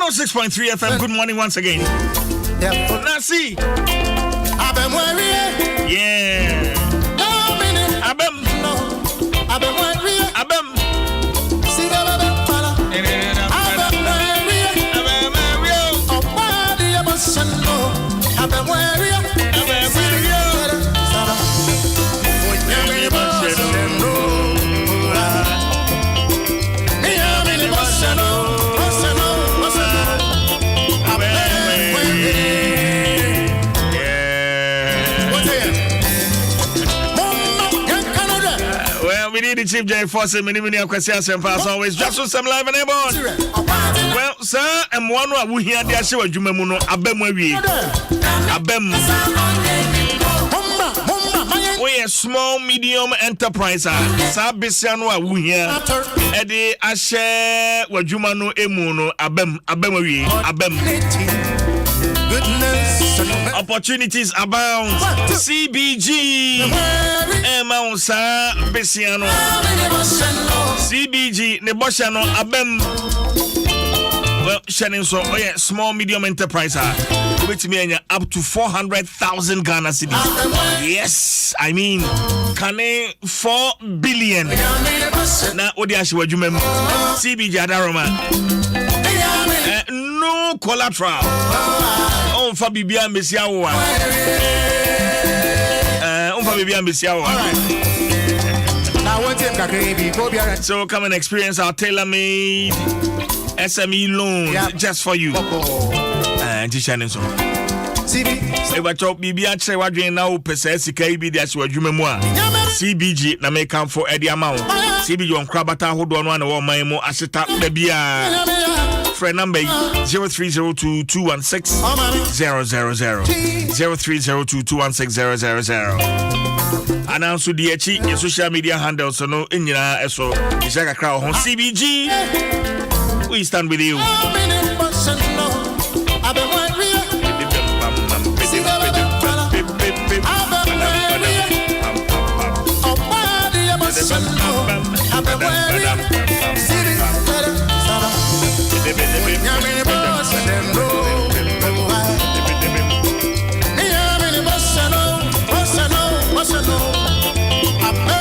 106.3 FM. Good morning once again. Nasi. Yeah. Abem. The Chief J Force many questions and pass always Dwaso Nsem live and airborne. Well, sir, and one who hear the Ashewa Jumemuno Abem Abem. We a small medium enterprise. Sabisiano who hear Eddie Ashe Wajumano Emuno Abem Abem. Opportunities abound. CBG Emansa Besiano CBG Neboshano Abem. Well, Shannon, so small medium enterprise which means up to 400,000 Ghana cedis. Yes, I mean can 4 billion. Na Odiashi Wajumem CBG Adaroma. No collateral. On fa bibia mesia wo on fa bibia mesia wo. So come and experience our tailor-made SME loan just for you. Jishanin so. Eba chop bibia chere wadwen na wo pese sika ibi dia se wadwuma mu a. CBG na make am for edi amount. CBG on krabata hodo no na wo man mu aseta da bia. Friend number 0302216000 0302216000. Announce the your social media handles so no nyina eso isaka crowd on CBG. We stand with you.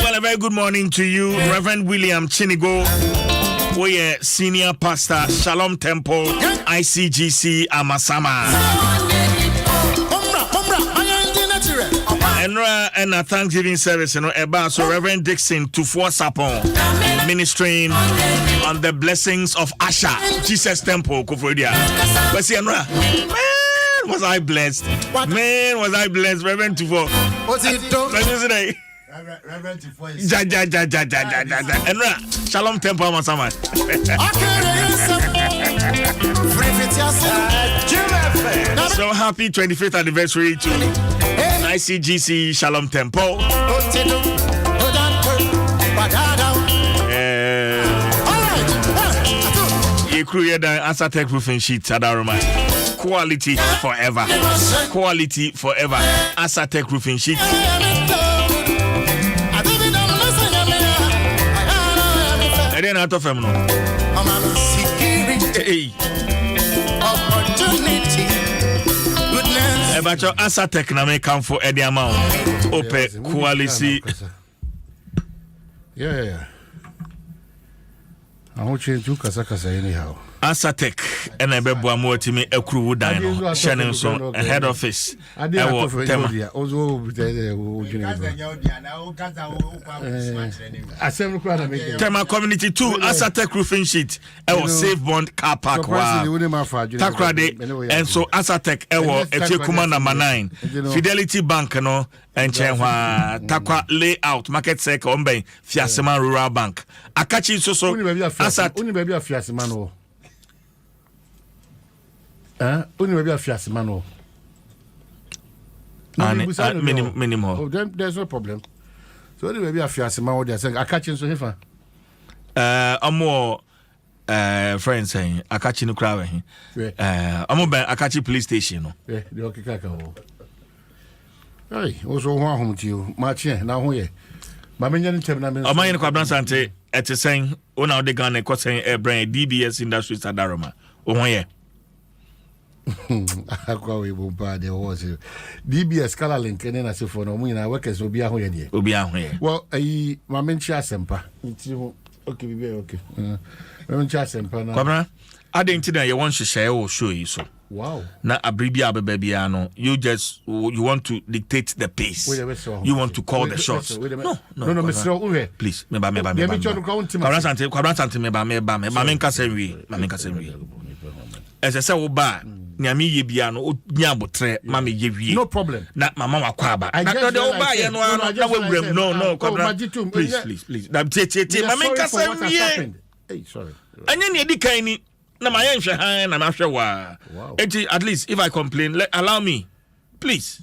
Well, a very good morning to you, Reverend William Chinigo. We are senior pastor, Shalom Temple, ICGC Amasama. And a Thanksgiving service, so Reverend Dixon Tufo Sapon ministering on the blessings of Asha, Jesus Temple, Kofodia. But see, man, was I blessed? Man, was I blessed, Reverend Tufo. What's it doing? Reverend Tufo is and Shalom Temple Amasama. So happy 25th anniversary to ICGC Shalom Temple. You create an Asatec roofing sheet, Adaroma. Quality forever. Quality forever. Asatec roofing sheet. And then out of them, no. Hey. But your Asatec na may come for any amount. Open quality. Yeah. I want you to kasa anyhow. Asatec and a bebo amotimi ekru dino. Shannon son head office. I will Tema community 2 Asatec roofing sheet. I will save bond car park. Takrade and so Asatec ewo Echekuma number 9. Fidelity Bank no and Chenwa Takwa layout market circle ombe Fiasema Rural Bank. Akachi so Asat only baby a Fiasemano. Only maybe a Fiasemano. Minimum. Oh, then there's no problem. So only maybe a Fiasemano. They're saying I catch him so here. More friends saying I catch in the crowd. I'm about I catch police station. Yeah, the okay kakao. Hey, also one home to you. March now here. Mamma, I'm in at saying, oh, now the gun and saying a brand DBS Industries at Daroma. Oh, yeah. Akwa we bomba the horse. DBS color link and I say for no money workers will be a hoye. Will be a hoye. Well, my mencha sempa. Okay, okay. Mencha sempa na. Kwabra, I didn't think you want to share or show you so. Wow. Na abribia babiano. You want to dictate the pace. You want to call the shots. No, Mr. Uwe. Please, meba. Kwabra santi meba. Mamenka senwi. Ese se oba nyami ye bia no nyabotre mama ye wie. No problem. Na mama wakwaba. Na the oba ye no na wurem. No, Kwabra. Please. Na tie mamenka senwi. Hey, sorry. Anya ne edikan ni na my enhwe han na mahwe wa. At least if I complain, allow me. Please.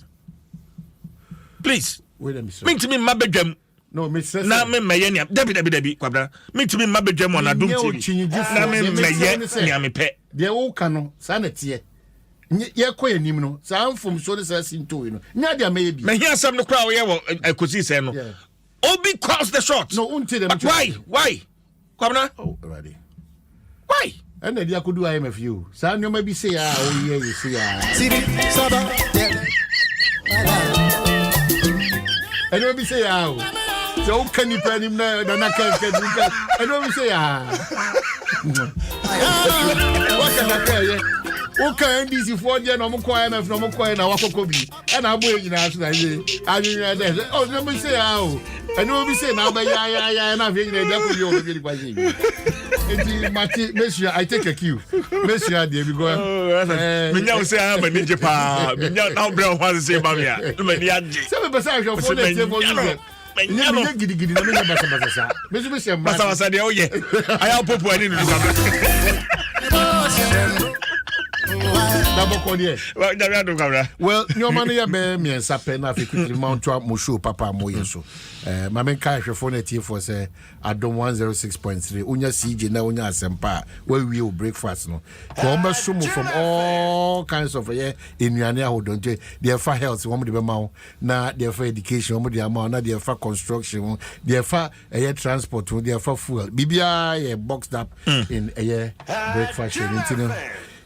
Wait a minute. Me mabedwam. No, Mr. Na me meye nia. Debi Kwabra. Me mabedwam on Adom TV. Na me meye nia me pe. De wo ka no, sa na tie. Ye kɔ anim no, sa amfom so de sa sinto no. Nya de meye bi. Me hia asɛm no kra wo ye wo ekosi sɛ no. Obi calls the shots. No, unti dem. Why? Kwabra? Oh, already. Why? And the Yakudu IMF you. San you maybe say, oh, yeah, you see. And you maybe say, oh, so can you pen him now? And I can't. And you say, what can I tell you? Okay, this is for the no more IMF, no more coin, no Wakobi. And I'm waiting after that. Oh, let me say, oh, and you will be saying, now, and I'm very Monsieur, I take a cue. Monsieur, there we go. Me now say I'm a ninja pa. Me now brown one say mamia. Me ni anje. 7% of phone table. Me gidi na me basa. Monsieur, basa de oye. Aya popo ani no ka. Well, your money a bear me and Sapen quickly mount to Mushu Papa Moyeso. My main car phone at for say Adom 106.3. Unya CJ na unya sempa where we will breakfast no. Komba sumu from all kinds of in Yania who don't they for health, one the amount, na they for education, one the amount, na they for construction, they for transport, they for fuel. BBI boxed up in a breakfast.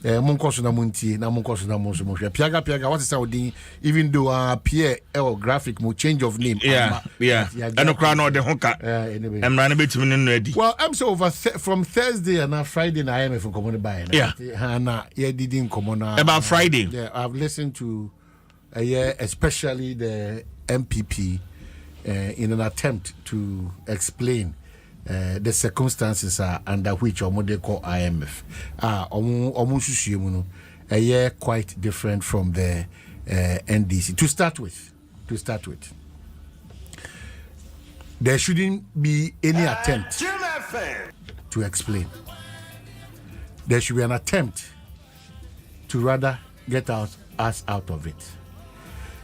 Monkoso na munti na monkoso na monso mo piaga what is our din even though Pierre graphic mo change of name and no crown or the honka anyway I'm running between ready. Well, I'm so over from Thursday and Friday na IMF from common by na didn't come on about Friday. Yeah, I've listened to especially the MPP in an attempt to explain the circumstances are under which they call IMF quite different from the NDC. To start with, there shouldn't be any attempt to explain. There should be an attempt to rather get us out of it.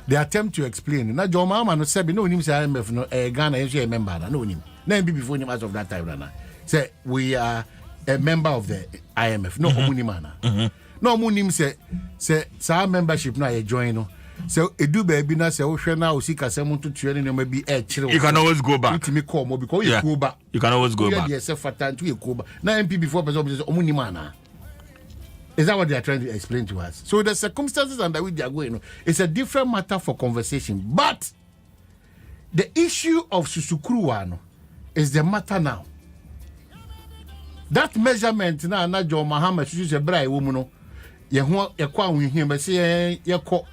The attempt to explain. Now, John Mama no said no name say IMF no Ghana is a member no name. Now be before him as of that time Rana. Say we are a member of the IMF. No Omunimana. No Omunim say our membership now join no. So edu baby na say wo hwe na o sika sem to tuane no maybe you can always go back. To me call mo because you go back. You can always go back. Yes, fatan to you go back. Now MP before person Omunimana. Is that what they are trying to explain to us? So the circumstances under which they are going, it's a different matter for conversation. But the issue of Susukruwano is the matter now. That measurement now, na John Muhammad, you say, "Bray woman, you kwa we him, but say you ko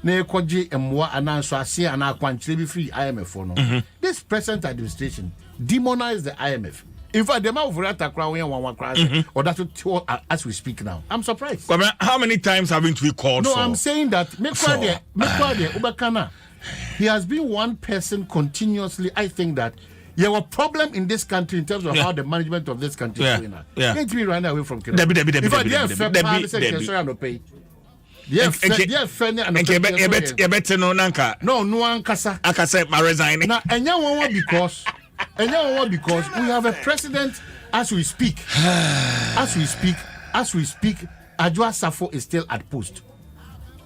ne koji emwa ananso ase ana kwantre be free IMF for no." This present administration demonized the IMF. In fact, the man of Rata Crown one crash, or that's what as we speak now. I'm surprised. How many times haven't we called for? No, I'm saying that Ubakana, he has been one person continuously. I think that you have a problem in this country in terms of how the management of this country is going on. Can't be running away from Kenya. In fact, they have fair pay. Yeah, because we have a president as we speak. As we speak, Adwa Safo is still at post.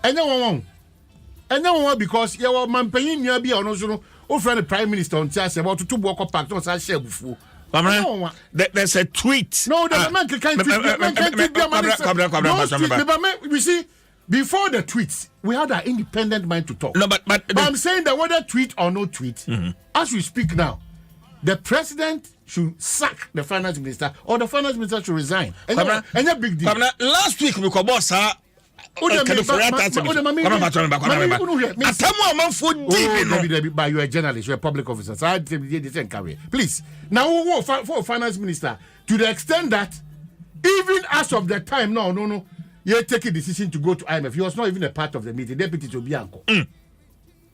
And no because you are man paying near be on also friend the prime minister on Tias about to walk up back to share before. There's a tweet. No, the man can't tweet. We see before the tweets, we had an independent mind to talk. No, but I'm saying that whether tweet or no tweet, as we speak now, the president should sack the finance minister or the finance minister should resign. And a big deal. Last week we could boss her. But you are a journalist, you're a public officer. So I didn't carry. Please. Now, for finance minister, to the extent that even as of the time, no, you take a decision to go to IMF. He was not even a part of the meeting. Deputy to Bianco. This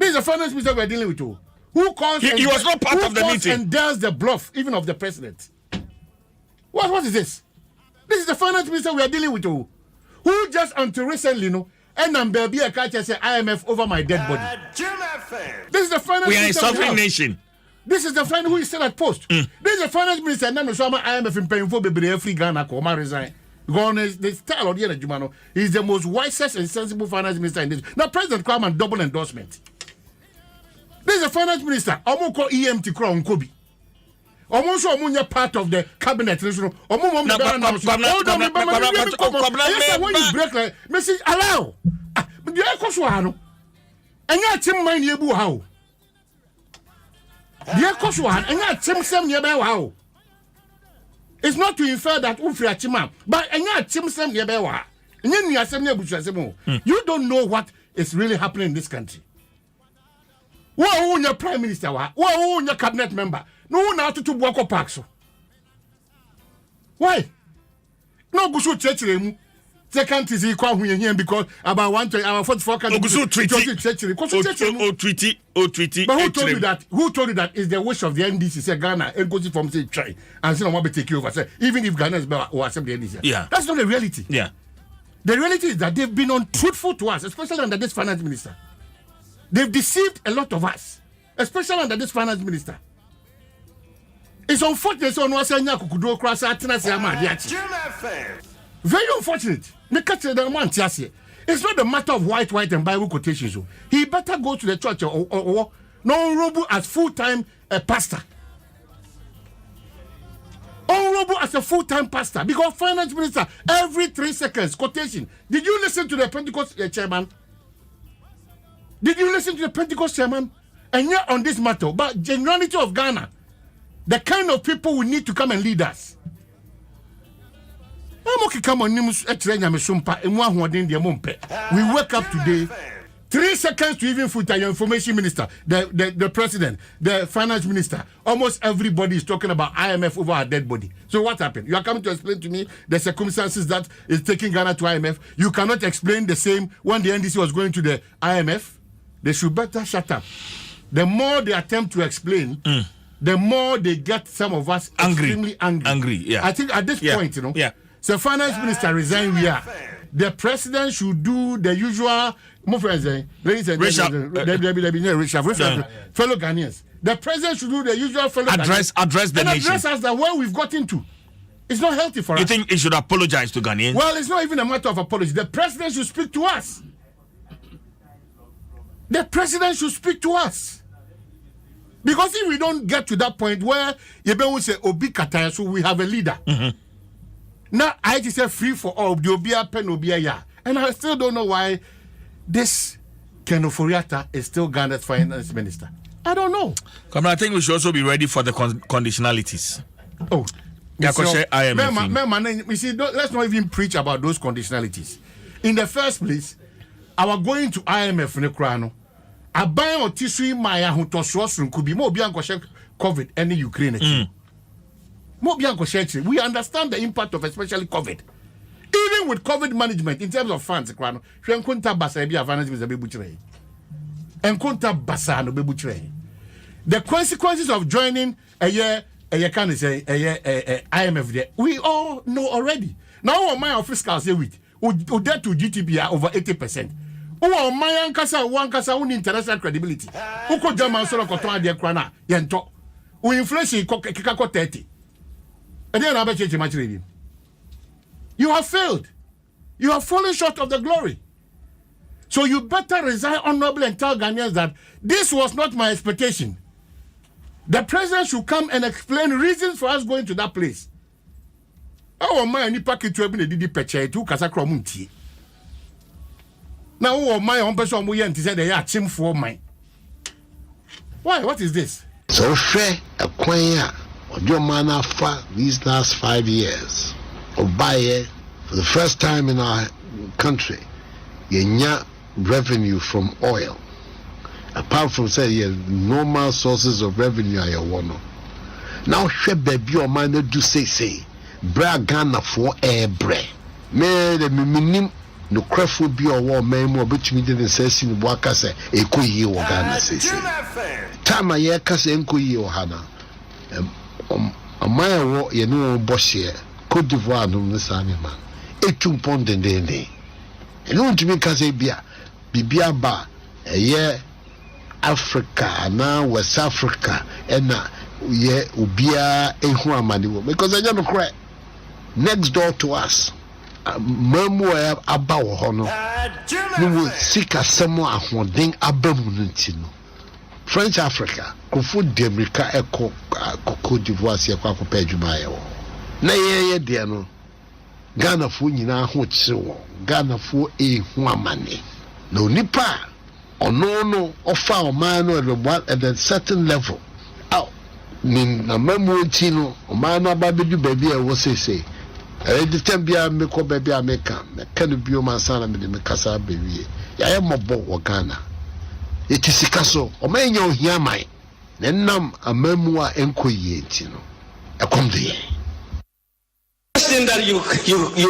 is the finance minister we're dealing with. Who calls? He was not part of the meeting and dares the bluff, even of the president. What is this? This is the finance minister we are dealing with. Who just until recently, and I'm baby a catch say IMF over my dead body. This is the finance minister. We are a sovereign nation. This is the finance who is still at post. This is the finance minister. And then so IMF in paying for baby free Ghana Koma resign. The style of the Jumano is the most wisest and sensible finance minister in this. Now President Kwame double endorsement. This is the finance minister. Omoko EMT Crown Kobe. Almost part of the cabinet. When you break like message allow. But the echo swano. And ya Tim mind yebu how. The echo swan and ya Tim Sam yebe how. It's not to infer that Ufria Chima, but and ya Tim Sam yebewa. And then you you don't know what is really happening in this country. Who your prime minister? Who your cabinet member? No, now to Bwako Park. So why? No, go so church. Second is equal here because about 144 countries. Treaty. But who told you that? Who told you that is the wish of the NDC? Say Ghana and goes from say try and say no one take you over. Say even if Ghana is or accept the NDC. Yeah, that's not the reality. Yeah, the reality is that they've been untruthful to us, especially under this finance minister. They've deceived a lot of us, especially under this finance minister. It's unfortunate. Very unfortunate. It's not a matter of white and Bible quotations. He better go to the church or honorable as full-time pastor. Honorable as a full-time pastor. Because finance minister, every 3 seconds, quotation. Did you listen to the Pentecost chairman? Did you listen to the Pentecost chairman? And yet on this matter, but generality of Ghana, the kind of people we need to come and lead us. We wake up today, 3 seconds to even put your information minister, the president, the finance minister. Almost everybody is talking about IMF over our dead body. So what happened? You are coming to explain to me the circumstances that is taking Ghana to IMF. You cannot explain the same when the NDC was going to the IMF. They should better shut up. The more they attempt to explain, the more they get some of us extremely angry. Yeah. I think at this point, so finance minister resign. The president should do the usual. Fellow Ghanaians. The president should do the usual fellow address the nation. Address us the where we've got into. It's not healthy for us. You think he should apologize to Ghanaians? Well, it's not even a matter of apology. The president should speak to us. The president should speak to us. Because if we don't get to that point where Yebe will say Obi Kataya, so we have a leader. Now I just say free for all, the Obia pen Obia ya. And I still don't know why this Ken Oforiatta is still Ghana's finance minister. I don't know. Come on, I think we should also be ready for the conditionalities. Oh, you see, let's not even preach about those conditionalities. In the first place, our going to IMF in the crown. I buy or tissue my could be more beyond COVID and Ukraine. More beyond we understand the impact of especially COVID. Even with COVID management in terms of funds, the consequences of joining a year can say IMF, we all know already. Now my fiscal say with debt to GDP are over 80%. Oh, my ankasa, one kasa, international credibility. Uko German solo kotoa de krana, yento. U inflation kikako 30. And then I change much reading. You have failed. You have fallen short of the glory. So you better resign honorably and tell Ghanaians that this was not my expectation. The president should come and explain reasons for us going to that place. Oh, my, any packet to have been a DD peche to Kasakromunti. Now, who my own person we ent said they are chim for mine. Why? What is this? So fair a quaya or your man for these last 5 years. Or buy for the first time in our country, you revenue from oil. Apart from say normal sources of revenue are your one. Now she baby or man do say bra Ghana for air bre. Me the minim no crafo bi or war man more between the say in waka say eko yi o Ghana say. Time a year kase enko yi o hana. Amaya wo ye no boshie Côte d'Ivoire no sami man. Etum pondendende. Eno ntumi kase bia bibia ba ye Africa na West Africa ena ye ubia ehu amani wo because anya no cry next door to us mamu aba wo ho no no sika semo ahoden abamu no ntino French Africa kofu demrika eko Côte d'Ivoire se kwa ko padwuma ye wo na ye de no Ghana fu nyina ho kire wo Ghana fu ehu amani no nipa no offer a man at a certain level. Oh, mean a memory tino, a man about the baby, I was say. The time be a make baby I make can be your man son and the Casa baby. I am a boat or Ghana. It is a castle, or may you hear my then num a memoir enquietino. I come there. The question that you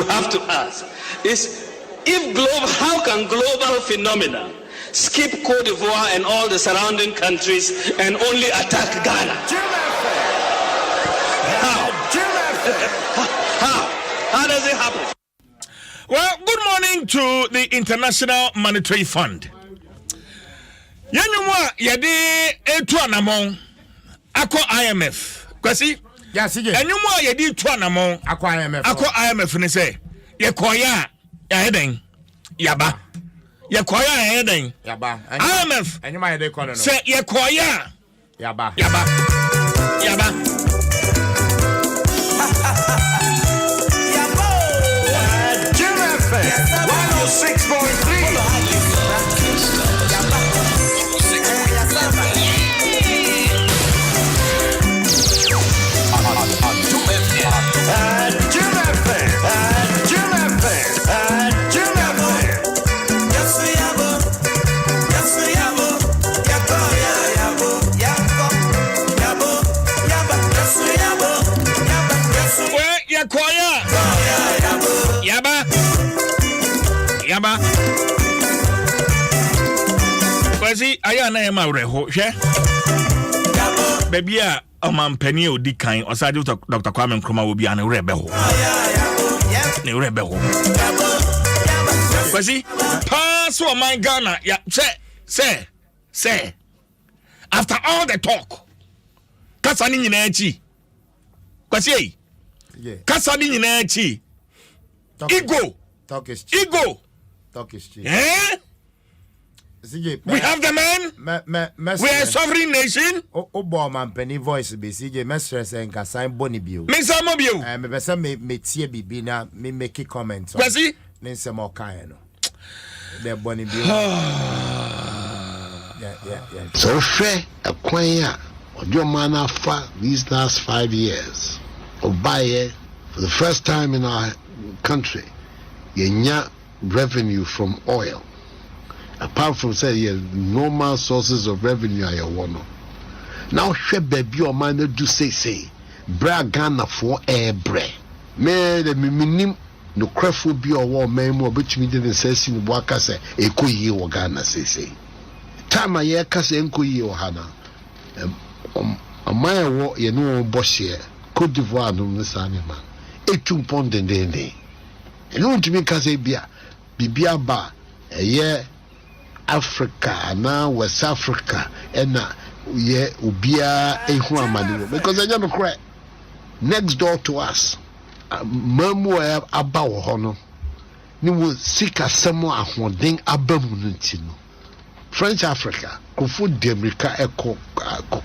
have to ask is how can global phenomena skip Côte d'Ivoire and all the surrounding countries and only attack Ghana? How does it happen? Well, good morning to the International Monetary Fund. Yanumwa yadi etu anamon ako IMF. Kwasi? Yes, yes. Yanumwa yadi etu anamon ako IMF. Ako IMF ni say ye koya ya heden yaba. Ye koya heden yaba. IMF. Enyuma yede kono no. Say ye koya yaba. Adom 106.3. Yaba. Kwasi aya na ema reho hwe. Baby a omampani odi kan osade Dr. Kwame Nkrumah obi an rebe ho. Ne rebe ho. Kwasi pass o my Ghana ya say after all the talk kasa ni nyina achi. Kwasi kasa ni nyina achi. Ego. Eh? We have the man. We are a sovereign nation. Obama penny voice be CJ Mestres and Kassan Bonibio. Me some of you. Me pesa me tie bibi na me make comments. Kwasi? Nense mo kan no. The Bonibio. Yeah. So fair a quaya or your man for these last 5 years. Or buy for the first time in our country. You revenue from oil. Apart from say normal sources of revenue are your one. Now she baby or man do say bra Ghana for air bre. Me the minim no crafo bi or war man more between the say in waka say eko yi o Ghana say. Time a year kase enko yi o hana. Amaya wo ye no boshie Côte d'Ivoire no sami man. Etum pondendende. Eno ntumi kase bibia ba ye Africa na West Africa ena ye ubia ehu amani wo because anya no cry next door to us mamu aba wo ho no ni wo sika semo ahoden abamu no ntino French Africa kofu demrika eko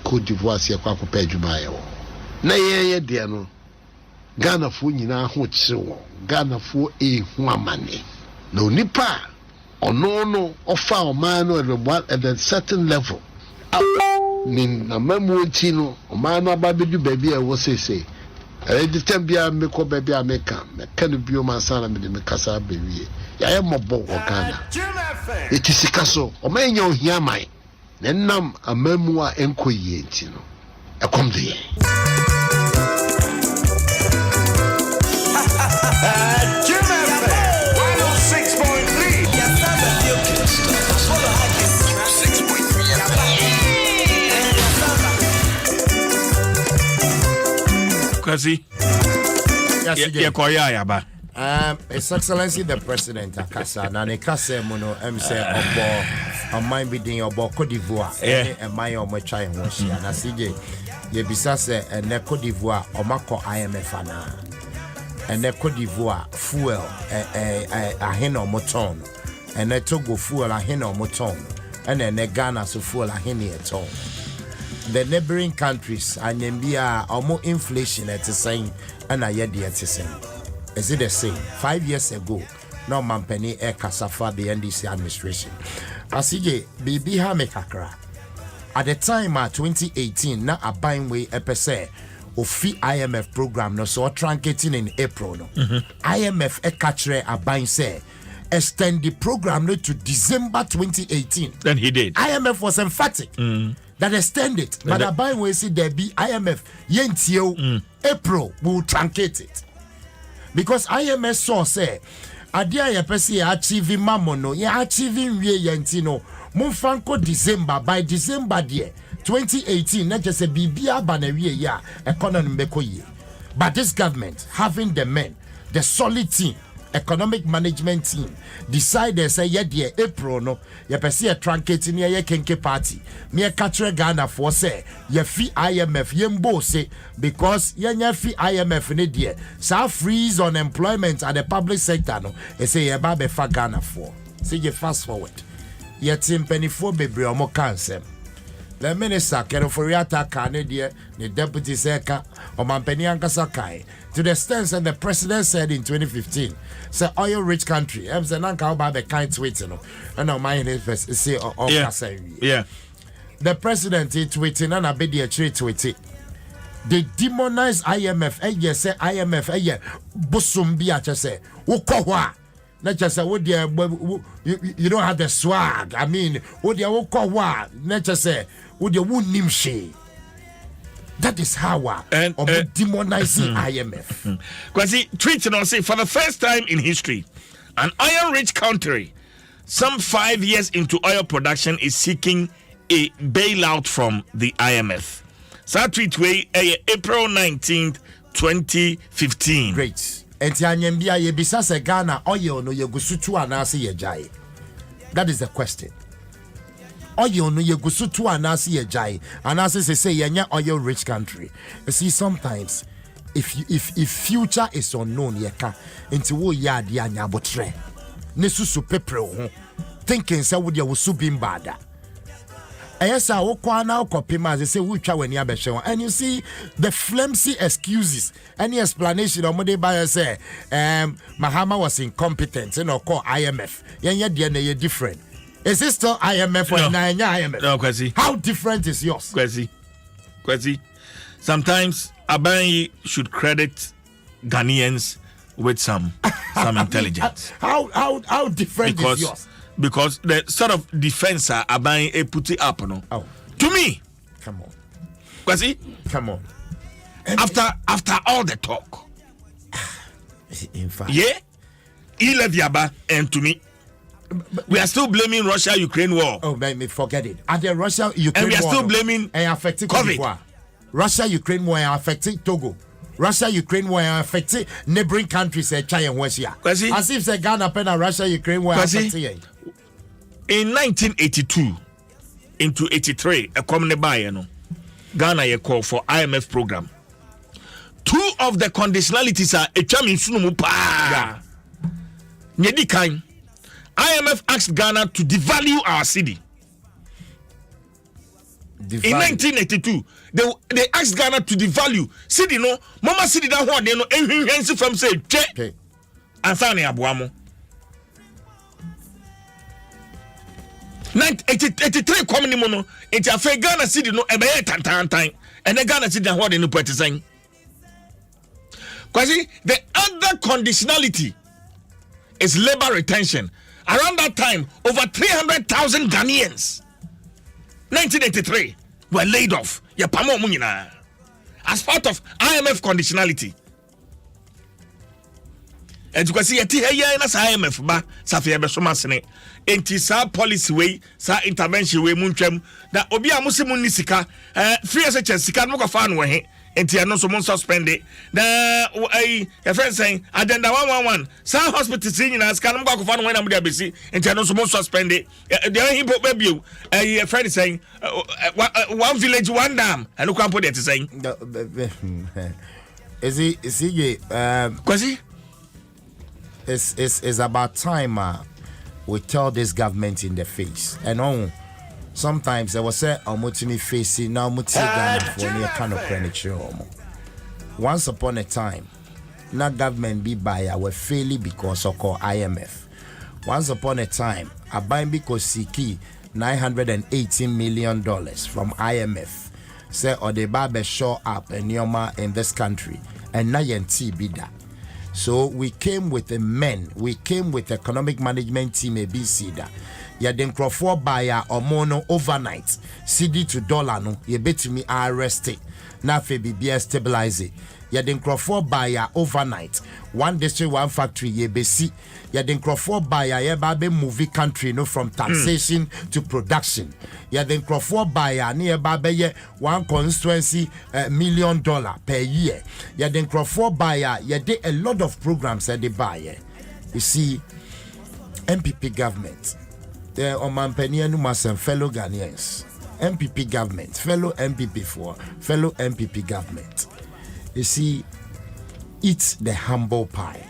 Côte d'Ivoire se kwa ko padwuma ye wo na ye de no Ghana fu nyina ho kire wo Ghana fu ehu amani no nipa no offer o man at a certain level nin na mamuoti no o man no ababedu baby e wo say the time bia me ko baby ameka me kan bio man sana me de me kasa bewie ya ye mobo Ghana it is sikaso o man nya ohia man na nam amamu a enkoyie enti no e kom de Adom 106.3. Kwasi. Yes, His Excellency the President Akasa na ne kasa mu no say obo amman bi din obo Cote d'Ivoire e man omo twa e ho hia na CJ ye bisa se ne Cote d'Ivoire omako IMF ana ene Cote d'Ivoire fuel ahena omoton ene Togo fuel ahena omoton ene Ghana so fuel ahena eton the neighboring countries anyambia omo inflation at the same and ayede at the same. Is it the same? 5 years ago, no mampeni e kasafa the NDC administration. Asije bibi ha mekakra. At the time 2018, na abain way epese ofi IMF program no so truncating in April no. IMF e katre abain say extend the program no to December 2018. Then he did. IMF was emphatic that extend it, but abain way say there be IMF yentio April will truncate it. Because IMF saw say adia ye pese achieve mamono ye achieving we yentino mumfanko December by December there 2018 na just bibia ba na we ya economy mekoye. But this government having the men, the solid team, economic management team decided say ye there April no ye pese truncate ni ye kenke party me catch Ghana for say ye fi IMF ye mbo say because ye nya fi IMF ne there sa freeze on employment at the public sector no e say ye ba be fa Ghana for say ye fast forward ye timpani for bebre omo kansem the minister Kenoforiata Canadian the deputy seka o mampani ankasa kai to the extent that the president said in 2015 say oil rich country em say nanka oba be kind tweet no and now my first say yeah the president tweeting and abedi a tweet they demonize IMF yes say IMF busum bi a say ukwa not just say you don't have the swag. I mean what you ukwa not just say what you wouldn't she. That is how and demonizing IMF. Kwasi tweet and say for the first time in history, an oil-rich country, some 5 years into oil production, is seeking a bailout from the IMF. So tweet way April 19th, 2015. Great. Enti anyambia ye bisa se Ghana oil no ye gusutu anase ye jai. That is the question. Oil no ye gusutu anase ye jai. Anase say yenya oil rich country. You see sometimes if future is unknown ye ka enti wo ya de anya botre. Ne susu pepre ho. Thinking say wo de wo su bimbada. Ayesa wo kwa na okopima say we twa wani abehwe and you see the flimsy excuses any explanation omode by say Mahama was incompetent no call IMF yenye de na ye different is it still IMF or na IMF no Kwasi how different is yours Kwasi sometimes Aban should credit Ghanaians with some intelligence how different is yours. Because the sort of defense are buying a put it up, no. Oh, to me, come on, Kwasi, come on. After all the talk, in fact, yeah, E-levy and to me, we are still blaming Russia-Ukraine war. Oh, me forget it. And the Russia-Ukraine war, and we are still blaming affecting COVID. Russia-Ukraine war affecting Togo. Russia-Ukraine war affecting neighboring countries. As if the Ghana pen and Russia-Ukraine war affecting. In 1982 into 83, a common buyer, Ghana ye call for IMF program. Two of the conditionalities are a chamin sunumupa. Nyedikan, IMF asked Ghana to devalue our city. In 1982, they asked Ghana to devalue city. No, Mama city that one they no enhance from say check. And Sani Abuamo. 83 kwamni mu no enti afa Ghana city no ebeye tantantan and the Ghana city what they no put saying because the other conditionality is labor retention. Around that time over 300,000 Ghanaians 1983 were laid off as part of IMF conditionality. And you can see IMF ba Safia Beshomasene enti policy way sa intervention way muntwam na obi a musemu nisika free SHS sika no ko fa no he enti ano so mon suspend it na your friend saying agenda 111 sa hospital sin na sika no ko fa no he na mo dia besi enti ano so mon suspend it there he put baby your friend saying one village one dam and ko ampo there saying is he kwasi it's about time we tell this government in the face. And sometimes I was say omutini facing now muti Ghana for near kind of furniture. Once upon a time, na government be by our failing because of called IMF. Once upon a time, I buy because Siki $918 million from IMF. Say or the barber show up and Yoma in this country and na yenti be that. So we came with the men, we came with the economic management team ABC da. Ya den crofo buyer or mono overnight. CD to dollar no, ye bet me arrest it. Na fe BBS stabilize it. Ya den crofo buyer overnight. One district, one factory, ye besi. Ya den crofo buyer ye babe movie country no from taxation to production. Ya den crofo buyer ni ye babe ye one constituency $1 million per year. Ya den crofo buyer ye de a lot of programs at the buyer. You see, MPP government, the Omanpenia Numas fellow Ghanaians, MPP government, fellow MPP for fellow MPP government. You see, eat the humble pie.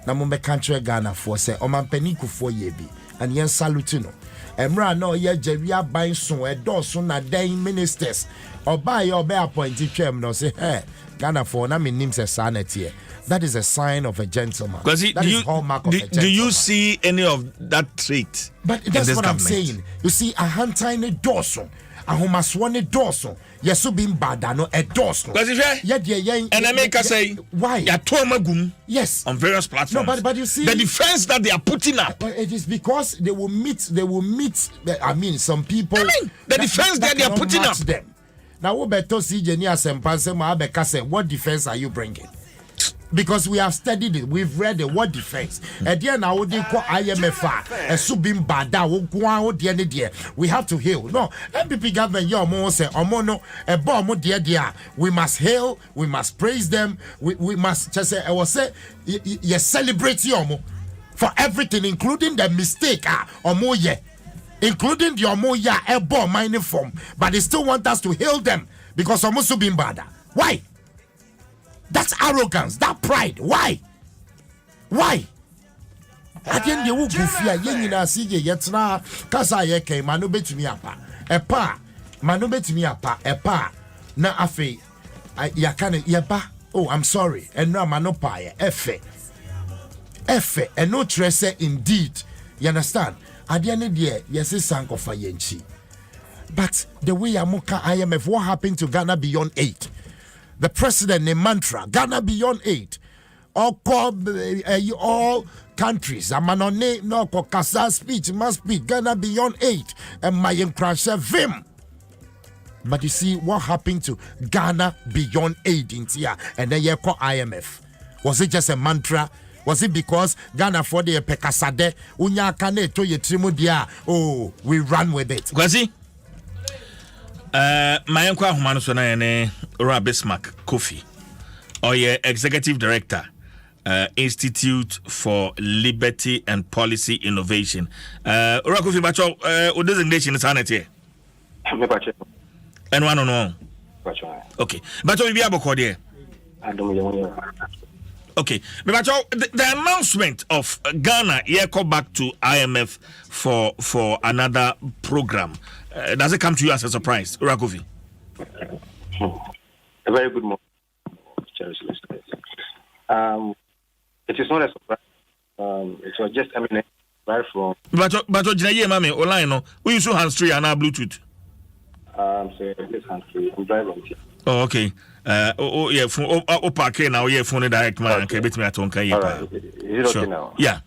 Na mumbe country Ghana for say Omanpeni kufo yebi and yen salutino. Emra no ye jeria buying so a dosu na den ministers or buy your bear appointed chairman no say hey Ghana for na min names a sanity. That is a sign of a gentleman. That is hallmark of a gentleman. Do you see any of that trait? But that's what I'm saying. You see, a hand tiny dorsal, a homaswane dorsal. Yesu bim badano a dorsal. And I make us say why? Yes, on various platforms. No, but you see the defense that they are putting up. It is because they will meet. I mean, some people. The defense that they are putting up. Them. Now, what better see Jenny as what defense are you bringing? Because we have studied it, we've read it. What defense? And then I would call IMF and subim bada. We have to hail. No, MPP government, your more say, Omono, a bomb, dear. We must hail, we must praise them, we must just say, I will say, you celebrate Yomo for everything, including the mistake, Omoye, including the Omoya, a bomb mining form, but they still want us to hail them because Omo subim bada. Why? That's arrogance, that pride. Why? Again, the who gufia yenina sige yetna kasa yeke manu betumi apa. Epa manu betumi apa epa na afe yakane yeba. Oh, I'm sorry. And no manu pa ye efe and no trese indeed. You understand? Adiane die yesi sanko fa yenchi. But the way Amuka IMF, what happened to Ghana beyond 8? The president in mantra, Ghana beyond 8. All countries, Amanone, no Kasa speech, must be Ghana beyond 8. And Mayan Crash Vim. But you see what happened to Ghana beyond 8 in here, and then you call IMF. Was it just a mantra? Was it because Ghana for the Pekasade, Unya Kane to Yetrimudia? Oh, we run with it. Kwasi? My uncle Humanusona and Bismarck Kofi, or your executive director, Institute for Liberty and Policy Innovation. Kofi Bacho, what designation is sanity? And one on one. Okay, but we be able to there. Okay, but the announcement of Ghana, go back to IMF for another program. Does it come to you as a surprise, Urakovi? A very good morning, it is not a surprise. It was just eminent right from. But mami, online no. We use hands free and Bluetooth. So this hands free. I'm driving. Oh, okay. Yeah, phone. Park now. Yeah, phone direct man. Okay, bit me at home. All right. Is it okay now? Yeah.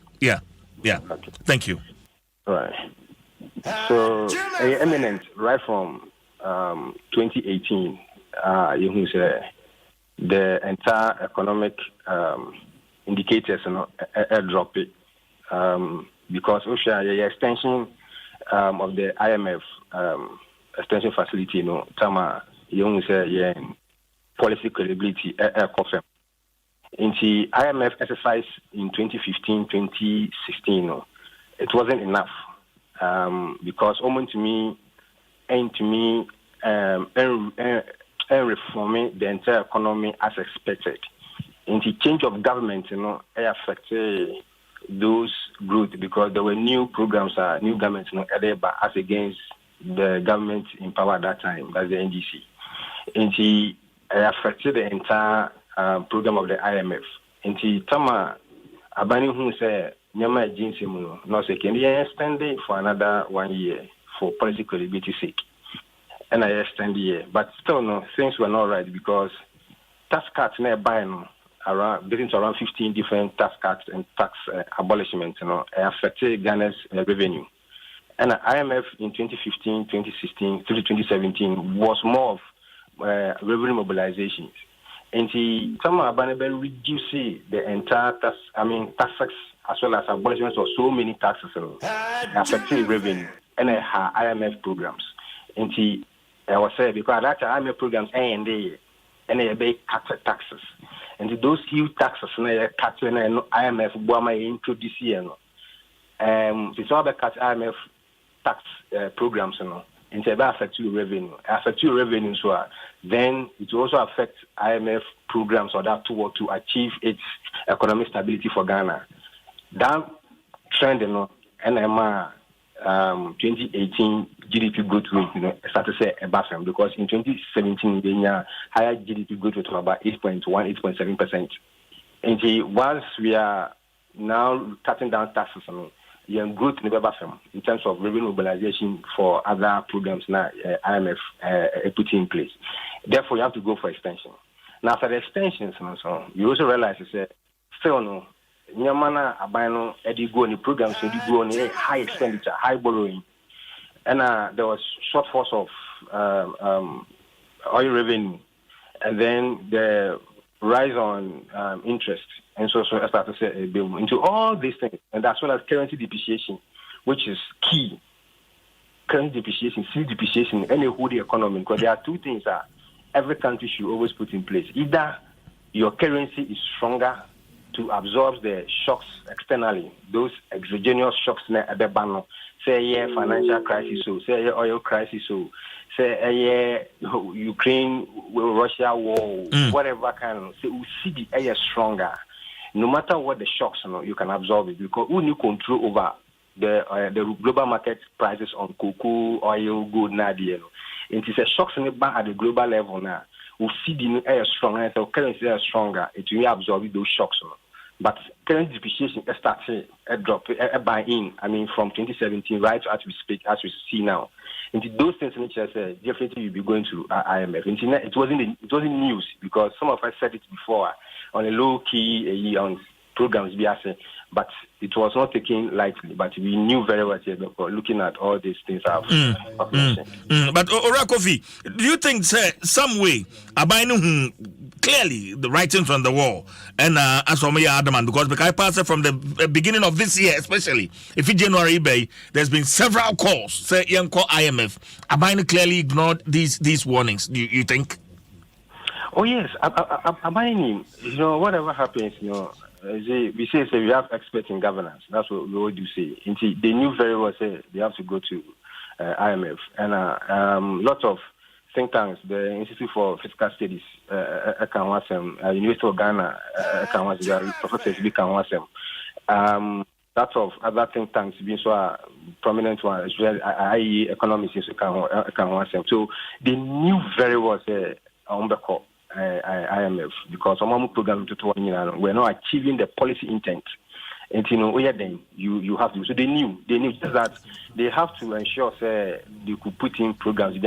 Okay. Thank you. All right. So, eminent right from 2018. You can say the entire economic indicators, drop it because the extension of the IMF extension facility, Tama, you can say policy credibility, confirm. In the IMF exercise in 2015, 2016, it wasn't enough because almost to me, reforming the entire economy as expected. In the change of government, it affected those growth because there were new programs, new governments, as against the government in power at that time, that's the NDC. And it affected the entire program of the IMF. And the Tama Abani who said, Nyama Jinsi Muno, no second year extended for another 1 year for policy credibility sake. And I extend the year. But still, no, things were not right because tax cuts nearby, getting to around 15 different tax cuts and tax abolishments, affected Ghana's revenue. And IMF in 2015, 2016, through 2017 was more of revenue mobilizations. And some Abanebe reduced the entire taxes as well as abolishments of so many taxes affecting revenue and IMF programs. And I was saying because that IMF programs and they cut taxes. And those huge taxes cut IMF Buama introduce here. It's all about IMF tax programs, and it affects your revenue. Affect your revenue, so then it also affects IMF programs or that to achieve its economic stability for Ghana. That trend, NMR 2018 GDP growth rate, started to say a bathroom because in 2017 the higher GDP growth rate was about 8.1, 8.7%. And once we are now cutting down taxes, growth in the bathroom in terms of revenue mobilization for other programs now IMF put in place. Therefore, you have to go for extension. Now, for the extensions, you also realize still no. Nyamana abano edi go on the programs, edi go on high expenditure, high borrowing, and there was shortfalls of oil revenue, and then the rise on interest, and so I started to say into all these things, and as well as currency depreciation, which is key. Currency depreciation, sea depreciation, any whole economy, because there are two things that every country should always put in place. Either your currency is stronger to absorb the shocks externally, those exogenous shocks at the banner, say financial crisis, so say oil crisis, so say Ukraine, Russia war, whatever kind of, so we see the air stronger. No matter what the shocks, you can absorb it because we need control over the global market prices on cocoa, oil, gold, nadia. It is a shocks in the bank at the global level now. We see the air stronger, so currency is stronger. It will absorb those shocks. But currency depreciation started a drop, a buy-in. From 2017 right as we speak, as we see now. And those things in nature said definitely you'll be going to IMF. And it wasn't news because some of us said it before on a low key on programs, but it was not taken lightly. But we knew very well looking at all these things I've mentioned. But Orakofi, do you think some way Abainu clearly the writings on the wall and as for me Adom, because I passed from the beginning of this year, especially if in January there's been several calls say young call IMF. Abainu clearly ignored these warnings. Do you think? Oh yes, Abainu, whatever happens, we say we have experts in governance. That's what we all do say. They knew very well say they have to go to IMF and lots of think tanks, the Institute for Fiscal Studies, University of Ghana, professors lots of other think tanks being so prominent ones, i.e. economists, so they knew very well say on the call. IMF because some program we're not achieving the policy intent And then you have to. So they knew just that they have to ensure say they could put in programs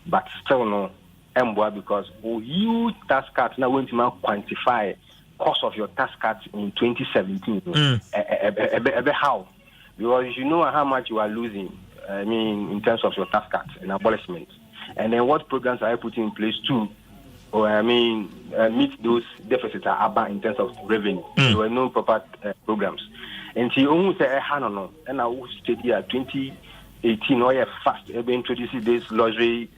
but still no because you tax cuts now going to quantify cost of your tax cuts in 2017. How? Because you know how much you are losing. I mean, in terms of your tax cuts and abolishment, and then what programs are you putting in place to? Meet those deficits are in terms of revenue. There were no proper programs. And she almost said, and I will stay here 2018, or fast, introducing this luxury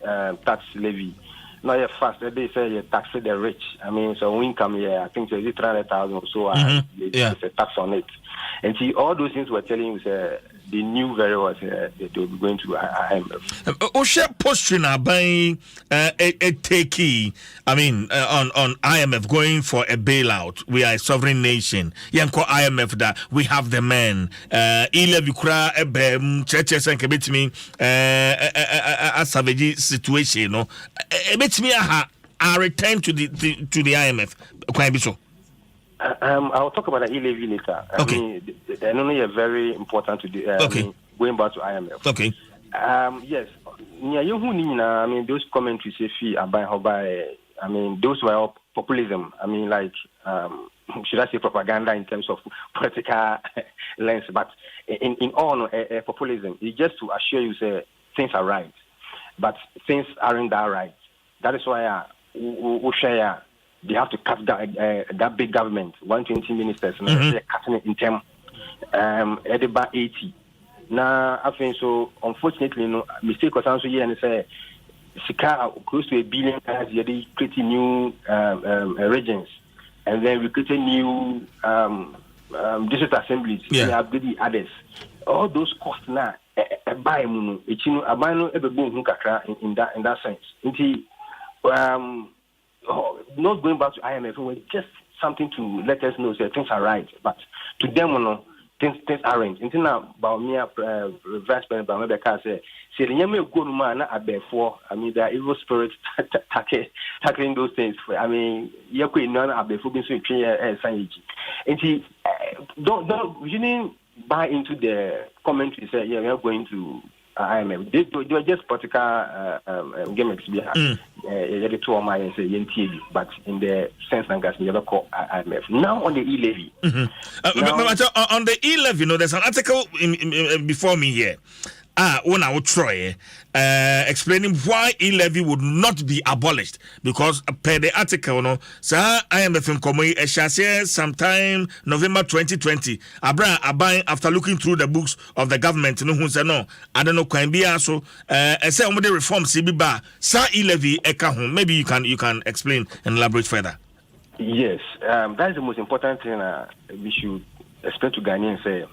tax levy. Now, fast, they say you tax the rich. I mean, so income here, I think there's 300,000 or so, there's a tax on it. And see, all those things were telling you, they knew very well that they would be going to IMF. Osha posture by a takey, on IMF going for a bailout. We are a sovereign nation. Yanko IMF that we have the men. E-levy kura ebem churches and kebit me a savage situation. No, ebit me a return to the IMF. Quite be so. I'll talk about the E-levy later. Okay. I know it's very important to do. Going back to IMF. Okay. Yes. Those commentaries say those were all populism. Should I say propaganda in terms of political lens? But in all, populism is just to assure you say things are right, but things aren't that right. That is why they have to cut that big government, 120 ministers, and they're cutting it in term, at about 80. Now, I think so. Unfortunately, mistake was also here and say, Sika close to $1 billion has creating new regions, and then we created new district assemblies. We have the others. All those costs now, in that sense. Not going back to IMF, was just something to let us know that things are right, but to them, things aren't. Until now, Vice President Bamabeka said, "See, the young go man the evil spirits tackling those things. You could not have the food in saying, and he don't you didn't buy into the commentary. Say, we are going to." IMF. They were just political gimmicks behind the two of my say but in the sense that we never call IMF. Now on the E-levy. On the E-levy, there's an article before me here. When I would try explaining why E-levy would not be abolished, because per the article, IMF in Komoy shall say sometime November 2020. After looking through the books of the government, who said no, I don't know, can be also say the reform CB sa E-levy maybe you can explain and elaborate further. Yes, that is the most important thing we should explain to Ghanaians. Say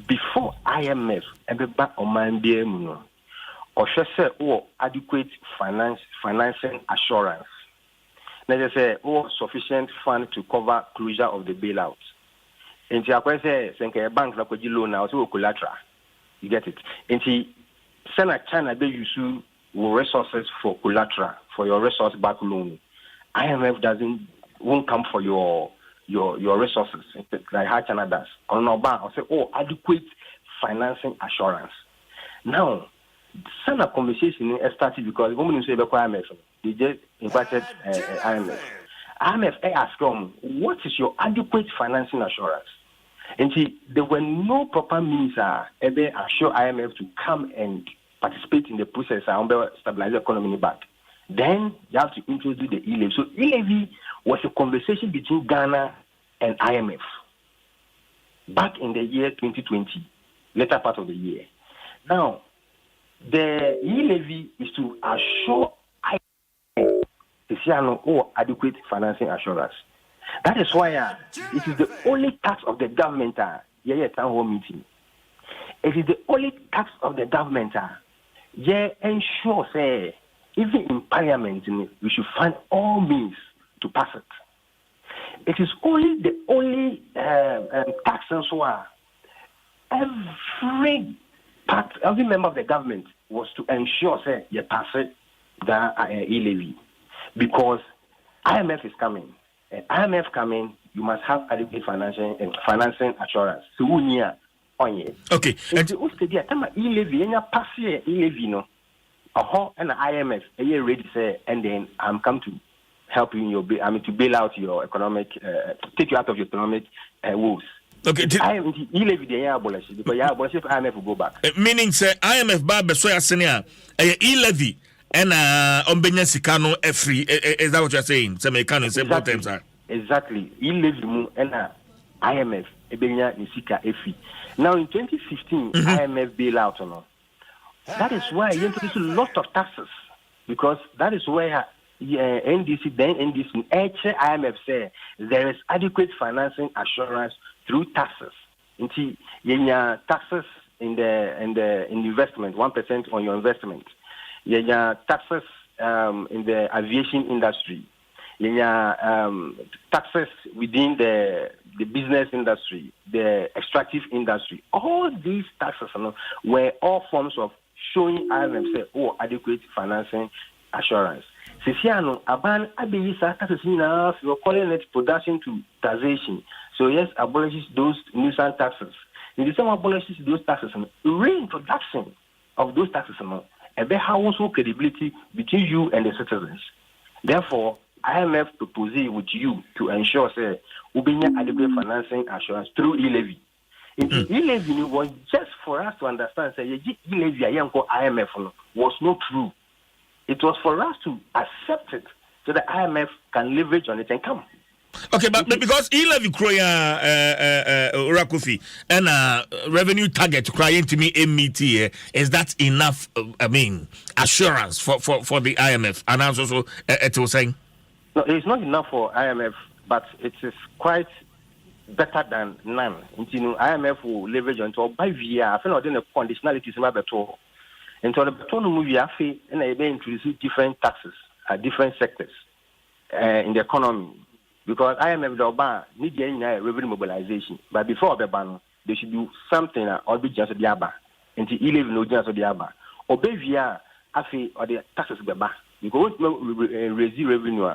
before IMF ever back on my BM, or should say, adequate financing assurance. Now they say, sufficient fund to cover closure of the bailout. And the say, a bank like loan now, so collateral. You get it? And China they use resources for collateral for your resource back loan. IMF won't come for your resources like how China does. I'll say, adequate financing assurance. Now, some conversation started because women say IMF, they just invited IMF. IMF asked them, what is your adequate financing assurance? And there were no proper means ever assure IMF to come and participate in the process and stabilize the economy back. Then you have to introduce the E-levy. So E-levy was a conversation between Ghana and IMF back in the year 2020, later part of the year. Now, the E-levy is to assure IMF adequate financing assurance. That is why it is the only tax of the government. Town hall meeting. It is the only tax of the government. Ensure say even in Parliament we should find all means to pass it. It is only the only tax and so on. Every member of the government was to ensure say you pass it the E-levy because IMF is coming. IMF coming, you must have adequate financing assurance. So we on it. Okay. And the Australia, E-levy, E-levy, no. And the IMF, ready say, and then I'm come to help you in your to bail out your economic, take you out of your economic woes. Okay. E-levy they abolish because IMF will go back. Meaning say IMF ba beso ya senior E-levy and ombenya sika no free. Is that what you're saying? Say me can say both terms are. Exactly. E-levy mu and IMF ebenya sika free. Now in 2015 IMF bailout no. That is why you introduce a lot of taxes because that is where NDC IMF say there is adequate financing assurance through taxes. Inti yenya taxes in the investment 1% on your investment. Yenya taxes in the aviation industry. Yenya taxes within the business industry, the extractive industry. All these taxes were all forms of showing IMF say adequate financing assurance. Sisiano aban abeyi taxes now you're calling it production to taxation. So yes, abolishes those nuisance taxes. In the same abolishes those taxes, reintroduction of those taxes a household credibility between you and the citizens. Therefore, IMF proposes with you to ensure say ubenya adequate financing assurance through E-levy. E-levy was just for us to understand say E-levy IMF was not true. It was for us to accept it so that IMF can leverage on it and come. Okay, but because E-levy kroya Urakufi and revenue target crying to me MET is that enough? Assurance for the IMF, and also it was saying. No, it's not enough for IMF, but it is quite better than none. IMF will leverage on it by via. I think the conditionalities about better. And so the better move you have and they introduce different taxes at different sectors in the economy. Because IMF need revenue mobilization. But before the ban, they should do something or be just the aba. And the E-levy no just the aba. Or be via afi or the taxes beba. Because raise revenue.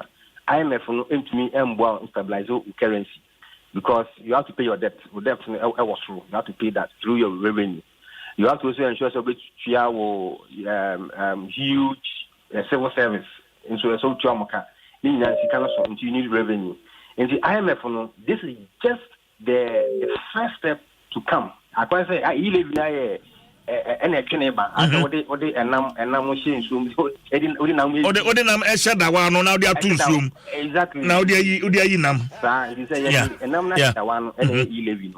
IMF no aim to me and stabilize currency. Because you have to pay your debt. Your debt was through. You have to pay that through your revenue. You have to also ensure so huge civil service. And so you need revenue. And the IMF, this is just the first step to come. I can say, E-levy and a caneba. I know they and now machine zoom. Now they are too soon. Exactly. Now they are nam. And I'm not the one and E-levy.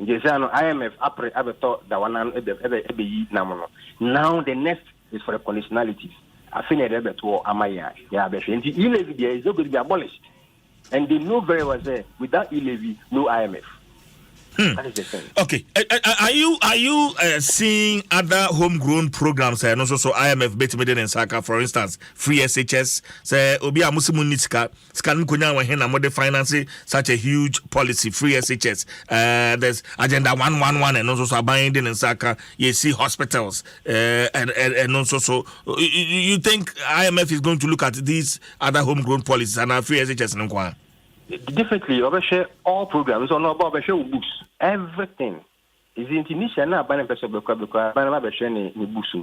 IMF I thought that one now the next is for the conditionalities. I think to Amaya. And the E-levy is not going to be abolished. And they know very well that without E-levy, no IMF. That is the thing. Okay. Are you seeing other homegrown programs and also so IMF Betmeden and Saka, for instance, free SHS, say Obi Amusimu Nitska, Scan Kunya Wahena Mode financing such a huge policy, free SHS. There's Agenda 111 and also so binding and Saka, you see hospitals and also so you think IMF is going to look at these other homegrown policies and our free SHS and Nkwa? Definitely, overshare all programs on about books. Everything is initial now. Banner person because banner share books.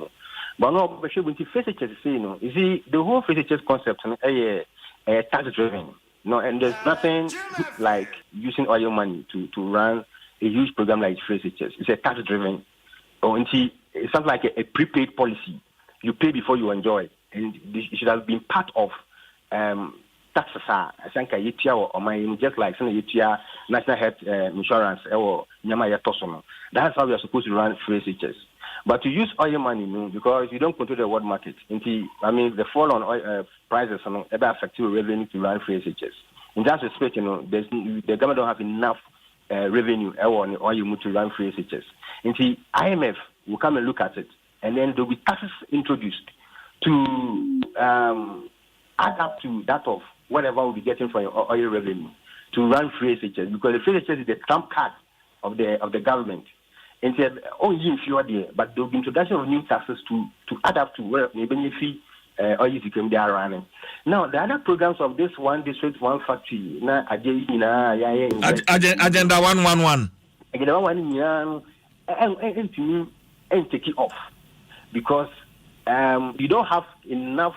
But no overshare when the face say you see the whole face concept a tax driven. No, and there's nothing like using all your money to run a huge program like face. It's a tax driven. Or it's something like a prepaid policy. You pay before you enjoy, and it should have been part of taxes are or my just like national health insurance or that's how we are supposed to run free SHS. But to use oil money because you don't control the world market. The fall on oil prices affect your revenue to run free SHS. In that respect, the government don't have enough revenue or oil to run free SHS. IMF will come and look at it, and then there will be taxes introduced to add up to that of whatever we'll be getting from your oil revenue to run free SHS, because the free SHS is the trump card of the government. And said, if you are there, but there will be introduction of new taxes to add up to where maybe or you can be running. Now, the other programs of this one district, one factory, Agenda 111. Agenda 111, and take it off because you don't have enough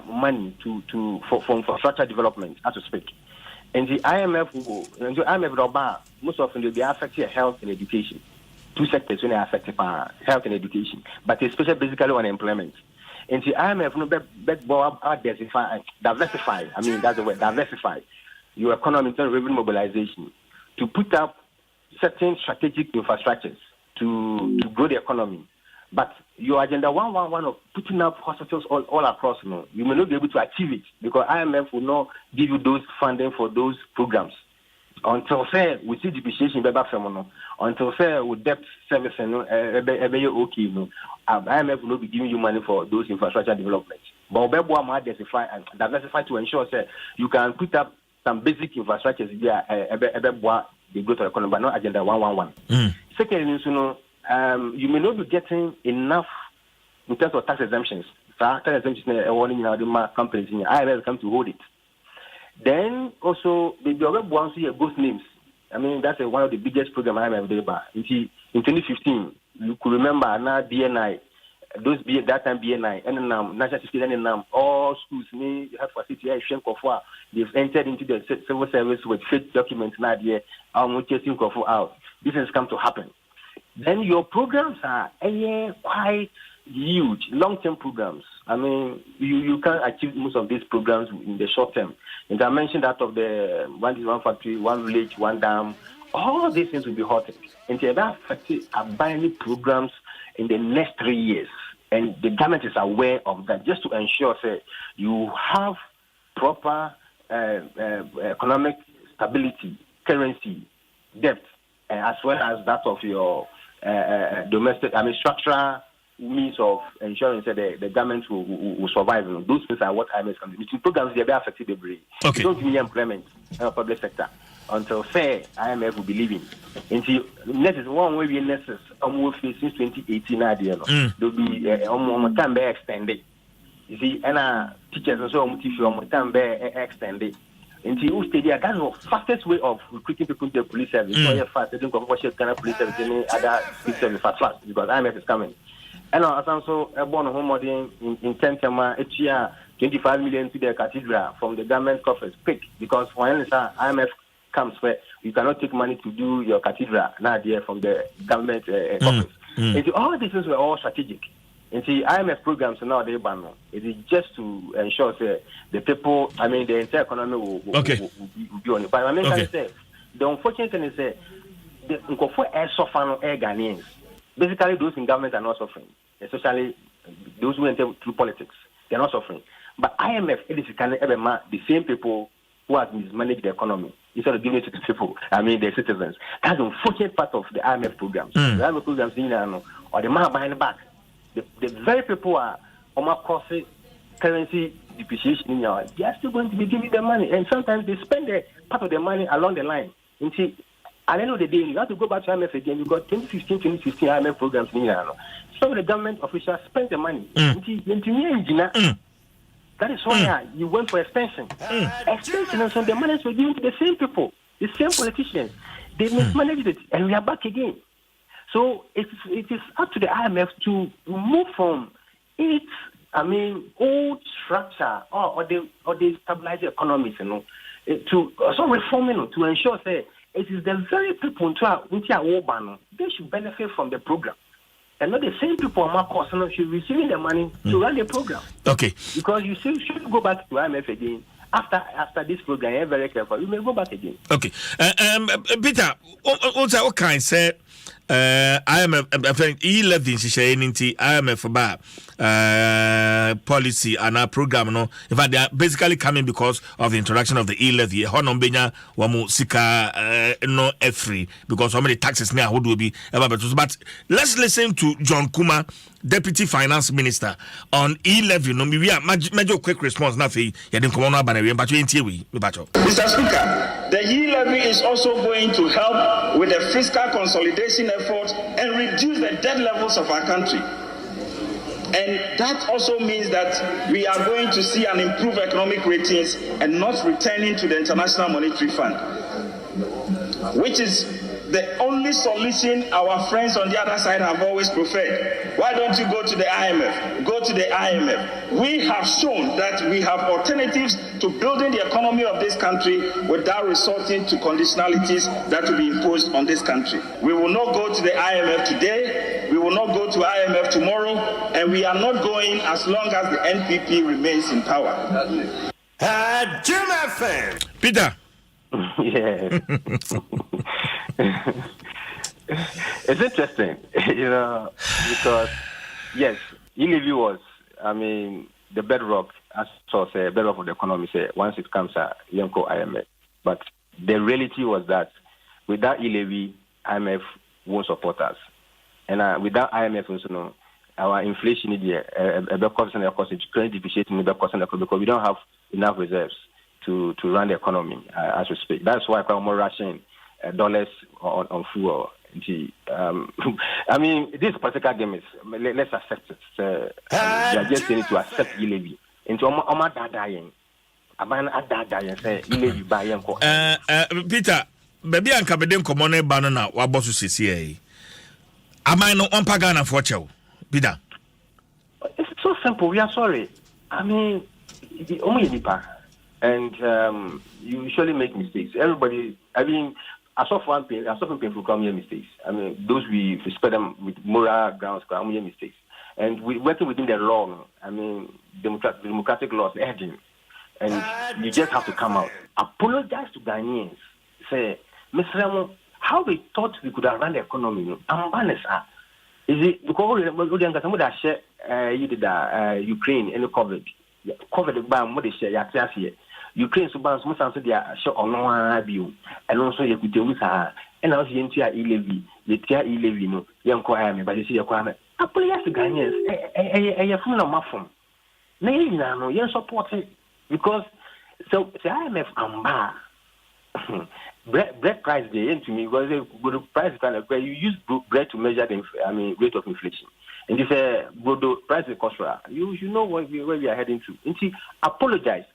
money for infrastructure development, as to speak. And the IMF most often they'll be affected health and education. Two sectors when they are affected by health and education, but especially basically on employment. And the IMF diversify. I mean, that's the word, diversify your economy in terms of revenue mobilization to put up certain strategic infrastructures to grow the economy. But your agenda 111 of putting up hospitals all across, you may not be able to achieve it because IMF will not give you those funding for those programs until say we see depreciation until say with debt service okay, IMF will not be giving you money for those infrastructure developments. But diversify to ensure say you can put up some basic infrastructures the growth of the economy, but not agenda 111. Secondly, you may not be getting enough in terms of tax exemptions. Tax exemptions are warning the companies in IRS come to hold it. Then also the other ones here ghost names. I mean that's one of the biggest programs I have ever. In 2015, you could remember now BNI, that time BNI, and National Security and all schools have facility they've entered into the civil service with fake documents now there. I'm chasing out. This has come to happen. Then your programs are quite huge, long-term programs. I mean, you can't achieve most of these programs in the short term. And I mentioned that of the one factory, one village, one dam, all these things will be halted. And that factory are buying programs in the next 3 years. And the government is aware of that just to ensure that you have proper economic stability, currency, debt, as well as that of your domestic, structural means of ensuring that the government will survive. Those things are what IMF can do. The programs they are affected the brain. Okay. Don't give me employment in the public sector until fair IMF will be leaving. Until next is one way we necessary since 2018 there'll be time be extended. You see, and teachers and so on time be extended. Until you study, that's the fastest way of recruiting people to the police service. So you're fast, they don't go for police service, any other police service fast because IMF is coming. And also, born home in 10 each year, 25 million to the cathedral from the government coffers, quick, because when IMF comes where you cannot take money to do your cathedral now there from the government coffers. And all these things were all strategic. And the IMF programs now they ban. It is just to ensure that the people, the entire economy will be on it. But I mean, say the unfortunate thing is that the air Ghanaians, basically those in government are not suffering, especially those who enter through politics. They are not suffering. But IMF, it is the same people who have mismanaged the economy instead of giving it to the people, the citizens. That's the unfortunate part of the IMF programs. The IMF programs, or the man behind the back. The very people are causing currency depreciation. They are still going to be giving them money, and sometimes they spend part of their money along the line. And see, at the end of the day, you have to go back to IMF again. You got 2015 IMF programs. Some of the government officials spend the money. That is why you went for extension. Extension, and so the money were given to the same people, the same politicians. They mismanaged it, and we are back again. So it is up to the IMF to move from its, old structure or they stabilize the economies, to also reforming to ensure that it is the very people they should benefit from the program. And not the same people should be receiving the money to run the program. Okay. Because you should go back to IMF again. After this program, you're very careful. You may go back again. Okay. Peter, what can I say? IMF, E-levy IMF about policy and our program. No, in fact, they are basically coming because of the introduction of the E-levy. Honombenya wamu sika no free because how many taxes now would be. But let's listen to John Kuma, Deputy Finance Minister, on E-levy. No, we are major quick response. Nothing. You didn't come on about it, but you Mr. Speaker, the E-levy is also going to help with the fiscal consolidation effort and reduce the debt levels of our country. And that also means that we are going to see an improved economic ratings and not returning to the International Monetary Fund, which is the only solution our friends on the other side have always preferred. Why don't you go to the IMF? Go to the IMF. We have shown that we have alternatives to building the economy of this country without resorting to conditionalities that will be imposed on this country. We will not go to the IMF today. We will not go to IMF tomorrow. And we are not going as long as the NPP remains in power. Jim FM. Peter. Yeah. It's interesting, because yes, E-levy was, the bedrock, as so say, bedrock of the economy. Say once it comes to Yanko IMF, but the reality was that without E-levy, IMF won't support us, and without IMF, also, our inflation is because current depreciating because we don't have enough reserves to run the economy as we speak. That's why we're more rushing dollars on fuel. This political game is, let's accept it. We are just going to accept E-levy. Into Peter, baby anka bedem komone banana wa bosu sisi am I no on pagana for chow? Peter. It's so simple. We are sorry. The only nipa. And you usually make mistakes. Everybody, I saw people come here mistakes. Those we respect them with moral grounds, come here mistakes. And we working within the law. Democratic laws, urging. And you just have to come out. Apologize to Ghanaians. Say, Mr. Ramo, how we thought we could have run the economy? I'm honest. Is it because that share you did Ukraine and COVID? COVID by what they share here. Ukraine so balance most answer their show on one view, and also you could do with her, and also into your E-levy, the tier E-levy, no, young choir, but you see your choir. Apologize to Ghanaians, a phone on my phone. Nay, no, you're supporting because so the IMF and bar bread price they to me because the price kind of you use bread to measure the rate of inflation. And if a price is cost, you know where we are heading to. And see, apologize.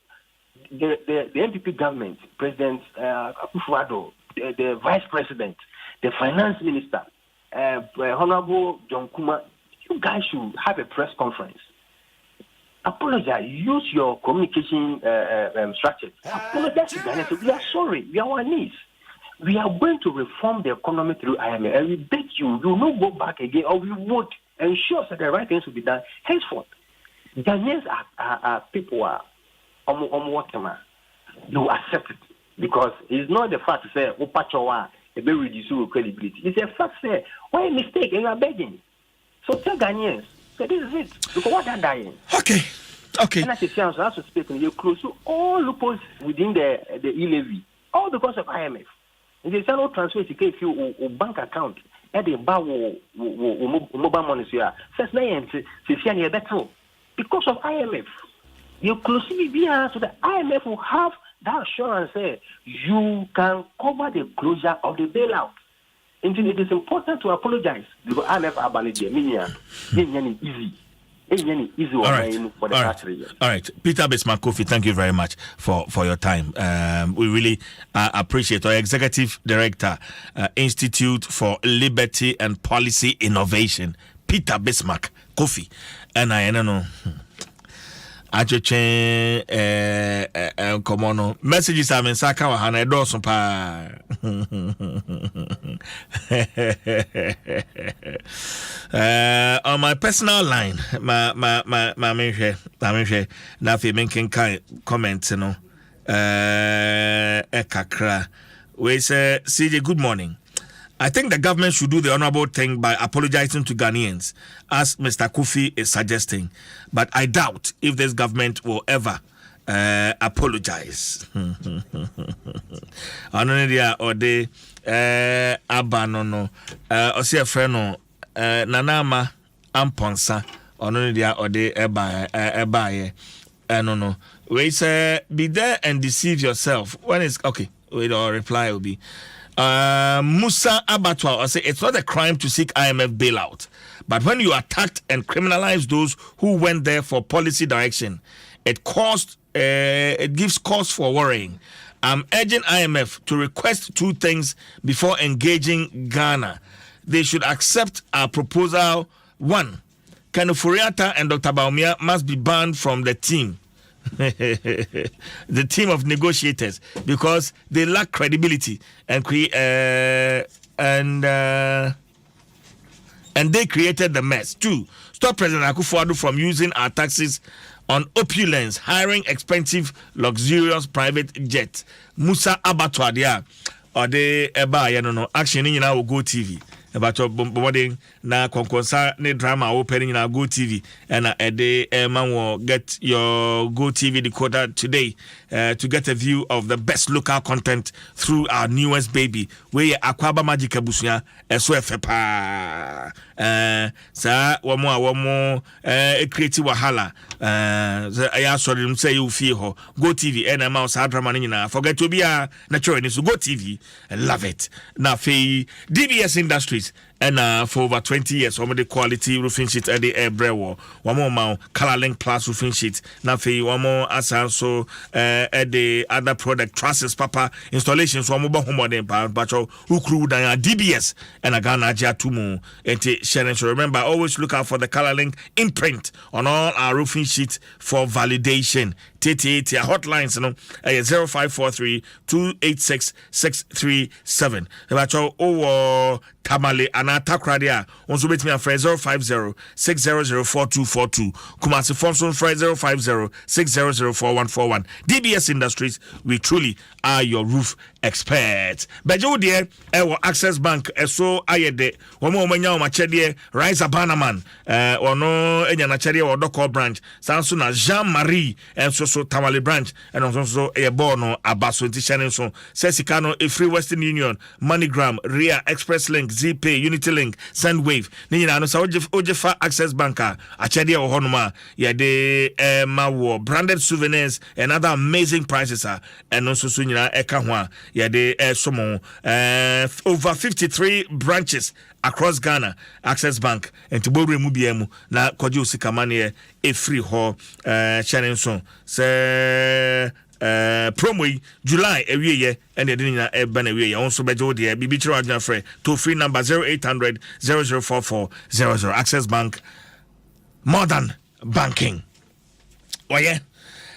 The NPP government, President Akufo-Addo, the Vice President, the Finance Minister, Honorable John Kuma, you guys should have a press conference. Apologize. Use your communication structure. Apologize to Ghana. We are sorry. We are on our knees. We are going to reform the economy through IMF, and we beg you, you will not go back again, or we would ensure that the right things will be done henceforth. Ghanaians are people are you accept it because it's not the fact to say opachowa a very reduce credibility. It's a fact to say why a mistake and you are begging. So tell Ghanaians that this is it because what are dying. Okay. And as a chance, as to speak, you close to all loopholes within the E-levy, all because of IMF. And they say no transfer if you bank account at the bar mobile money here. First name because of IMF. You close to so the IMF will have that assurance say you can cover the closure of the bailout. And it is important to apologize because IMF are easy. All right. Peter Bismarck Kofi, thank you very much for your time. We really appreciate our Executive Director, Institute for Liberty and Policy Innovation, Peter Bismarck Kofi. And I don't know. Come on, messages have been Saka wa hana edoso pa. On my personal line, my na fi menken kai comment no. Ekakra. We say CJ, good morning. I think the government should do the honorable thing by apologizing to Ghanaians, as Mr. Kofi is suggesting. But I doubt if this government will ever apologize. Anonedia or de abanono osia freno nanama amponsa anonedia or de ebaye no. We say be there and deceive yourself when it's okay. Wait, our reply will be Musa Abatwa, I say it's not a crime to seek IMF bailout, but when you attacked and criminalized those who went there for policy direction, it gives cause for worrying. I'm urging IMF to request 2 things before engaging Ghana. They should accept our proposal. 1, Kanu Furiata and Dr. Baumia must be banned from the team. The team of negotiators, because they lack credibility and they created the mess. 2, stop President Akufo-Addo from using our taxes on opulence, hiring expensive, luxurious private jets. Musa Abatwa dia or the action in our Go TV. About your bombarding na konkonsa ne drama opening na Go TV and a day man will get your Go TV decoder today to get a view of the best local content through our newest baby where Akwaba Magic Abusia SOFPA sa wamo creative wahala I sorry say you feel Go TV and mouse drama na forget to be a natural so Go TV I love it na fe DBS Industries and for over 20 years, one of the quality roofing sheet at the air brewer, one more mount, color link plus roofing sheet, Nafi, one more asanso at the other product, trusses papa installations, one more home modern power, but who crew than DBS and a Ghana Jatumu, and Shannon. So remember, always look out for the color link imprint on all our roofing sheets for validation. TT hotlines, 0543 286 637. About Tamale and Atakradia, also bet me a phrase 050 6004242. Kumasi Fonson phrase 050 6004141. DBS Industries, we truly are your roof experts. Bejo dear, Access Bank, so ayede, one more manya machede, Rise Abanaman, or no, Enyanachedia or Doko branch, Sansuna Jean Marie, and so Tamale branch, and also a Bono, Abaso, Tishanen, Sesicano, a Free Western Union, MoneyGram, Ria, Express Link, ZPay, Unity Link, Sendwave, Nina, no Ojefa Access Banker, Achedia or Honoma, Yade, Mawo, branded souvenirs, and other amazing prices, and also Sunina Ekahwa, Yade, Somo, over 53 branches across Ghana, Access Bank, and to Bori Mubiemu, na Kojo Sikamane, a free hall, Shannon, say, promo July every year and the dinner ban away also by Jody BB Children to free number 0800 0044 00 Access Bank modern banking. Oh yeah.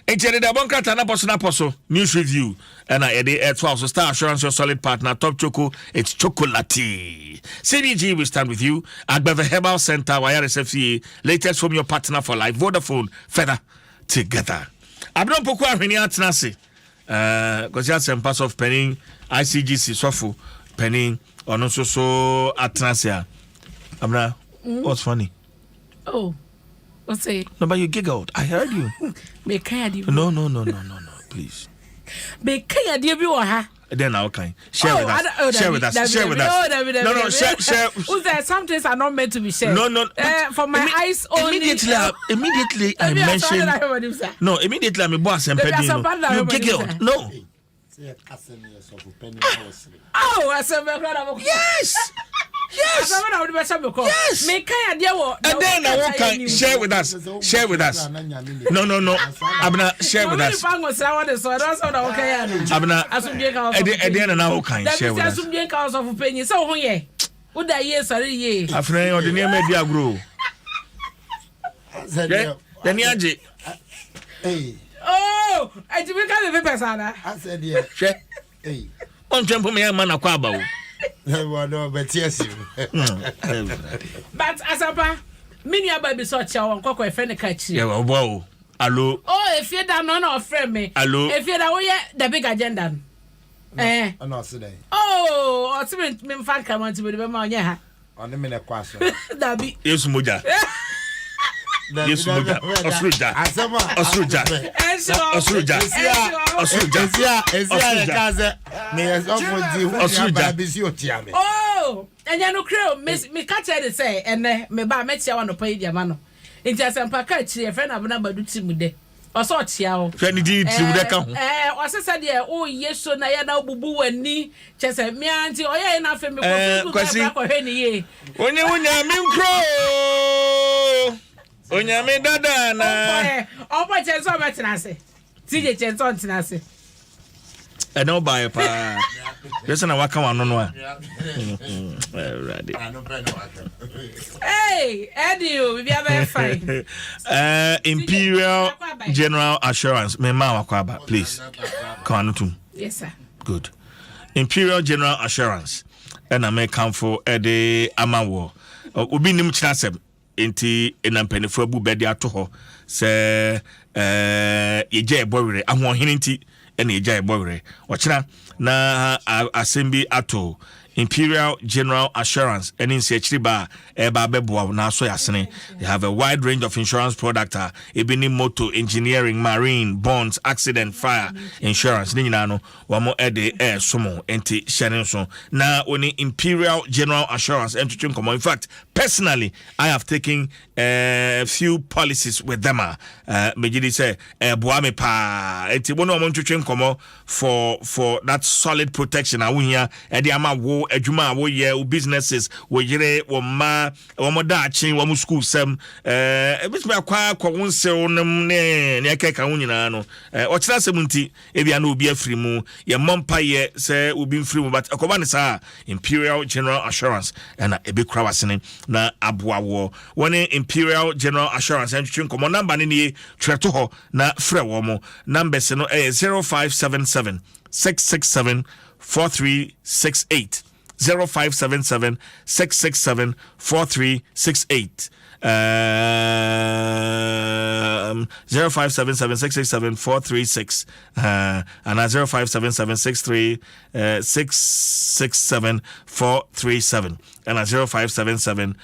Ejere da bonka tana poso news review and I at 12 so Star Assurance your solid partner Top Choco it's chocolate. CBG will stand with you at Bever Herbal Center YRSFCA latest from your partner for life Vodafone feather together. Abdon Poko ahweni atnase because you have some parts of penning ICGC sofu penning ono so atnase Abna what's funny? Oh, what's it? No, but you giggled. I heard you. No, please. Then okay. Share with us. Share with us. Share with us. No, share. Who's that? Some things are not meant to be shared. No. For my eyes only. Immediately I mentioned. No, immediately I'm boss and Pedino. You giggled. No. Oh, I said, yes. Yes. Yes. And then I won't share with us. Share with us. No. Abna share with us. Abna. And then I will kind share with us. After or the near media grow. Then Yaji. Oh, I did become a person. I said, yeah. Hey. On temple me a man of Quabo. But yes, but as a many baby such a cocoa friend catch you. Yeah, wow. Hello. Oh, if you're down on our friend me. Hello. If you're the big agenda. I'm not today. Oh, or something me fan come on to be the man. Yeah. On the minute question. That be. Yes, Muja. Yes, Muja. Osruja. Oh, and you know, Crow, me catch it say, and me ba met you on the pay the man. Into some package, a friend of number do Timude. Oso chiao. Fani di timudeka ho. Osesa de o yeso na ya na obubu wani chese mi anti oye na fe me ko ko hwe ni ye. Onya mi nkro. Onya mi dada na. Opo chenso betinase. TJ chenso ntinase. No buy pa. Yes na waka wano no a. Ready. Hey, Eddie, we be very fine. Imperial General Assurance. Me ma wakwaba, please. Come on. Yes, sir. Good. Imperial General Assurance. And I may come for Eddie Amawo. Obi nim chasem. Enti enampenefo abu bedi ato ho. Se yeje ebowere ahon hininti ene yeje ebowere. Ochina na assembly ato Imperial General Assurance and in Sechriba Eba Bebo na so yasene. They have a wide range of insurance products, ebini motor, engineering, marine, bonds, accident, fire, insurance. Ni no wamo ede sumo enti sharing na oni Imperial General Assurance and in fact, personally, I have taken a few policies with them. Mejidi say boame pa enti bono mo ntwetwe nkomo for that solid protection awunya ede ama wo adwuma wo ye businesses wo yire wo ma wo modachi wo school sem ebitumi akwa wonse wonem ne akeka wo nyina no o kira semunti ebia na obi afiri mu ye mompa ye se obi mfiri mu but akoba ne sa Imperial General Assurance na ebekura wasene na aboawo woni Imperial General Assurance entwetwe nkomo number ne ne tweto ho na frɛ wo mo numbers no 0577 667 4368 0577 667 4368 0577 667 436 and 0577 667 437 and 0577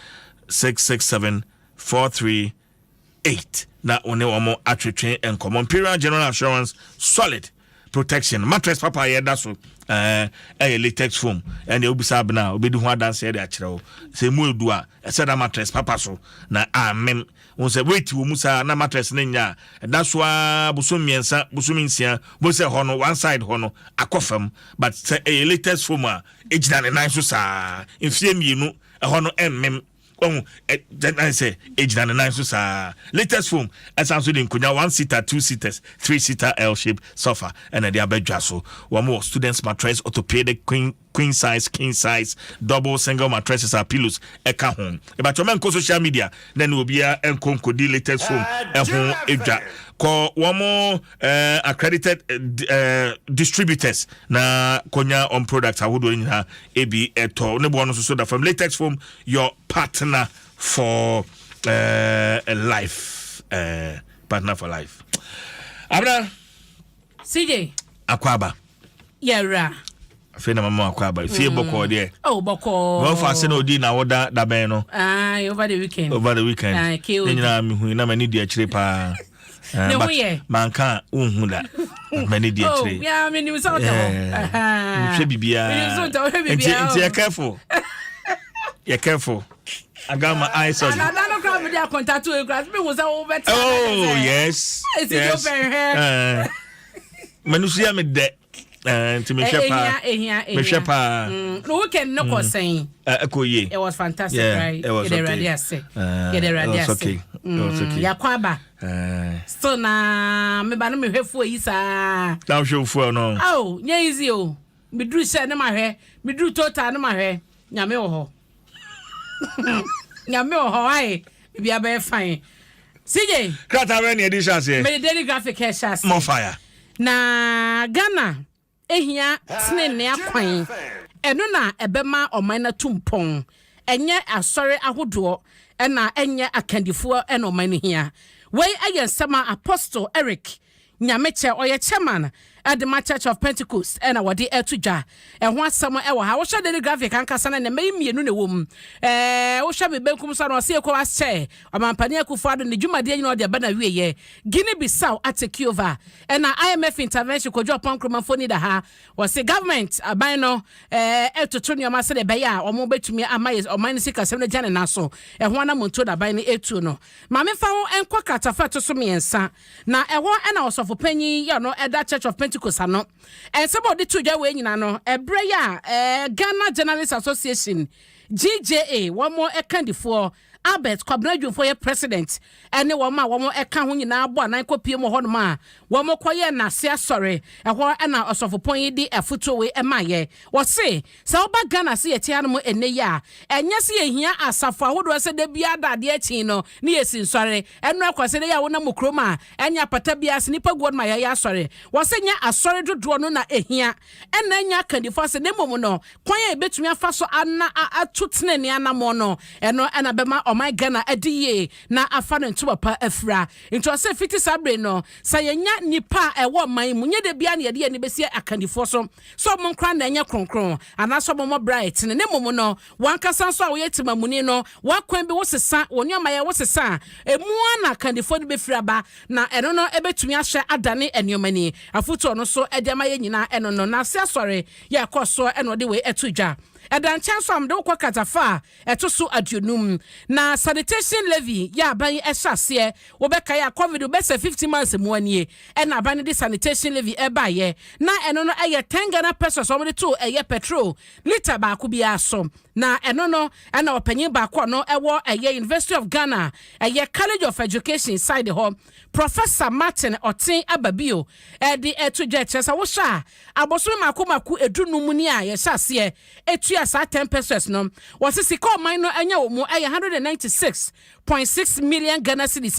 667 438 na one omo atwetwe enkomo Imperial General Assurance solid protection mattress papa ye da so latex foam and you be sab na obedi ho dance here dey akire wo say mu edu a said that mattress papa so na amem won say wait wo musa na mattress na nya da so a busumiensa busuminsia bo say ho no one side ho no akofam but say latex foam a ejina ne nan so sa mfie mienu ho no emmem I say age 99 so latest foam as I'm saying kunya 1-seater 2-seaters 3-seater L-shaped sofa and the other Dwaso one more students mattress orthopedic queen size king size double single mattresses or pillows eka home about your man social media then will be a enkodi latest foam home edwa ko one more accredited distributors na konya on products I would win ebi eto ne bo no so that from latex foam your partner for a life partner for life abra CJ akwaba yera afena mama akwaba fie boko de boko go fa se no di na woda da ben no over the weekend nyina mi hu na mani di akire pa manka unhu da mani di akire yeah me ni so to hwe bibia you careful you're careful I got my eyes on you. I don't know if I contact you. Oh, yes. Yes. Manusia me de to me shepa. Me shepa. No weekend no ko saying. It was fantastic, right? It was okay. It was okay. Yakwaba. So na me ba no me hwefu yi sa. Now show for no. Oh, nya easy o. Me dru se na ma hwe, me dru total na ma hwe. Nyame wo ho. Nyame wo ho ai. Bia be fine. CJ. Krata we na edition here. Me daily graphic hair shas. More fire. Na Ghana ehia snene akwan. Eno na ebema oman na tumpon. Enye asore ahodo na enye akandifo na oman hia. Wei ayensema Apostle Eric Nyameche oye chairman at the Church of Pentecost and our dear Etuja and one summer ever. How shall the graphic and Cassan and maybe me no woman? What shall be Benkum San or Seco as chair? A man Paniaku father in the Juma de no de Bana Guye, Guinea Bissau at a Cuva, and an IMF intervention could drop on Cromafoni da ha was the government a bino to turn your master Baya or mobile to me a miles or minus 6 7 Jan and Nasso, and one amontoda by the etuno. Mammy found and quackata fato so me and son. Now a 1 hours of a penny, you know, at that Church of Pentecost, and somebody to your way, you know, a Breya, Ghana Journalists Association, GJA, one more a candy for. Albert Kwabnaju for your president and the woman one more account in our one I copy more honma one more quiet na say sorry and what and now also for point a foot away and my what say so back Ghana see a tiano and ya and yes here as a forward was the biada de chino near sin sorry and no kwase ya wona mukroma and ya patabia sniper god my ya sorry was say a sorry to draw no na here and then ya can force the momo quiet between a faso anna a tutne ni anamono and no and abema my Ghana ediye na afano nto papa afra into ase fiti sabre no sayenya nipa ewo man munye de bia na ye de ni besi akandifo so mo nkra na enya kronkron ana so mo bright ne momo no wankasa so a wo yetima muni no wakwan bi wo sesa woni ma ye wo sesa emu na akandifo de befra ba na eno no ebetumi ahye adane eniomani afuto no so ede ma ye nyina eno no na se asore ye akoso eno de we etudwa edan chance am de kwa katafa etoso adunum na sanitation levy ya ban ehase wo beka ya covid be 50 months mu anie e na ban de sanitation levy e ba ye na eno no eye 10 Ghana pesos so de to eye petrol liter ba ko bia so na eno no na opanyin ba ko no ewo eye University of Ghana eye College of Education side home Professor Martin Otin Ababio e de etudwa chesa wo sha aboso makomaku edunum ni a ye hase etu asa 10 pesos no was sika man no anya wo mu 196.6 million Ghana cedis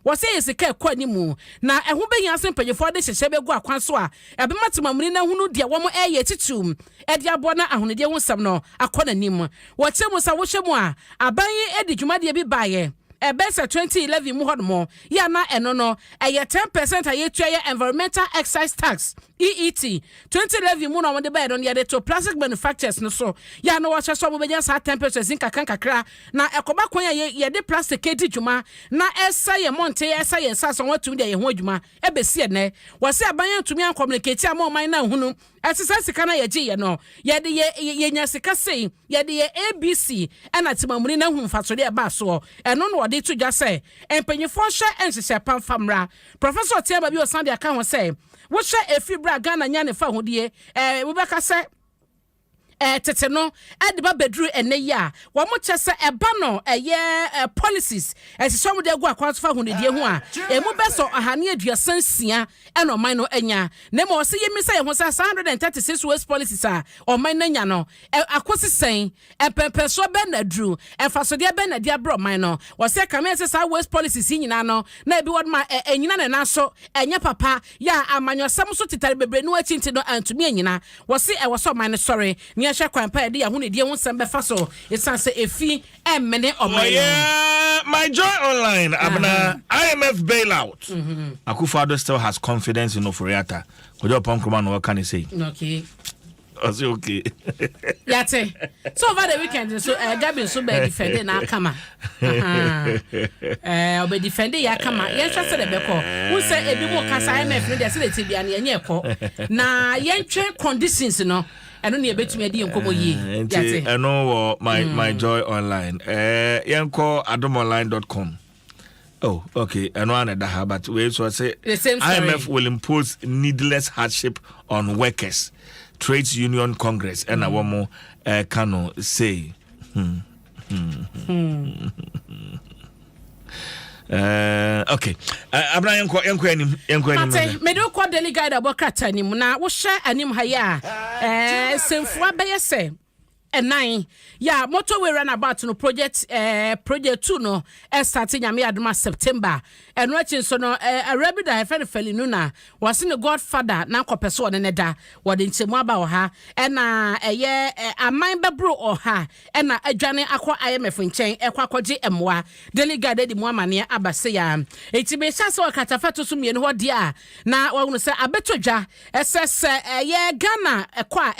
was say sika kwa ni mu na eho be yan sempanyefo de hyehye be gu akwan so a ebe matemamuni na hunu de wo mo eye titum e de abo na ahonede ho nsam no akona nim wo chemu sa wo hyemu a aban edi dwumade bi baaye Ebesa 2011 mu hodmo ya na eno no eye 10% ayetua ye environmental excise tax EET 2011 mu no mo de ba no ye de to plastic manufacturers no so ya no wa so mo be nya sa 10% kakra na ekoba kwan ye de plastic edi dwuma na esa ye monte esa ye nsa so watum de ye ho adwuma ebesi ne wo se aban atumi an communicate am man na hunu esesa sika na ye gi ye no ye de ye nya sika sei ye de ye ABC ana timamuni na hu mfaso de ba so eno no de to just say empanyefo hye enhye pam famra Professor Tiaba bi osande aka ho say wo hye efibra Ghana nya ne fa hodie wo beka say tete no edi ba bedru ene ya wo mo chese eba no policies esisom de gu akwa fa hu ne die ho a emu beso ahane aduasan sia eno man no anya na mo se yemi say ho sa 136 waste policies a o man na nya no akosi sen pepeso be na dru faso de be na dia bro man no wo se kame se sa waste policies nyina no na ebi wod ma enyina na na so enya papa ya amanyosam so titare bebre no achinti no antumi enyina wo se wo so man sorry hwe kwampa de ahune de ho nsem befa so esanse efi emmene omai my joy online abna IMF bailout Akufo-Addo still has confidence in Oforiatta kojo ponkroma no can say okay was okay yate so over the weekend so Gabi so be defend na kama obe defend ya kama yen twase de beko wo say ebi mo kasa IMF no de se de tibia na yenye ko na yentwe conditions no eno ne betumi adi enkomo yi yate eno my joy online yenko adomonline.com. Oh, okay. eno another ha but we so say IMF will impose needless hardship on workers. Trades Union Congress and awomo Kano say okay. Abraham enko enim me do ko daily guide abokata nim na wo hye anim ha ya semfua be yese 9 ya motorway runabout no project 2 no starting nyame adoma September eno achi so no arabi da hefe feli no na wase ne godfather na kopeso ne da wode nchemu aba wo ha na eye aman bebro oha na adwane akọ IMF nchen ekwakoje emwa delegate di mu amane abase ya etibe chase wakatafa to so mie no hodi a na wonu se abetodwa ss eye Ghana ekwa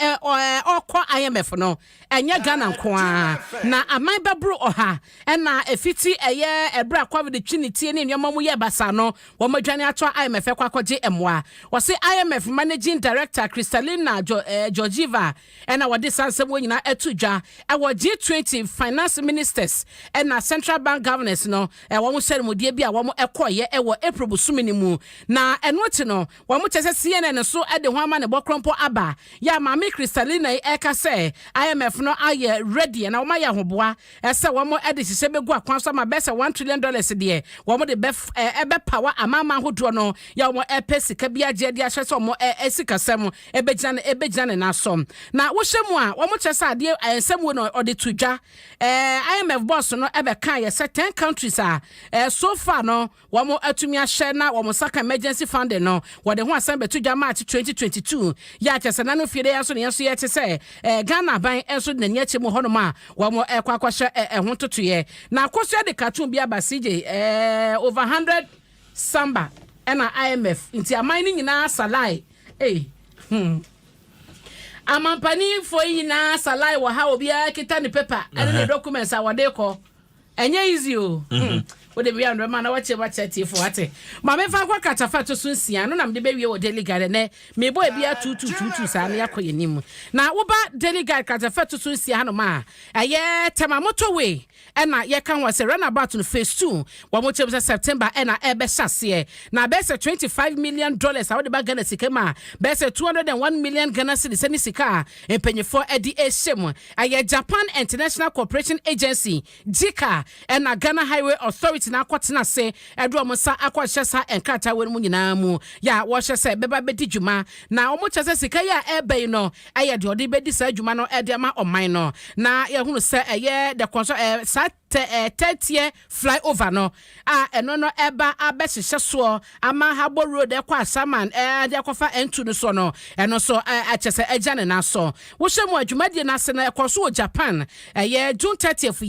okọ IMF no enye Ghana nkoa na aman bebro oha na efiti eye ebra covid trinity ne nyoma mu ye basa no wo madwane ato IMF ekwakoje emwa wose IMF managing director Kristalina Georgieva na wode sansem nyina etudwa ewo G20 finance ministers na central bank governors no wo mo seremodie bi a wo mo ekoye ewo April busumini mu na eno ti no wo mo chese CNN so de ho ama ne bokrompo aba ya mama Kristalina eka se IMF no aye ready na wo ma ya hoboa ese wo mo de sise begu akwan so ma bese $1 trillion de wo mo de ebe power amama hodo no ya wo mo sika bi agye de ahye so mo esikasem ebegyane na som na wo hyemu a wo mo chese ade ensem no ode tudwa IMF boss no ebe kan ye 10 countries so far no wo mo atumi ahye na wo mo saka emergency fund no wo de ho asem betudwa March 2022 ya chese na no fiede ya so ne so ye chese Ghana ban enso na nya chemu hono ma wo mo kwakwahye ho totoye na akoso de cartoon bi abasije over 100 samba na IMF nti amani nyina salai amampani fo nyina salai wa ha obi akita ne paper and the documents awade ko enye easy o wo de bia ndo ma na wache bache fo ate ma me fa kwa katafa to sunsia no na me de be wie wo delegate ne me boy bia 2222 sa na yakoye nim na wo ba delegate katafa to sunsia no ma aye tema motorway na ye kan was runabout no phase 2 wo mo chem September na ebe hyase na be se $25 million a wo de ba Ghana sika ma be se 201 million Ghana cedis ni sika empenyefo edi ehyem aye Japan International Cooperation Agency JICA na Ghana Highway Authority na akwatena se edo mo sa akwahye sa enkata we mu nyina mu ya wo hye se beba bedi dwuma na wo mo chese sika ya ebe no aye de odi bedi sa dwuma no ede ma oman no na ye hunu se eye de konso 30 flyover no eno no eba abehye so ama habo road ekwa asaman de akofa entu no so no eno so achese ejane na so wo hyemu adwumadie na se na ekoso Japan eye June 30th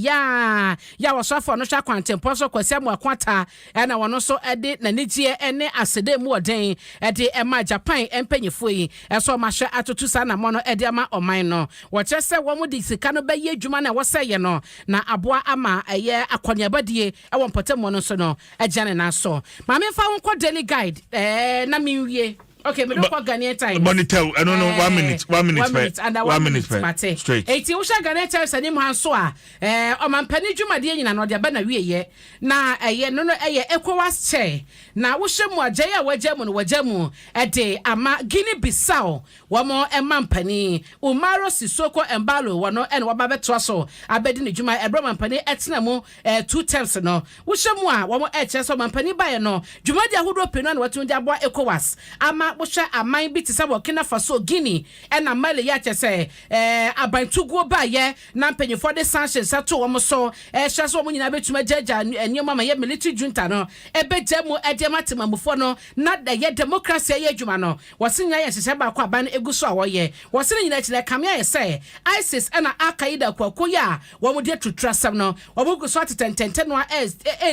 ya wo so afọ no hwa kwantempo so kwasi amu akwata na wono so ede na nigie ene asede mu oden ede ema Japan empanyefo yi eso ma hwe atotu sa na mono ede ama oman no wo chese wo mu di sika no be ye adwuma na wo seye no na aboa ama eye akoniabadie ewon potemo no so no ejane na so ma me fa won daily guide na minwie. Okay, me don't call Ghanaian time. Bonito, I don't know 1 minute. 1 minute. Under 1 minute. Straight. Eti usha Ghanaian time sa nim han so a omampani dwumadie nyina no de ba na wieye. Na no ECOWAS chair. Na wo hwemu agye a wagyamu no wagyamu de ama Guinea Bissau wo mo emampani Umaro Sisoko Embalo wono ene wo ba beto so abedi ne dwuma ebromampani etena mu 2 terms no. Wo hwemu a wo mo eche so omampani bae no dwumadie ahodo penu na wato de abo ECOWAS ama bosha aman bi tisa Burkina Faso Guinea na Mali ya chese abantugo ba ye na mpanyefo de sanctions ato wo so hye so wo nyina betuma jaja enyeoma ma ye military junta no ebejemu edematemamufo no na da ye democracy ye adwuma no wosinya ye hye ba kwa ban eguso a wo ye wosine nyina chile kamia ye say ISIS na Al-Qaeda kwakoya wo de tutrasam no wo buguso atententen no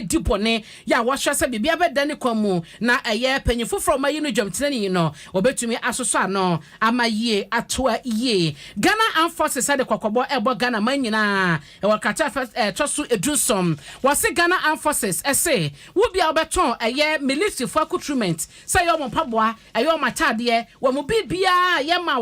dipone ya wo hwese bibia bedane kwamu na eye panyefo from mayinu dwamtene no obetumi asoso ano amaye atoa ye Ghana Armed Forces ade kwakobo ebo Ghana manyina e wakata tosu edusom wase Ghana Armed Forces ese wo bia obeton eye military for recruitment say yo mpaboa ayo matade wo mo bibia ye ma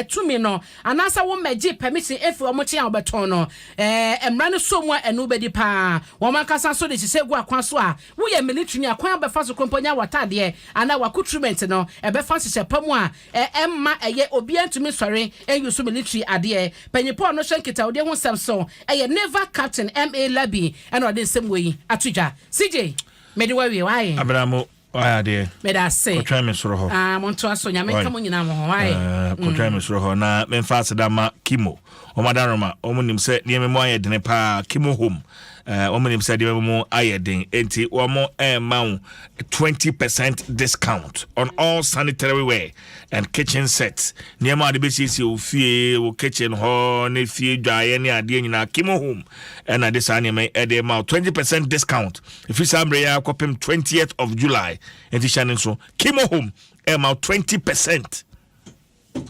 tumi no anasa wo magi permission efi wo mo tia obeton no emra no so mu enu bedi pa wo makasa so de sisegu akwan so a wo ye military ni akwan abefa so komponya watade ana recruitment no ebefa se pamu a emma eye obi antumi sori enyu military ade panyipo no hwenkita ode ho samso eye naval captain E-levy and ode nsem we atudwa CJ mede wawie wae Abramo why ade mede ase try me soro ho monto aso nya me kamo nyina mo ho wae ko try me soro ho na me fa se da ma kimo omadaroma omunim se nieme mo ayedene pa Kimo Home omunim se nieme mo ayedene enti omo maun 20% discount on all sanitary ware and kitchen sets nieme ade be sisi ofie wo kitchen ho na fie dwaye ne ade nyina Kimo Home and this anime ede ma 20% discount if you sambre ya kopem 20th of July enti shanin so Kimo Home about 20%.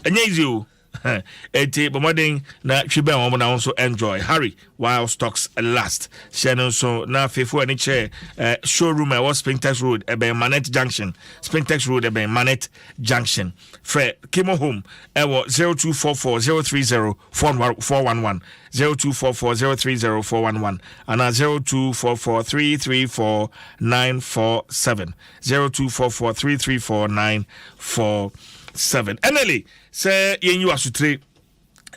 And you eti bomoding na chibe on na also enjoy. Hurry while stocks last. Shannon so na fefo any chair showroom I was Springtex Road ebe Manet Junction. Springtex Road ebe Manet Junction. Fred Kimo Home ewo 0244030411 0244030411 and 0244334947 0244334947. Enely say you asutre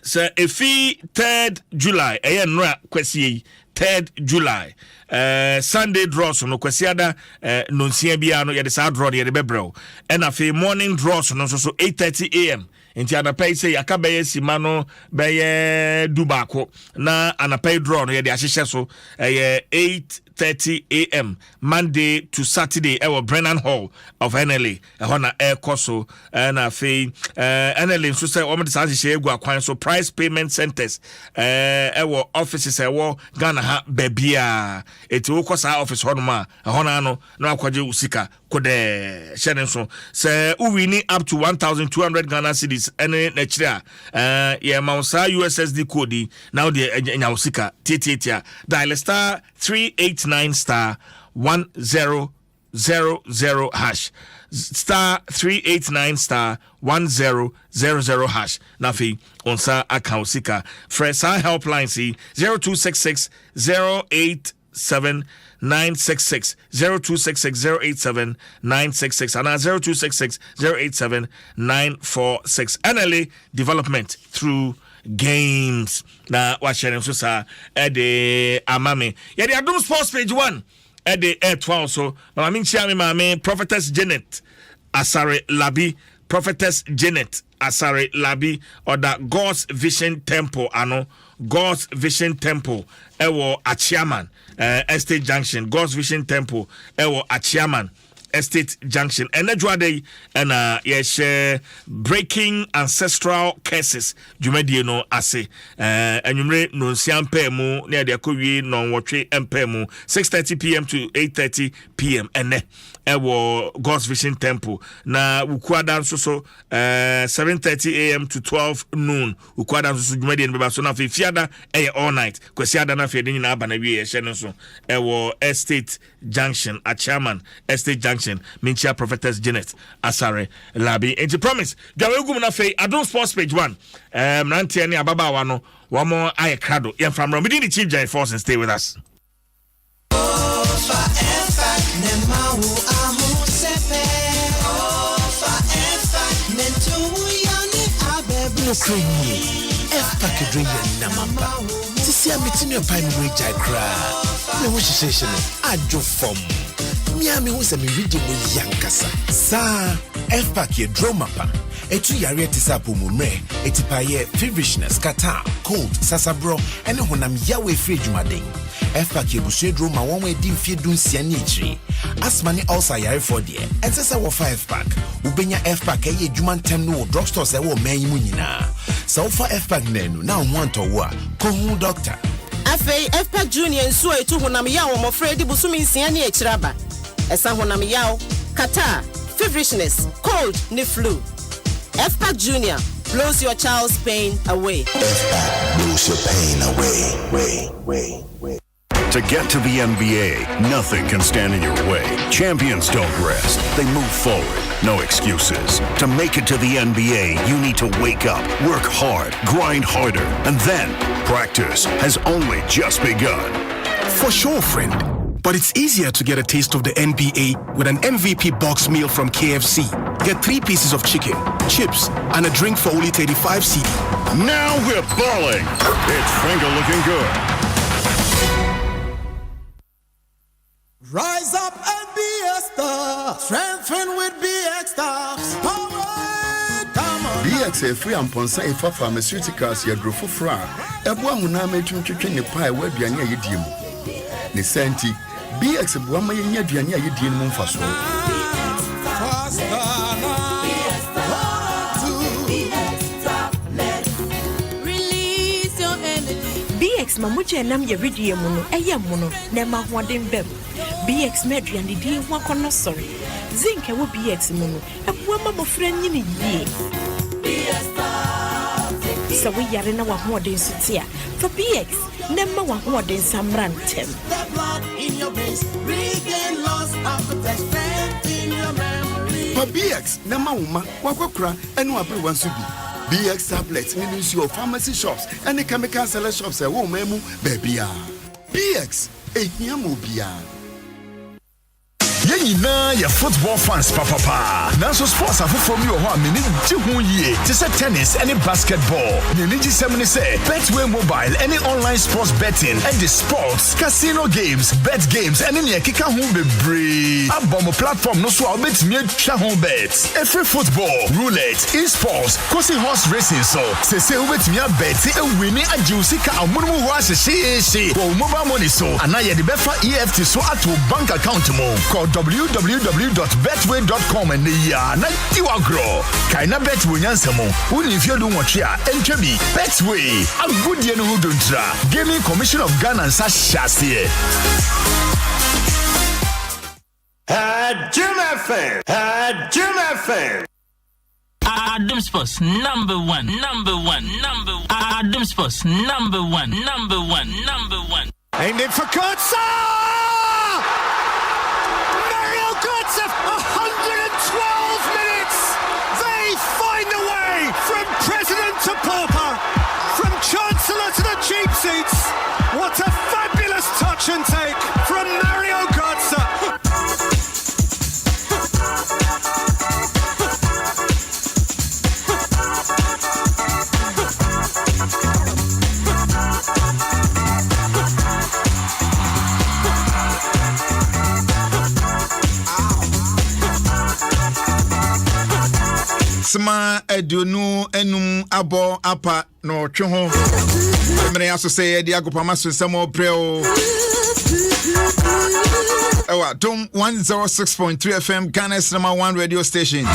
say efi 3rd July nra kwesi 3rd July Sunday draws no kwesi ada nonsia bia no yede sa draw yede bebrel and afi morning draws no so 8:30 am nti anapay say akabaye simano beye dubako na anapay draw no yede ahyehye so 8:30 a.m. Monday to Saturday our Brennan Hall of NLA hona air koso na fe NLA so say omo de sa hye egu akwan so price payment centers our offices our Ghana ha babia eti wo kosa office honoma hona no na akwaje usika kode shenen so say uwini up to 1200 Ghana cedis ene na kira ye mausa USSD code now the nya usika tietia dial star 389 star 1000 hash star 389 star 1000 hash nafi onsa account sika fresa helpline c 0266 087 966 0266 087 966 and 0266 087 946 NLA development through games na wa sharing so sa de amame ya the Adom Sports page 1 de air so mama min chia me mama prophetess Janet Asare Labi prophetess Janet Asare Labi or the God's Vision Temple ano God's Vision Temple ewo Achiaman Estate Junction God's Vision Temple ewo Achiaman Estate Junction and Edward and yes breaking ancestral curses Jumedi no ase and you no siampe mu near the kowi no watwe empe mu 6:30 p.m. to 8:30 p.m. and ewo God's Vision Temple na ukuada so 7:30 a.m. to 12 noon ukuada so Jumedi no beba so na fiada all night kwesiada na fiade nyina aba na wie hye so ewo Estate Junction Achairman Estate Junction Minchia Prophetess Janet Asare Labi and you promise Jawegum na fe Adom Sports page 1 nanti ani ababa wano wamo aye krado yem from within the chief giant force and stay with us. Sisi amitini opa mi we jai kra. Me wo hihye no adwo fom. Miami wo se me ridi mo yankasa. Sa F-pack ye dromapa. Etu yare tisapo mu mre. Etipaye feverishness, kata, cold, sasabro, ene honam yawe free jumaden. F-pack ye busue droma wonwe di mfie dunsia ni echiri. Asma ni also yare for die. Ensesa wo 5-pack. Ubenya F-pack ye juman tem no drugstores e wo man yimu nyina. Sa wo fa F-pack nenu na wanto wo a kohu doctor. F-pack junior nso etu honam yawo mo fredi busumi nsia ni echiraba. Esa honam yawo kata, feverishness, cold ni flu. F-pack junior blows your child's pain away. F-pack blows your pain away. To get to the NBA, nothing can stand in your way. Champions don't rest. They move forward. No excuses. To make it to the NBA, you need to wake up, work hard, grind harder, and then practice has only just begun. For sure, friend. But it's easier to get a taste of the NBA with an MVP box meal from KFC. Get 3 pieces of chicken, chips, and a drink for only 35 cedi. Now we're balling. It's finger looking good. Rise up and be a star. Strengthen with BX stars. Power, come on. BX free and ponsa if pharmaceuticals ya drofo fra eboa hunama etwetwe ne pa ewa aduane ayedie mu ne senti BX boama yenya aduane ayedie mu mfaso BX mamuche nam ye ridie mu no eye mu no na ma hoden bem BX meduane di ho akono sori zinc wo BX mu no eboa ma mofra nyini yie so we yare na wa hoden sutia for BX na ma wa hoden samrantem for BX na ma woma wakokura enu abere wansubi BX tablets means your pharmacy shops and the chemical seller shops at home, baby. BX, Enyamobia. Yena ya football fans papa. Naso sports afu from you ho amini ji ho yie. Ti say tennis and basketball. Ni ji semne say Betway mobile any online sports betting and the sports casino games, bet games and any kika ho bebre. Abom platform no so obetimi atwa ho bets. Every football, roulette, e-sports, kosi horse racing so. Say obetimi bet e wini ajiusika amunmu ho ahyehyehye. Ko mobile money so anaye de befa EFT so ato bank account mo. www.betway.com and ya na tiwagro kaina betway nyansemo uni fie do nwotwe a entwabi betway agudie no hudontra gaming commission of Ghana and Sashase Adom FM Adom Sports number one Adom Sports number one aimed it for Kotsa 112 minutes. They find a way from president to pauper, from chancellor to the cheap seats. What a fabulous touch and take from Mario Götze. Sma edunu enum abo apa no twe ho emre aso say di agopama so nsemo breo ewa Adom 106.3 FM Ghana's #1 radio station.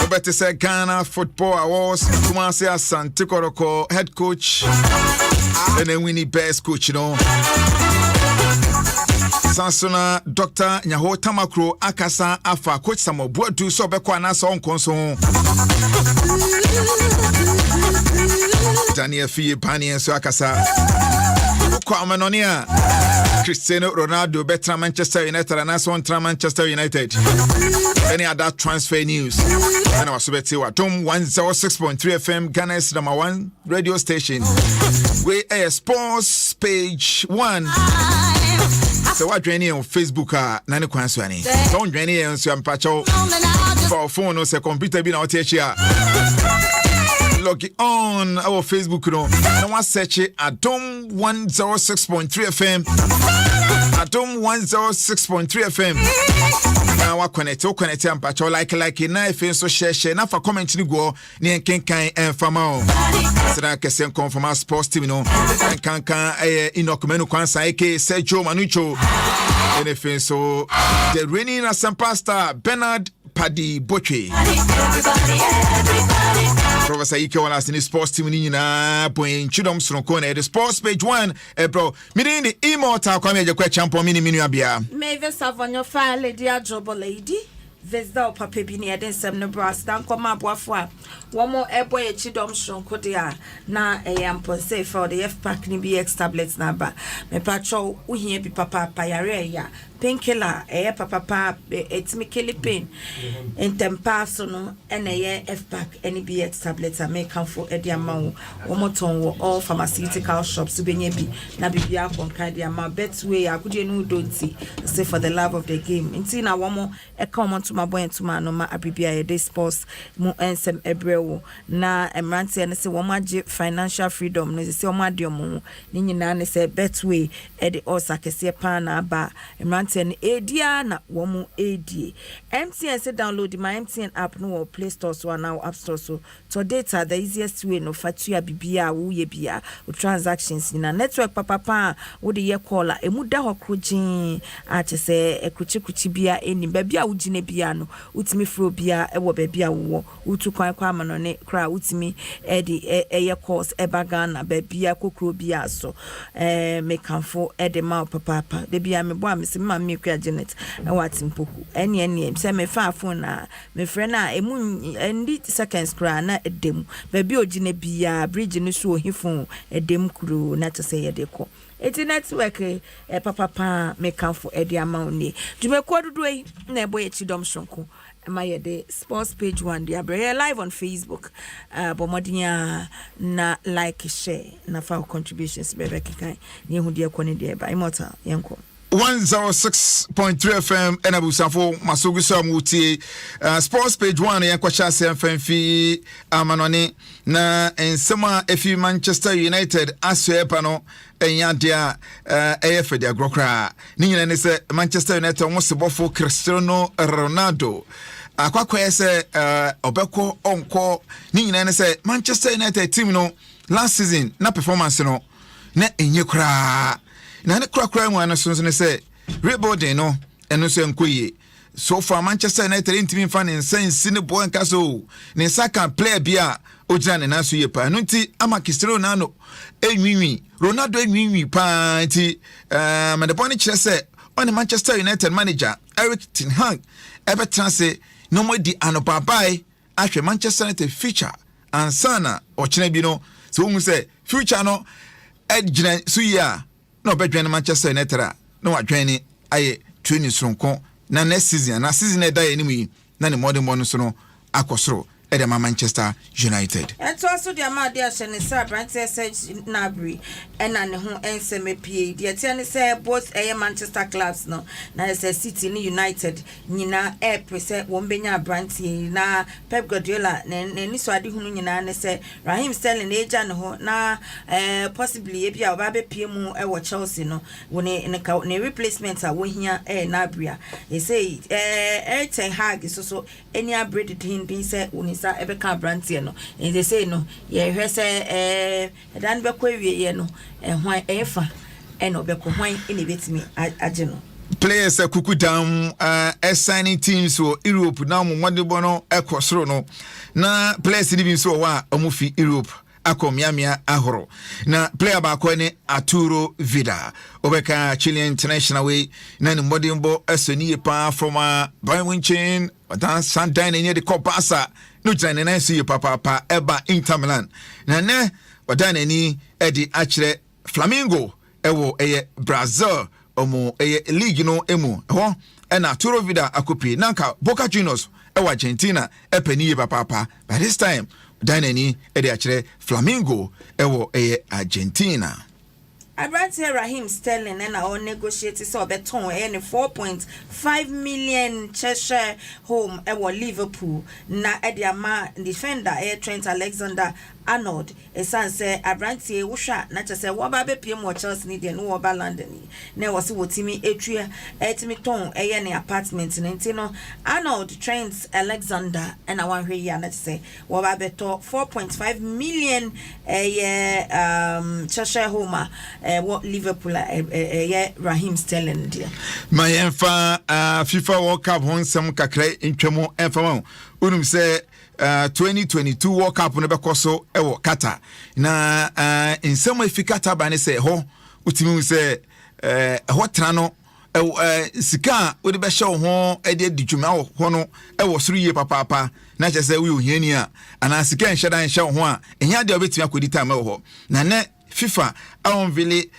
Better say Ghana Football Awards Kumasi Asante Koroko head coach and then winning best coach, you know. Sansona Dr. Nyaho Tamakro Akasa Afa coach Samo Bodu so bekwa na so onkonso. Daniel Fie Pani so Akasa. Kwa manonia Cristiano Ronaldo better Manchester United and so on Manchester United. Any other transfer news? And I was about Adom 106.3 FM Ghana's #1 radio station. We a sports page 1. So what joining on Facebook nani kwanswani. Don't join on so ampacho for phone or computer be na otechia. Log on our Facebook no. Na wa search Adom 106.3 FM. Adom 106.3 FM. Na wa connect ampacho like na FM so share na fa comment ni go ni enkenkan enfama o. Sra kesen confirm sports team no. Enkankan inokumenu kwansa eke Sergio Manucho. NFN so the reigning Asampa star Bernard Paddy Boche. Professor Ike was in the sports team na point chudom sonko na the sports page 1 bro meaning the immortal kwame je kwa champion mini abia me ve savonyo fa lady ajobo lady Vesda papa bi ne den sem no brass dan koma aboafo a wo mo ebo ye chidom sonko de a na amponse for the F pack ni BX tablets na ba me pacho uhie bi papa yare ya painkiller papa etimi kili pain entempa so no ene F pack any BX tablets a make for edi amount wo moton wo all pharmaceutical shops benye bi na bibia konka di amount Betway agudie no donti say for the love of the game nti na wo mo come to my boy and to my no ma abibia ye sports mu ensem ebrewo na emrante ne se wo ma financial freedom ne se wo ma de omo ni nyina ne se Betway e de osakese pa na ba emrante MTN edia na womu edie MTN say download my MTN app no Play Store so now App Store so to data the easiest way no fatua bibia wo ye bia transactions na network papa wo de ye caller emuda hokrojin a che say ekruchi bia eni ba bia wo gine bia no utimi fro bia e wo ba bia wo utu kwan kwa ma no ne kra utimi e de ye course e baga na ba bia kokro bia so me kanfo e de ma papa de bia me bo am se ma me kwa Janet e watimpoku eni se me fa phone na me frɛ na emu ndi seconds kra na edem ba bia ogine bia bridge no so ohifo edem kuro na to say ye de ko eti network papa me kanfo e de ama oni dwumekwa dodo yi na ebo ye chidom shonko my the sports page one they are live on Facebook bomodinya na like share na for contributions bebe kikai ni hu de kwani de ba immortal yenko 106.3 FM and abusafo masogu samuti sports page 1 yankwacha semfemfi amanone na ensema efi Manchester United aswepa no enyadia AF de agrokra ni nyina ne se Manchester United mo sebofo Cristiano Ronaldo akwakwa se obeko onko ni nyina ne se Manchester United team no last season na performance no na enye kra na ne kra mu anaso ne se rebuilding no eno so enkoye so far Manchester United intimi fan in sense ne boy nkaso ne saka player bia ojira ne naso ye pa no nti ama Cristiano Ronaldo enwiwi Ronaldo enwiwi pa nti me de point kire se on the Manchester United manager Erik ten Hag ebe transe no mo di anopapai ahwe Manchester United future ansana ochina bi no so hu se future no ejina suya no bedwen Manchester United no wadwen ni aye training sonko na next season e da ye ni mu na ne modern one so no akosoro e de Manchester United to also the amount there shene sa branch nabri ena ne ho enseme pie de tie ne say both Manchester clubs no na say City ni United nyina e prese won benya branch na Pep Guardiola ne ni so ade hunu nyina ne say Raheem Sterling eja ne ho na possibly e bia oba be pie mu e wo Chelsea no woni ne replacement a wo hia nabria e say Ten Hag so any upgrade him bin say woni sa ebe ka branch no and they say no ye hwe say dan be kwa wie no hwan efa eno be ko hwan ene betimi age no players kuku down signing teams for Europe now mo wade bono ekosoro no na players ni bi so wa omufi Europe akomiamia ahoro na player ba ko ne Arturo Vidal obeka Chilean international way na ni modimbo esoni pa from Bayern Munich dan Santan ne de Copasa no jane na see papa eba Inter Milan na ne wadana ni edi achre Flamengo ewo eye Brazil omo eye league no emu ho na Arturo Vidal akopi nanka Boca Juniors ewa Argentina epeni papa by this time wadana ni edi achre Flamengo ewo eye Argentina Abrante Raheem Sterling and our negotiated so beton and 4.5 million Cheshire home our Liverpool na Ediama defender Trent Alexander-Arnold esan say Abrante wusha na che say wo ba be piem wo Chelsea ni de no wo ba London ni na wo se wotimi etua etimi ton ne apartment ni ntino Arnold Trent Alexander and our hwe ya na che say wo ba beto 4.5 million Cheshire home what Liverpool Raheem Sterling dia my enfa FIFA World Cup hon sem kakra ntwemo enfama unum se 2022 World Cup no bekoso ewo Qatar na nsem efikata ba ne se ho utimi se ho tra no sika wo de be hye ho e de dwuma ho no ewo soro ye papa na che se we ohiani a ana sika nhye dan hye ho a ehia de obetimi akodi time ho na ne FIFA onvili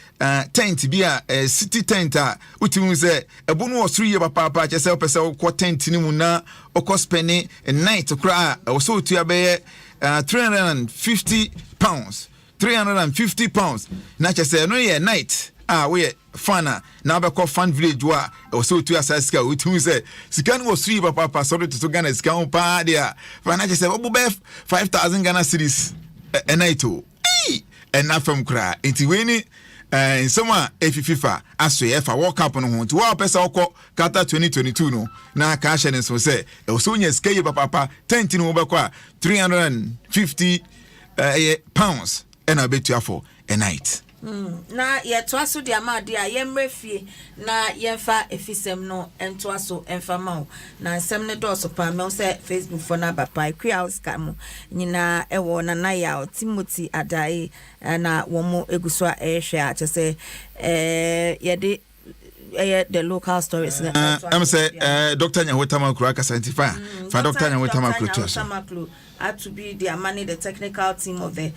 tent bia city tent a utimu se ebunu osuru ye papa che se opese ko tent ni mu na okospeni night kra oso otua be 350 pounds na che se no ye night we fana na be ko fan village wa oso otua saska utimu se sika no osuru ye papa sorry to Ghana sika on pa dia fana che se obu be 5,000 Ghana cedis a night o and not from cry. It's winning in summer if FIFA aso ye fa World Cup no ho nti wa pesa okọ Qatar 2022 no na ka hye ne so say e so nya skeye papa tent no be kwa 350 pounds and a bit for a night. Na ye twaso de amade a ye mrefie na ye fa efisem no entwaso enfama na nsem ne do so pa me say Facebook for na baba Creaus kam nyina ewo na ya Timothy Adai na womo eguso a ehwe a che ye de the local stories. I'm say Dr. Nyahotama Kura scientific for Dr. Nyahotama Kura had to be the money the technical team of the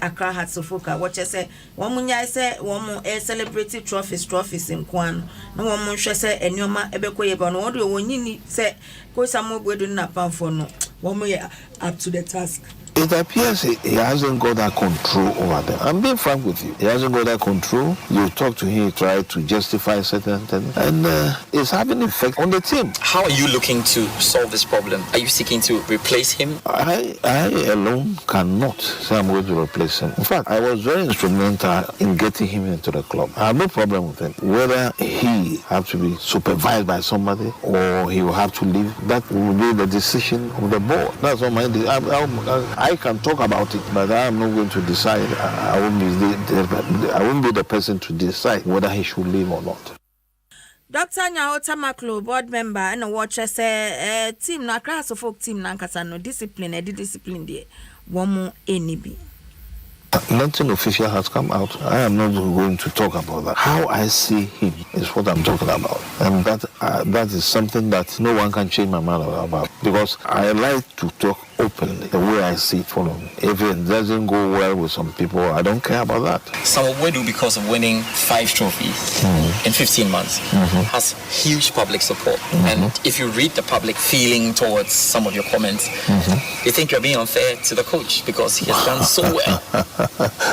Accra Hatsofoka. What you say? One munya say one celebrity trophies in Kwan. No one mun say enyoma ebekoye ba no what you woni say ko samo gbedu na pan for no. One more up to the task. It appears he hasn't got that control over them. I'm being frank with you. He hasn't got that control. You talk to him, try to justify certain things, and it's having an effect on the team. How are you looking to solve this problem? Are you seeking to replace him? I alone cannot say I'm going to replace him. In fact, I was very instrumental in getting him into the club. I have no problem with him. Whether he have to be supervised by somebody or he will have to leave, that will be the decision of the board. That's all my I can talk about it, but I am not going to decide. I won't be the person to decide whether he should leave or not. Dr. Nyahotama board member and a watcher say team na class of folk team na nkasa no discipline there. One more any. Nothing official has come out. I am not going to talk about that. How I see him is what I'm talking about. And that is something that no one can change my mind about. Because I like to talk openly, the way I see it for me. If it doesn't go well with some people, I don't care about that. Samuel Wedu, because of winning 5 trophies in 15 months, has huge public support. And if you read the public feeling towards some of your comments, you think you're being unfair to the coach because he has done so well.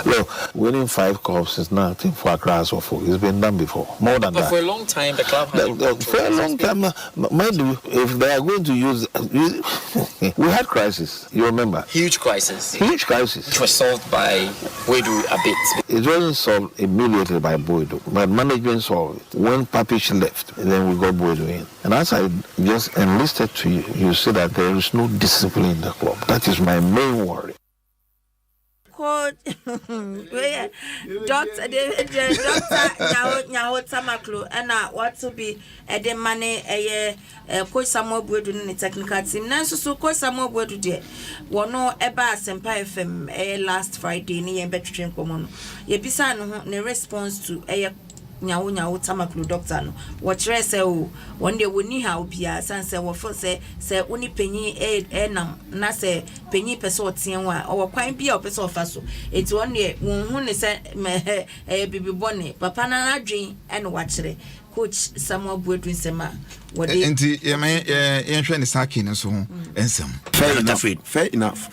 Look, winning 5 cups is nothing for a class of folk. It's been done before. More than that. But for a long time, the club has for a long time, mind you, if they are going to use... we had crisis, you remember? Huge crisis. Huge crisis. Which was solved by Wedu a bit. It wasn't solved immediately by Wedu, but management solved it. When Papish left, then we got Wedu in. And as I just enlisted to you, you see that there is no discipline in the club. That is my main worry. Doctor Nyahotama and what to be the money coach Samuel Wedu in the technical team. Nanso so coach Samuel Wedu there. Wono eba Sempa FM last Friday ni yembe train komono. Ye bisa no ne response to Nyahotama doctor no. What say o one day woni ha obia sanse wo fo say oni penyi nam na say penyi pese oten wa o kwan bia o pese ofa so eti one day won hu ne say bibi bone papa na adwen e no wa kire coach Samuel Dwaso Nsem enti yenhwe ne saki no so ho ensem fair enough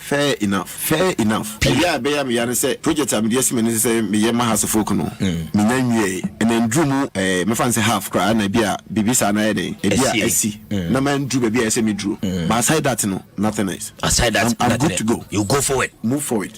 yeah be am ya say project am dey me say me ye ma house folk no me nyanwie and ndrumu me fan say half cry na bia bibisa na yede e bia asi na man ndru bia say me dru but aside that no nothing else. Aside that I'm good to go. You go forward, move on.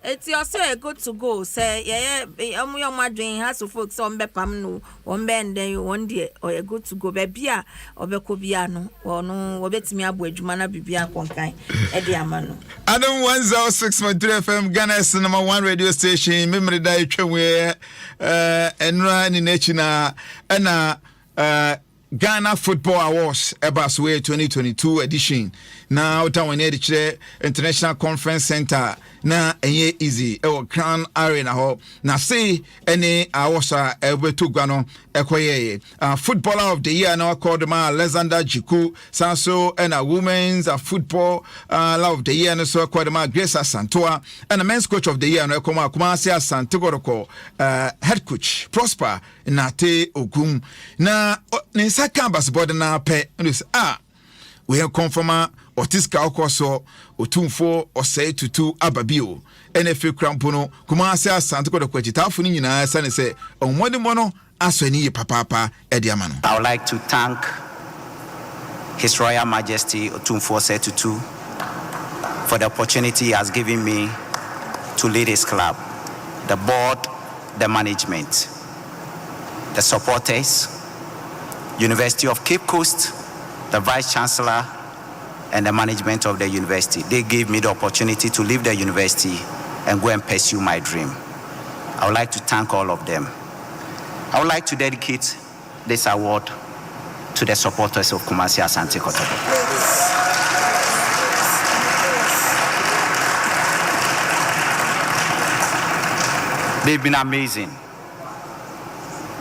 It's also good to go. Say, yeah, my dream has to focus on Bepam no, one bend then you one day or a good to go, Bebia or Becobiano or no, or bet me up with Jumana Bibia Conkai, Ediamano. Adom 106.3 FM, Ghana's #1 radio station, memory day, and run in Nature, and Ghana Football Awards Ebaswe 2022 edition. Now town near the International Conference Center. Na enye easy Crown Arena ho. Na say any awards ever to Gano ekoye. Footballer of the year now called Alexander Jiku Sanso and a women's football of the year no so called Grace Santoa and a men's coach of the year no Kumasi Santogoroko head coach Prosper Nate Ogum. Na Nisaka basketball na pe we have confirmed Otiska Okoso, Otumfo, Osei Tutu, Ababio, NFA Crampono, Kumasi Santo Quachitafuni, and I say, on one mono, Aswani Papa, Ediamano. I would like to thank His Royal Majesty Otumfo Osei Tutu for the opportunity he has given me to lead his club. the board, the management, the supporters, University of Cape Coast, the Vice Chancellor, and the management of the university. They gave me the opportunity to leave the university and go and pursue my dream. I would like to thank all of them. I would like to dedicate this award to the supporters of Kumasi Asante Kotoko. They've been amazing.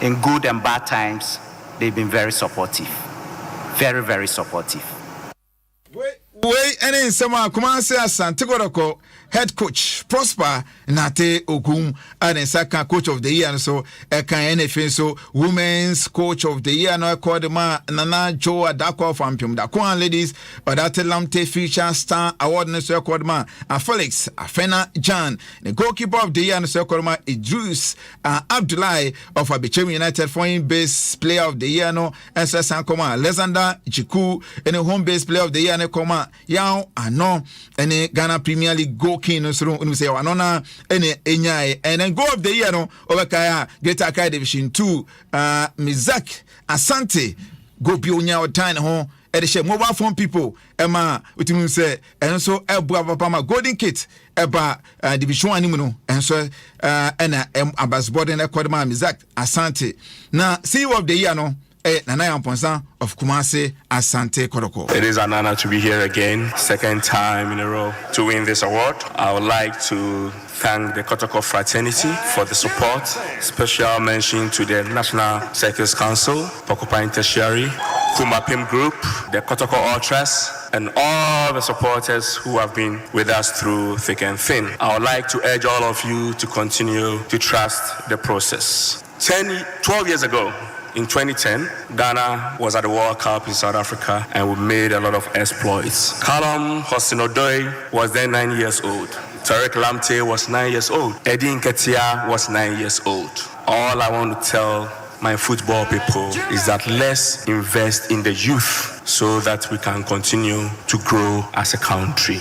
In good and bad times, they've been very supportive. Very, very supportive. Way and in summer, Kumasi Asante Kotoko, head coach Prosper Nate Ogum, and in second coach of the year, and so Eka NFA, so women's coach of the year, no called Nana Joe Adako from Pim Dakuan ladies, or that Lamte Future Star Award, and so called man, Felix Afena Jan, the goalkeeper of the year, and so called man, Idris Abdullahi of Abichemi United foreign base player of the year, no, and so Sankoma, Alexander Jiku, and a home base player of the year, and a coma, Yao, and no, and a Ghana Premier League goalkeeper, no, so we say, Anona, and then goal of the year no over Kaya Greater Accra Division 2 Mizak Asante go pionya o time ho e de share mobile phone people ema utimu say and so ebua papa ma golden kit eba division 1 no and so na abas board na kodma Mizak Asante na CEO of the year no Nana Yamponsa of Kumasi Asante Kotoko. It is an honor to be here again, second time in a row to win this award. I would like to thank the Kotoko fraternity for the support. Special mention to the National Circus Council, Pokopine Tertiary, Kumapim Group, the Kotoko Ultras, and all the supporters who have been with us through thick and thin. I would like to urge all of you to continue to trust the process. 12 years ago, in 2010, Ghana was at the World Cup in South Africa and we made a lot of exploits. Callum Hudson-Odoi was then 9 years old. Tariq Lamptey was 9 years old. Eddie Nketiah was 9 years old. All I want to tell my football people is that let's invest in the youth so that we can continue to grow as a country.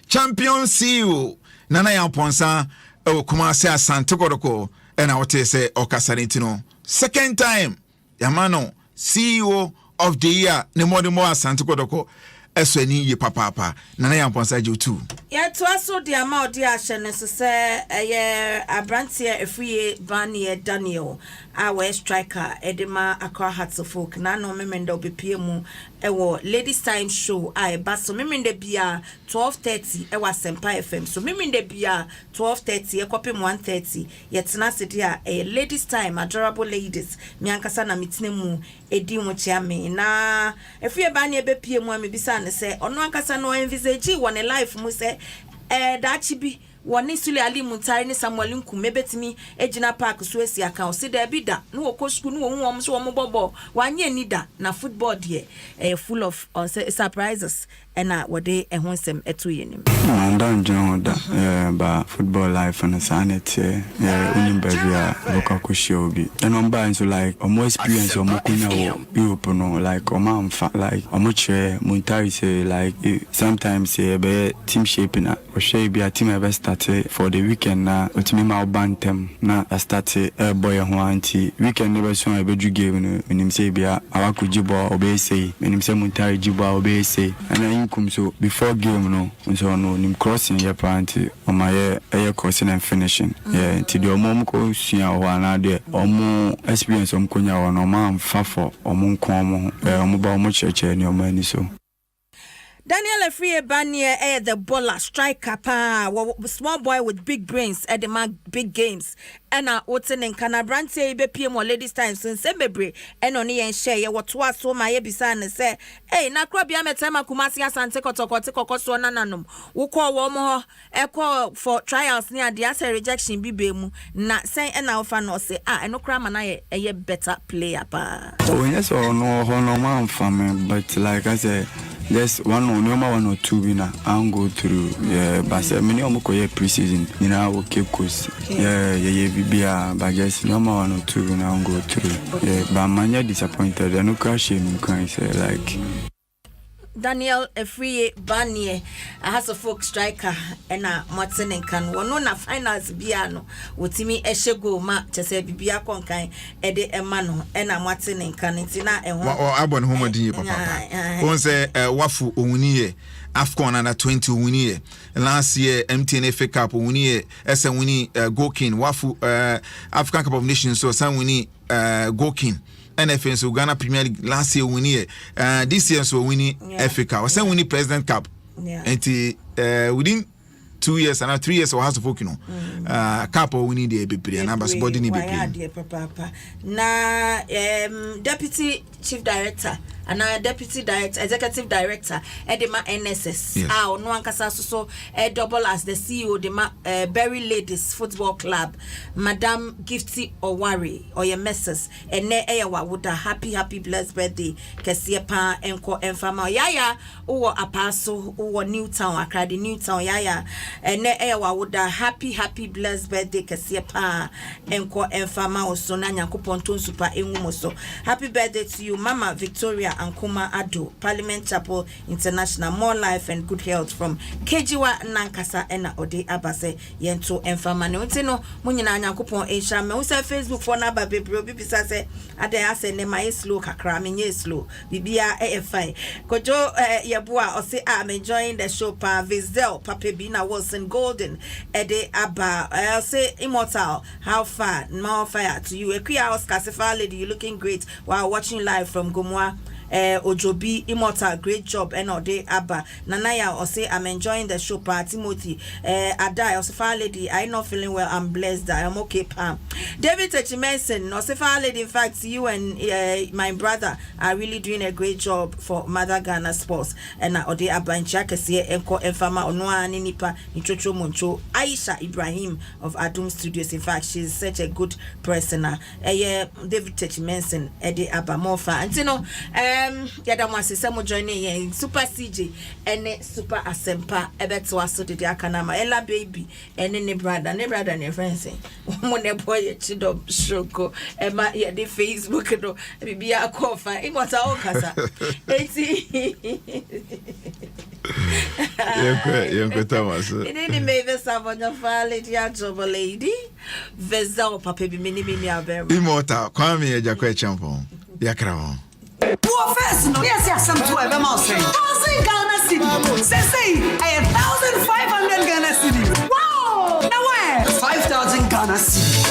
Champion CEO Nana Yamponsa Kumasi Asante Kotoko and I would say Okasanitino. Second time, Yamano, CEO of the year, Nemodimo Asante Kotoko, Esweni ye papa, Nana Yamponsa you too. Yeah, to us, so the amount the action is to say, a branch here, a free Barney Daniel, our striker, Edema Accra Hatsofolk, Nano Memendo BPMU, Ladies Time Show, but so Miminde Bia 12:30, was Sempa FM, so Miminde Bia 12:30, a copy 1:30, yet Nasidia, a Ladies Time, adorable ladies, Miankasana Mitnemu, a Dimuchiame, na if we are Barney BPMU, maybe son say, on one Casano envisage one a life, Muse, that she be. Wani sule ali mutari ni Samuel Nku mebetimi ejina park Suesi account se there be da no ko school no won so mo bobo wanye ni da na football there full of surprises and what they Adom nsem etu yenim man don da ba football life and sanity unim baby local ko show bi and on ba so like omo experience omo kunya wo Europe no like omo amfa like omo che muntari say like sometimes say be team shaping na o shey bi a team be start for the weekend na otimi ma bantem na start boy ho anti weekend never so e beju game no menim say bia awako jibo obey say menim say muntari jibo obey say and inkum so before game no so no nim crossing your panty on my crossing and finishing ti the omom ko sua ho ana de omo experience om konya wo no ma mfa for omo nko omo omo ba omo cheche ni omo ani so Daniel Efrie Banier, the baller striker, small boy with big brains at the big games. And Oten and Canabrante, BPM or Ladies Time since Sebebre, and on and share what was so my ebisan and say, hey, Nakrabia Metema Kumasi Asante Kotoko so nananum. Who call Womo echo for trials near the answer rejection bibemu, not say and now fan or say, and no cram and I a better player. Oh, yes, or no man for me, but like I said, there's one or two winner. I'll go through, but many of them pre-season, you know, Cape Coast, but just no one or two winner. I'll go through, but I'm disappointed. I no crash him, can say like. Daniel Efriye Banye, a has a folk striker, and a Martin and Can one na finals biano, Wutimi Eshego ma Chese Bibia Conkai, Ede Emano, and a Martin and Canitina and Abon Homodi Papa. One say Wafu Uniye. AFCON under 20 winnie. Last year MTN FA Cup winnie. SM winnie Gokin. Wafu African Cup of Nations so some winnie Gokin. NFN so Ghana Premier League last year winnie. This year so winnie FA Cup. Some winnie President Cup. And within 2 years and 3 years or has to focus Cup or winnie the baby and numbers body ni baby. Papa. Na Deputy Chief Director and Deputy Director, Executive Director, Edema NSS. Yes. No one can so double as the CEO the Berry Ladies Football Club, Madam Gifty Owari or your messes, and ne ewa with a happy blessed birthday, Kesia Pa Enko Enfama Yaya, or Apaso, or Newtown, I cried in Newtown Yaya, and ne ewa with a happy blessed birthday, Kesia Pa Enko Enfama or Sonanya Kupontun Super Engumoso. Happy birthday to you, Mama Victoria and Kuma Ado, Parliament Chapel International. More life and good health from Kejiwa Nankasa Ena Ode Abase Yento Enfamane. Untino Munyina Nyakupon Esha me usa Facebook for naba bebro bibisa se ade ase ne mai slow kakra menye slow bibia EFI kojo yebua ose am enjoying the show pa Vizel Papa Bina Wilson Golden Ede Aba say Immortal how far more fire to you Equia Oscar Sefa lady you looking great while watching live from Gomwa Ojobi Immortal great job and all day Abba Nanaya or say I'm enjoying the show pa Timothy Ada Osefa lady I not feeling well I'm blessed I'm okay Pam David Techimenson Osefa lady in fact you and my brother are really doing a great job for Mother Ghana Sports and Ode Abba in Chakasi Enko Enfama Onwa Ninipa Nichocho Moncho Aisha Ibrahim of Adom Studios in fact she's such a good person David Techimenson Ede Abba Mofa and you know Yadamasi Samo joining Super CJ and Super Asempa Ebet was so the Akanama Ella baby and any brother and your friends when a boy chido shoko Emma ya the Facebook no be a coffee Immortal Casa 80 Young Thomas. In any Mavis Savannah Lady Job lady Vezal Papa Mini Immortal Kwame Ejakwe Champon Yakram. Poor first, no, yes, some to a mouse. 1,000 Ghana cedi. Say, I 1,500 Ghana cedi. Wow! Now where? 5,000 Ghana cedi.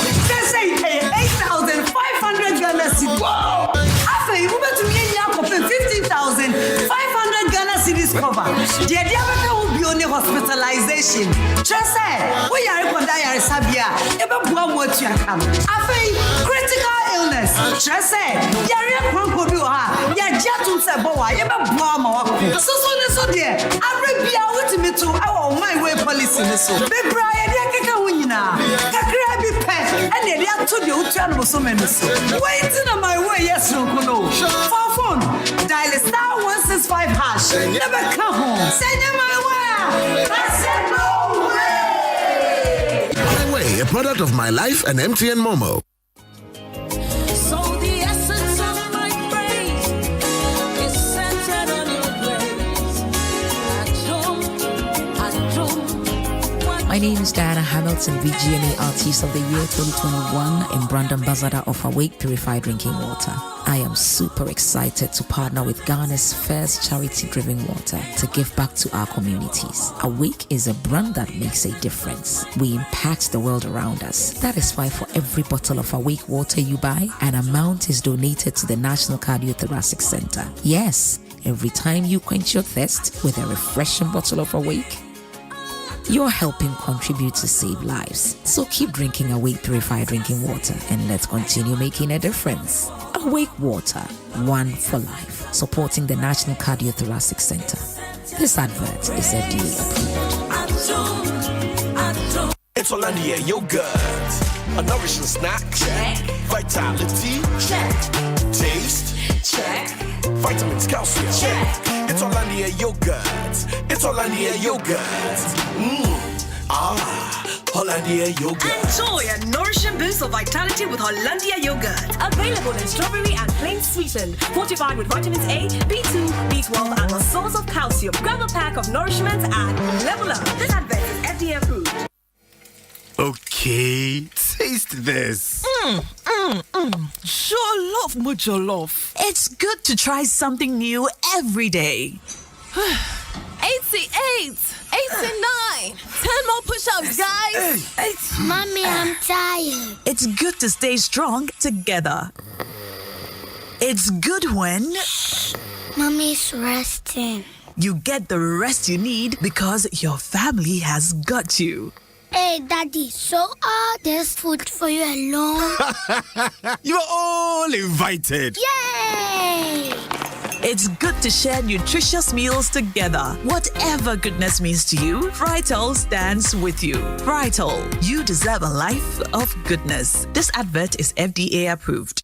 Say, 8,500 Ghana cedi. Wow! After you move to me, you 15,500 Ghana cedis cover. The idea will be only hospitalization. Just say, we are going to die Sabia. Ever blow what you come. After critical illness. Just say, Yari Kronko do ha. Ya Jatu Saboa, Ever blow my work. So dear, I will be out with me to our my way policy. So, be Brian Yakaka Winina. Kakrabi pet, and the other to the Utan so many. Waiting on my way, yes, no, no. For phone, dial *165 hash. Never come home. Send them my way. I said no way. My way, a product of my life and MTN Momo. My name is Diana Hamilton, VGMA Artist of the Year 2021 and brand ambassador of Awake Purified Drinking Water. I am super excited to partner with Ghana's first charity-driven water to give back to our communities. Awake is a brand that makes a difference. We impact the world around us. That is why for every bottle of Awake water you buy, an amount is donated to the National Cardiothoracic Center. Yes, every time you quench your thirst with a refreshing bottle of Awake, you're helping contribute to save lives. So keep drinking Awake Purified Drinking Water and let's continue making a difference. Awake Water, one for life, supporting the National Cardiothoracic Center. This advert is FDA approved. It's Hollandia yogurt, a nourishing snack. Check. Vitality. Check. Taste. Check. Vitamins, calcium. Check. It's Hollandia yogurt. It's Hollandia yogurt. Hollandia. Hollandia yogurt. Enjoy a nourishing boost of vitality with Hollandia yogurt. Available in strawberry and plain sweetened, fortified with vitamins A, B2, B12, and a source of calcium. Grab a pack of nourishment and level up. This advert is FDA approved. Okay, taste this. Jollof, Mujollof. It's good to try something new every day. 88, 89, 10 more push-ups, guys. Mommy, I'm tired. It's good to stay strong together. It's good when Mommy's resting. You get the rest you need because your family has got you. Hey, Daddy, so all this food for you alone? You're all invited. Yay! It's good to share nutritious meals together. Whatever goodness means to you, Frytol stands with you. Frytol, you deserve a life of goodness. This advert is FDA approved.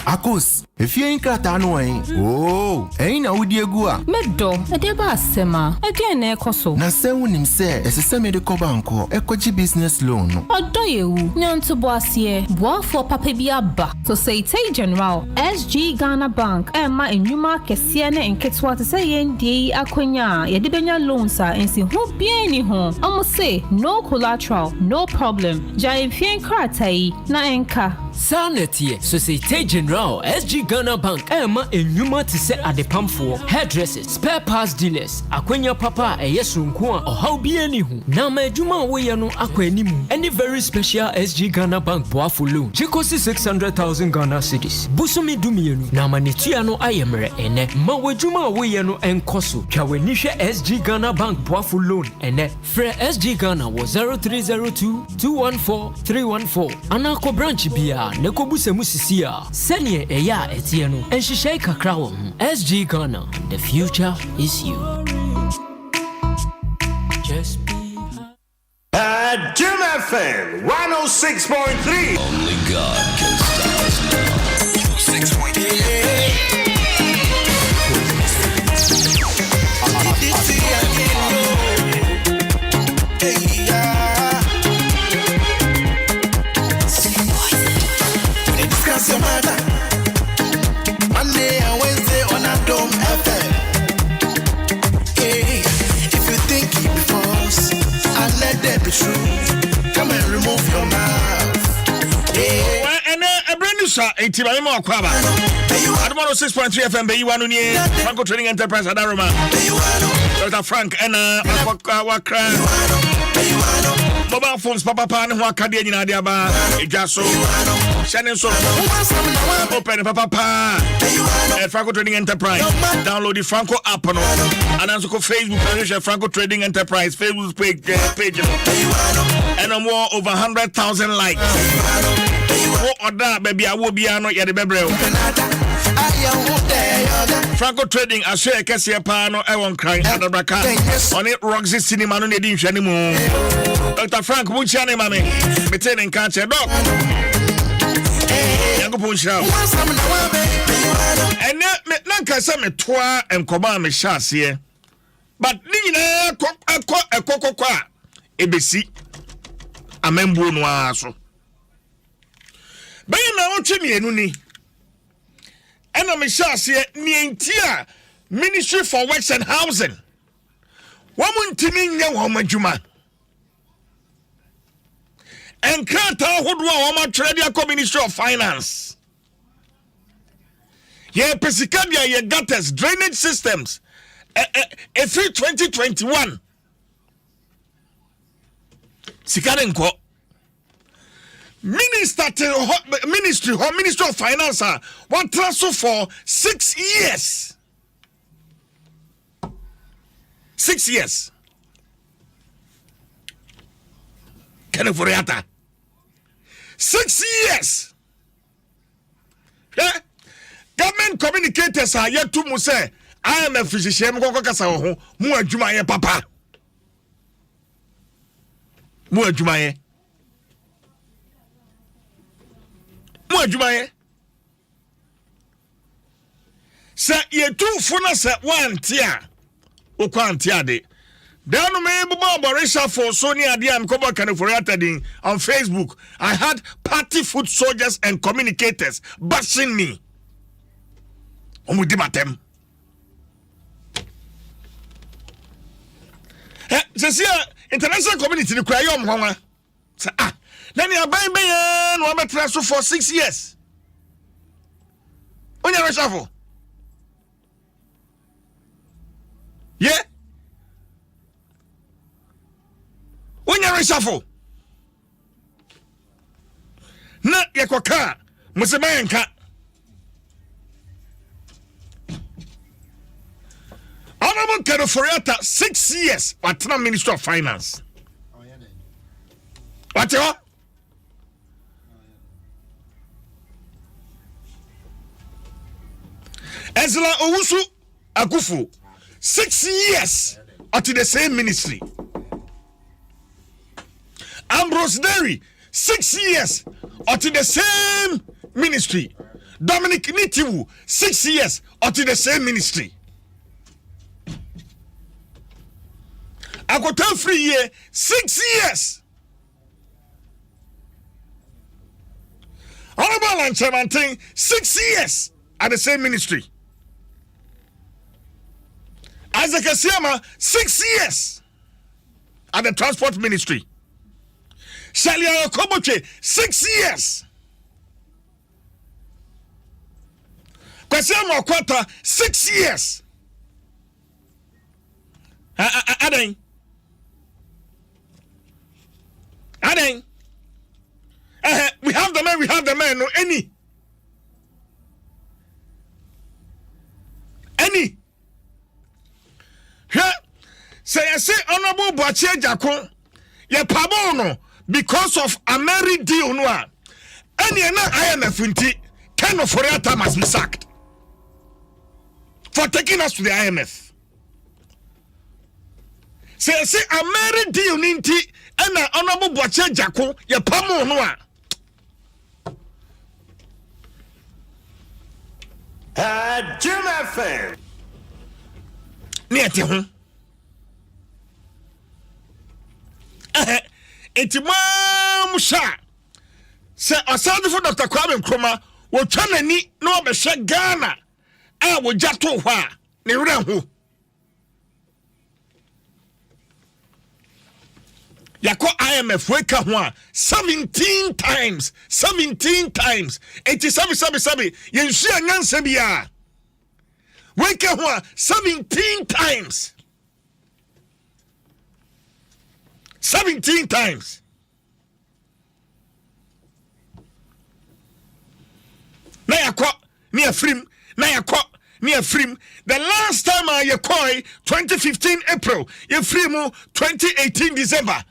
Akos, if you ain't got annoying, oh, ain't no diagua. Medo, a deba sema, again, ecoso. Na se unim se, as a semi-deco banco, ecoji business loan. Odo you, nyan to boasie, boa for papebia ba. So say, Tay General, SG Ghana Bank, Emma in Numa, Kesiane, and Ketswa to say, Ndi, Aquenya, Yedibenya loans are, and see who be any home. Almost say, no collateral, no problem. Giant Fian Kratai, na enka. Sanity, so say, Tay General, SG Ghana Bank, Emma in Numa to set at the pump for hairdressers, spare parts dealers, Aquenya Papa, a yes or how be any who. Now, my Juma way no Aquenimu, any very special SG Ghana Bank Boafu loan. Chikosi 600,000 Ghana cities. Busumi Dumienu, now Manitiano Ayemere, ene, Mawe Juma way no enkosu, Kawenisha SG Ghana Bank Boafu loan, ene, Fre SG Ghana was 0302 214 314. Anako branch Bia, Nekobuse Musisia, Senye Eya Etieno, and Shishay Kakrawam. SG Ghana, the future is you. Just be Adom FM 106.3. Only God can stop us now. 106.3. Discuss your matter. Monday and Wednesday on Adom FM. Hey, if you think it before us, and let that be true, come and remove your mouth. Hey. And a brand new shot, a team of Quaba. Adom 106.3 FM, Baywanu, Franco Trading Enterprise, Adaroma. Dr. Frank, and Wakra. Mobile phones, Papa Pan, Wakadi, and Adiaba, Jaso, Shannon, so open Papa Pan, Franco Trading Enterprise. Download the Franco app and also Facebook page, Franco Trading Enterprise, Facebook page, and more over 100,000 likes. What other baby? I will be no yet the baby. Franco Trading, I share a cassia pano, I won't cry at the Braka. On it, Roxy Cinema, no need anymore. Dr. Frank, which channel, mammy? Between catch a dog. Yango Punch out. And Nanka some toa and command me shots here. But Nina, a cocoa, ABC, a member noir. But you know, Chimney. And I'm sure Nientia Ministry for Works and Housing. Woman Timin Yawama Juma. And Kata Hudwa Tradia Ministry of Finance. Ye Pesicadia, ye gutters, drainage systems. A free 2021. Sikarenko. Ministry of Finance, one transfer for 6 years. 6 years. Keneforiata. 6 years. Government communicators are yet to say, I am a physician, mu adwuma papa. Mu adwuma Jumaye. Sa ye two funa sa one tia. O kwantia de. Then me Borisha for Sony Adiam Koba Kaniforiata on Facebook. I had party foot soldiers and communicators bashing me. Omudimatem. International community the cry Honga. Then you are buying no transfer for 6 years. On your reshuffle. Yeah. On your reshuffle. Na yakwaka Mismanagement. Honorable Kaniforiata 6 years at Minister of Finance. What you? Ezra Owusu Akufu 6 years at the same ministry. Ambrose Derry 6 years at the same ministry. Dominic Nitiwu 6 years at the same ministry. Akota free year 6 years. Honorable Nsem 6 years at the same ministry. Isaac Asiama 6 years at the transport ministry. Shalia Okoboche 6 years. Kwasiama Okwata 6 years. Adeng. We have the man, no any. Say I say Honorable Boache Jako, ye pabono because of a married deal no. Any na IMF inti Kaniforiata must be sacked for taking us to the IMF. Say I say a married deal ninti and Honorable Boache Jako ye pamo no. Adom FM. Niente ho. Musha. Say aside for Dr. Kwame Nkrumah, wo twanani na obehwe Ghana a wo jato ho a ne wura ho. Yako IMF weka ho a 17 times. 87 yenhia nyansa bia. Weka ho a 17 times. 17 times. Na yakọ near Frim. The last time I yakoi 2015 April, ye Frimu 2018 December.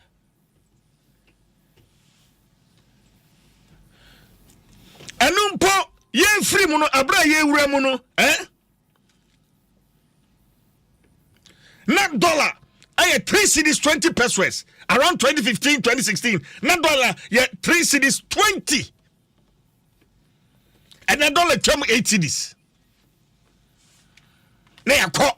Anumpo ye Frimu no abra ye wuramu no Not dollar. I had 3 cities 20 pesos around 2015 2016. Not dollar, yeah, 3 cities 20. And a dollar come 8 cities. Near ba.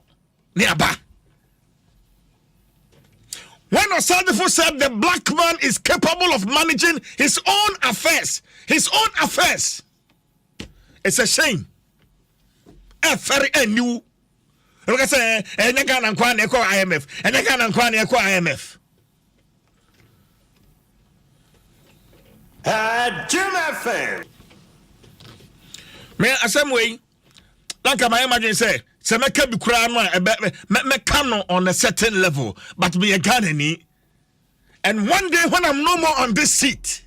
When Osadifo said the black man is capable of managing his own affairs. It's a shame. Very new. Look at say, Ghana and Kwan Echo IMF, and Ghana and Kwan Echo IMF. Adom FM. Me asem way, like I imagine say me can be crying me can on a certain level, but be a Ghanaian. And one day when I'm no more on this seat,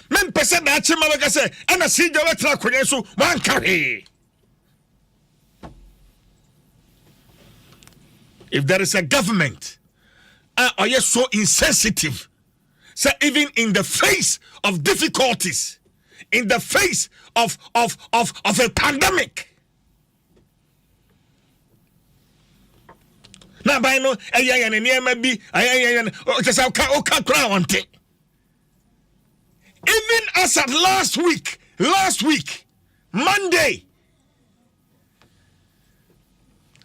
men person that chima say, and I see the letter so one carry. If there is a government, are you so insensitive? So even in the face of difficulties, in the face of a pandemic. Now by no, even as at last week, Monday,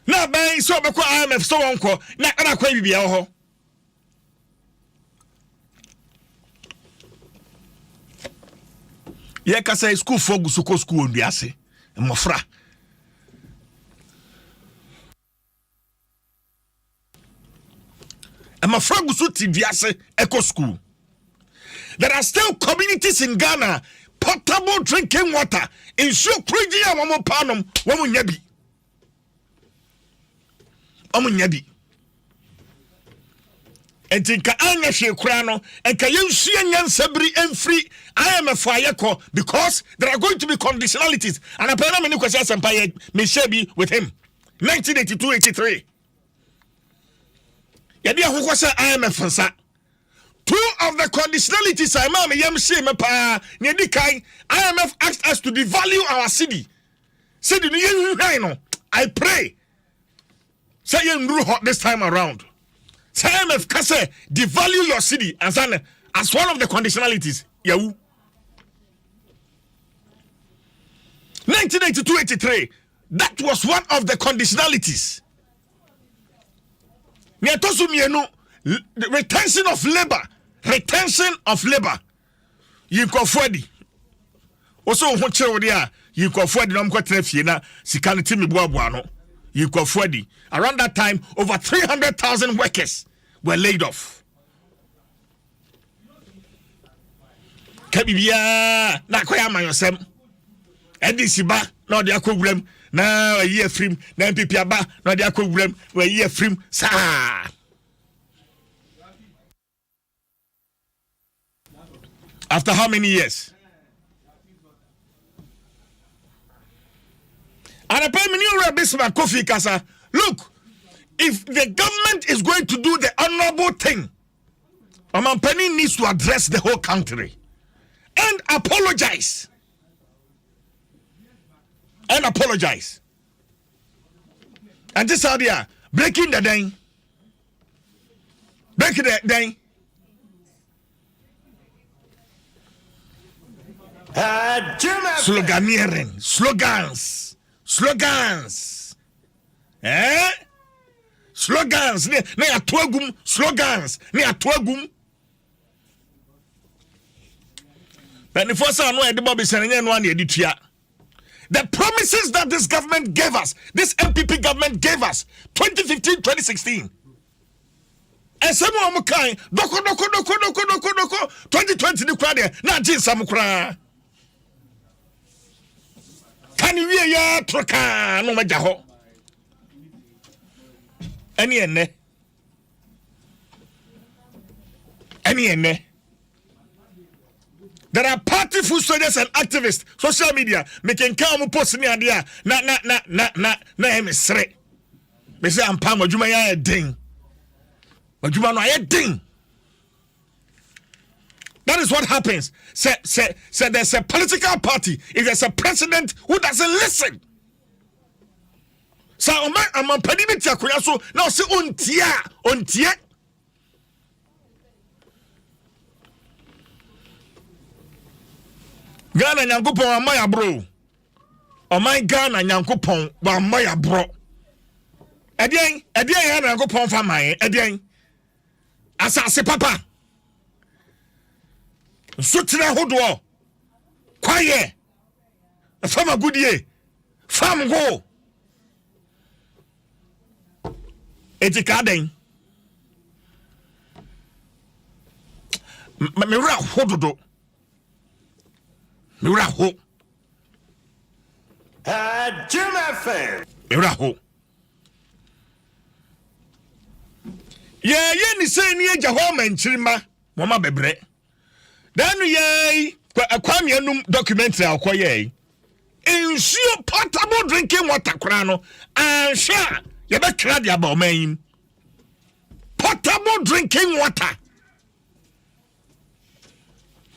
na ban so be ko IMF so wonko na kwa bibia ho ye ka say school for go school onduase mofra mofra go so tiduase eco school. There are still communities in Ghana, potable drinking water in Shukruji and Wamopanum, Wamunyabi. Omunyabi. And Tinka Anya Shekrano, and Kayushi and Sabri and free. I am a fire because there are going to be conditionalities. And a Parliamentary Kwasias Empire may be with him. 1982-83. Yadia Hukwasa IMF Fansa. Two of the conditionalities I IMF asked us to devalue our city. I pray. Say you hot this time around. Say IMF can say devalue your city as one of the conditionalities. Yahoo. 1982-83. That was one of the conditionalities. The retention of labor. Retention of labor. You go forward. Also, what you go forward. No, you go forward. Around that time, over 300,000 workers were laid off. Kabibia, na kwaya mayosem. Edisiba, no dia problem. Na a year free. Na MPP aba, no dia problem. We year free. Sa. After how many years? And a Prime Minister Bismarck Kofi Kasa, look, if the government is going to do the honorable thing, Penny needs to address the whole country and apologize. And apologize. And this idea, breaking the day. Breaking the day. Sloganeering, slogans, slogans, ne atwagum, slogans, ne atwagum. But the first time I the promises that this government gave us, this MPP government gave us, 2015-2016. And some of them kind, doko 2020 the crowd na jin samukra. Can you hear troka no majaho? Any ene. There are party food soldiers and activists, social media, making come post me idea. Na emisre. Me say am pam adwuma ya ding. Adwuma no ya ding. That is what happens. Say there's a political party. If there's a president who doesn't listen. So I'm a pedimit so now say untia. Ghana nyankopon amaya bro. Oh my Ghana nyankopon wa amaya bro. Edien ya nyankopon fa man edien. Asase papa. Sutra hodo. Kwaye. Fama goodie. Fam go. Etikaden. Me ra hododo. Me ra ho. Jim FM. Me ra ho. Ye ni say ni eja ho manchirima. Mama bebre. Then ye kwame anum documentary akoye. Ensure potable drinking water kra no. Ansha ye be kra dia ba oman. Potable drinking water.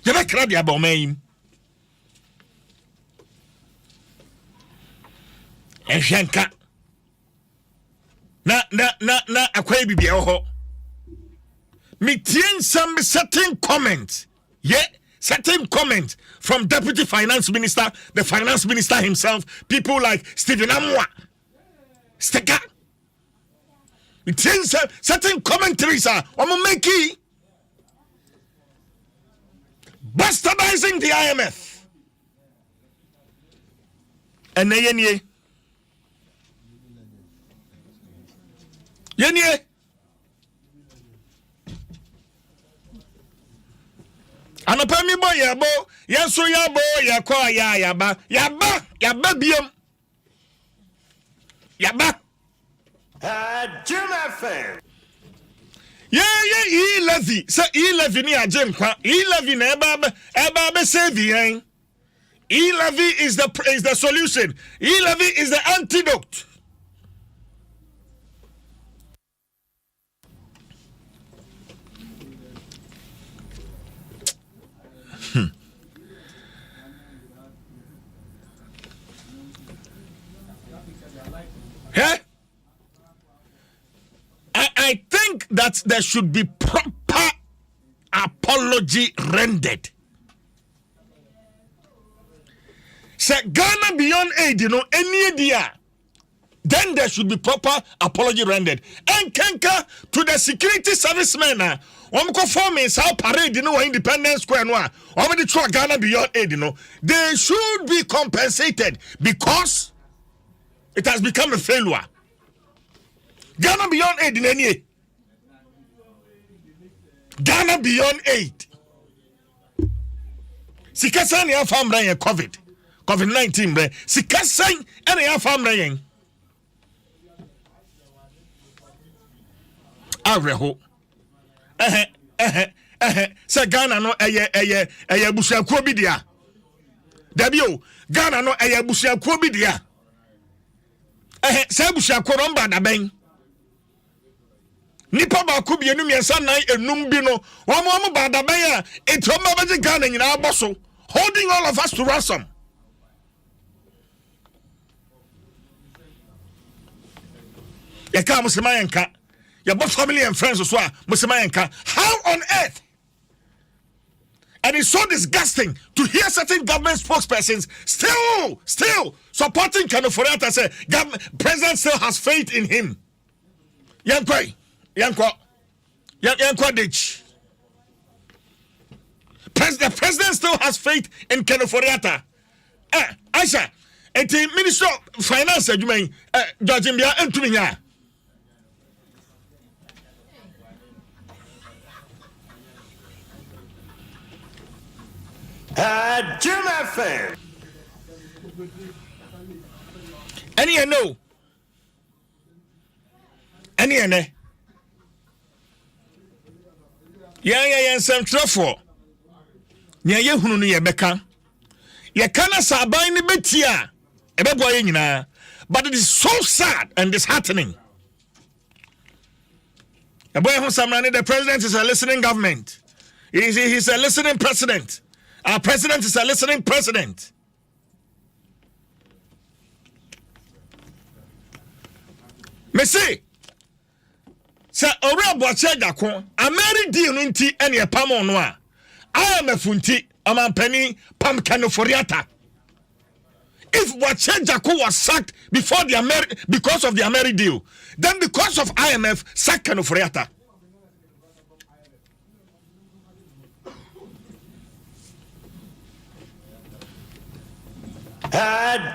Ye be kra dia ba oman. Enshanka. Na akwai bibia ho. Mitien some certain comment. Yeah, certain comment from Deputy Finance Minister, the Finance Minister himself, people like Stephen Amwa. Steka, certain commentaries are making bastardizing the IMF. And yenye anapami boy yabo yaso yabo yakwa yaba biam yaba Jim FM. E-levy. Say E-levy ni ajem kwa. E-levy na eba be saving. E-levy is the solution. E-levy is the antidote. Hey? I think that there should be proper apology rendered. Say Ghana beyond aid, any idea. Then there should be proper apology rendered. And kenka to the security servicemen. Form is how parade, Independence Square Noir. Already try Ghana beyond aid, they should be compensated because it has become a failure. Ghana beyond aid in any. Ghana beyond aid. Sikasan ya famra ya COVID-19 bre. Sikasan ya famra ya. Areho. Sa Ghana no eye busuakuo bi dia. Dabio Ghana no eye busuakuo bi dia. Sa busuakuo no mba da ben. Nipa ba ku bienu miensa nan enum bi no wo ba da ben a etroma ba Ghana nyina aboso holding all of us to ransom. Ya ka musema yanka ya both family and friends so musema yanka. How on earth? And it's so disgusting to hear certain government spokespersons still supporting Kanoforiata say president still has faith in him. Yankwa Dich. The president still has faith in Kanoforiata. Aisha, and the Minister of Finance, you mean, George Mbia and Tuminya. Jim FM. Any no. Any ne. Yeah, some trouble. Nya ye hunu no ye beka. Ye kana saban ni betia. Ebe boy nyina. But it is so sad and disheartening. The boy the president is a listening government. He's a listening president. Our president is a listening president. Messi, sir, ora boache jako, ameri di nti ene pam no a. I am a funti, amampani pam Kanoforiata. If Boache Jako was sacked before because of the Ameri deal, then because of IMF, sack Kanoforiata.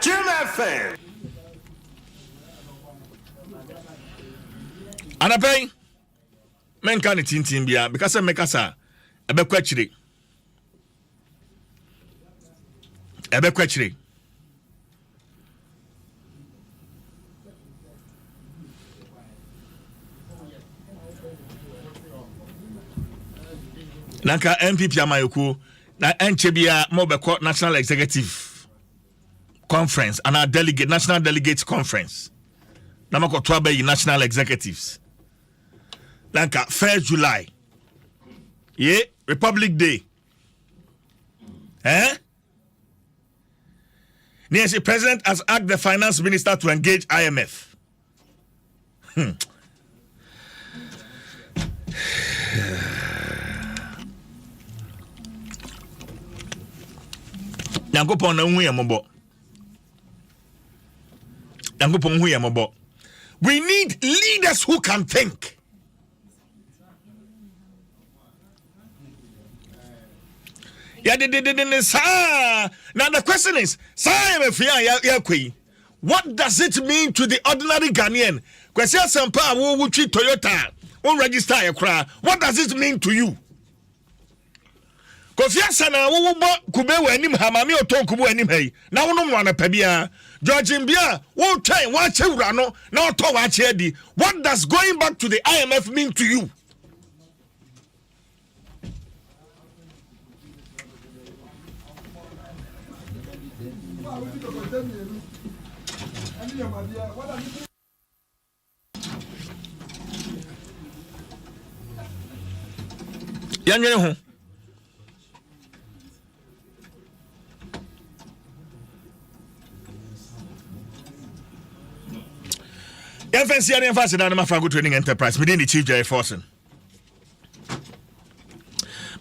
Jim FM. Anapay, men can it in bia because I make us a bequachiri. A bequachiri. Nanka MPP Amayoko na NCBA Mobeko National Executive Conference and our National Delegates Conference. Namako Twabe National Executives. Nanka 1st July. Yeah, Republic Day. The president has asked the finance minister to engage IMF. Yankopon na hu yamobo. We need leaders who can think. Yeah, now the question is, what does it mean to the ordinary Ghanaian? Question Sampa who treat Toyota, who register a cry. What does it mean to you? Kofi Asana wo kube wanim hamami oton kubu wanim hey na wono mwana pabia George Mbia wo twen wa chewura no na oto wa che di. What does going back to the IMF mean to you? Yanwene ho FNC and Emphasized on my Fago Training Enterprise within the Chief Jerry Forson.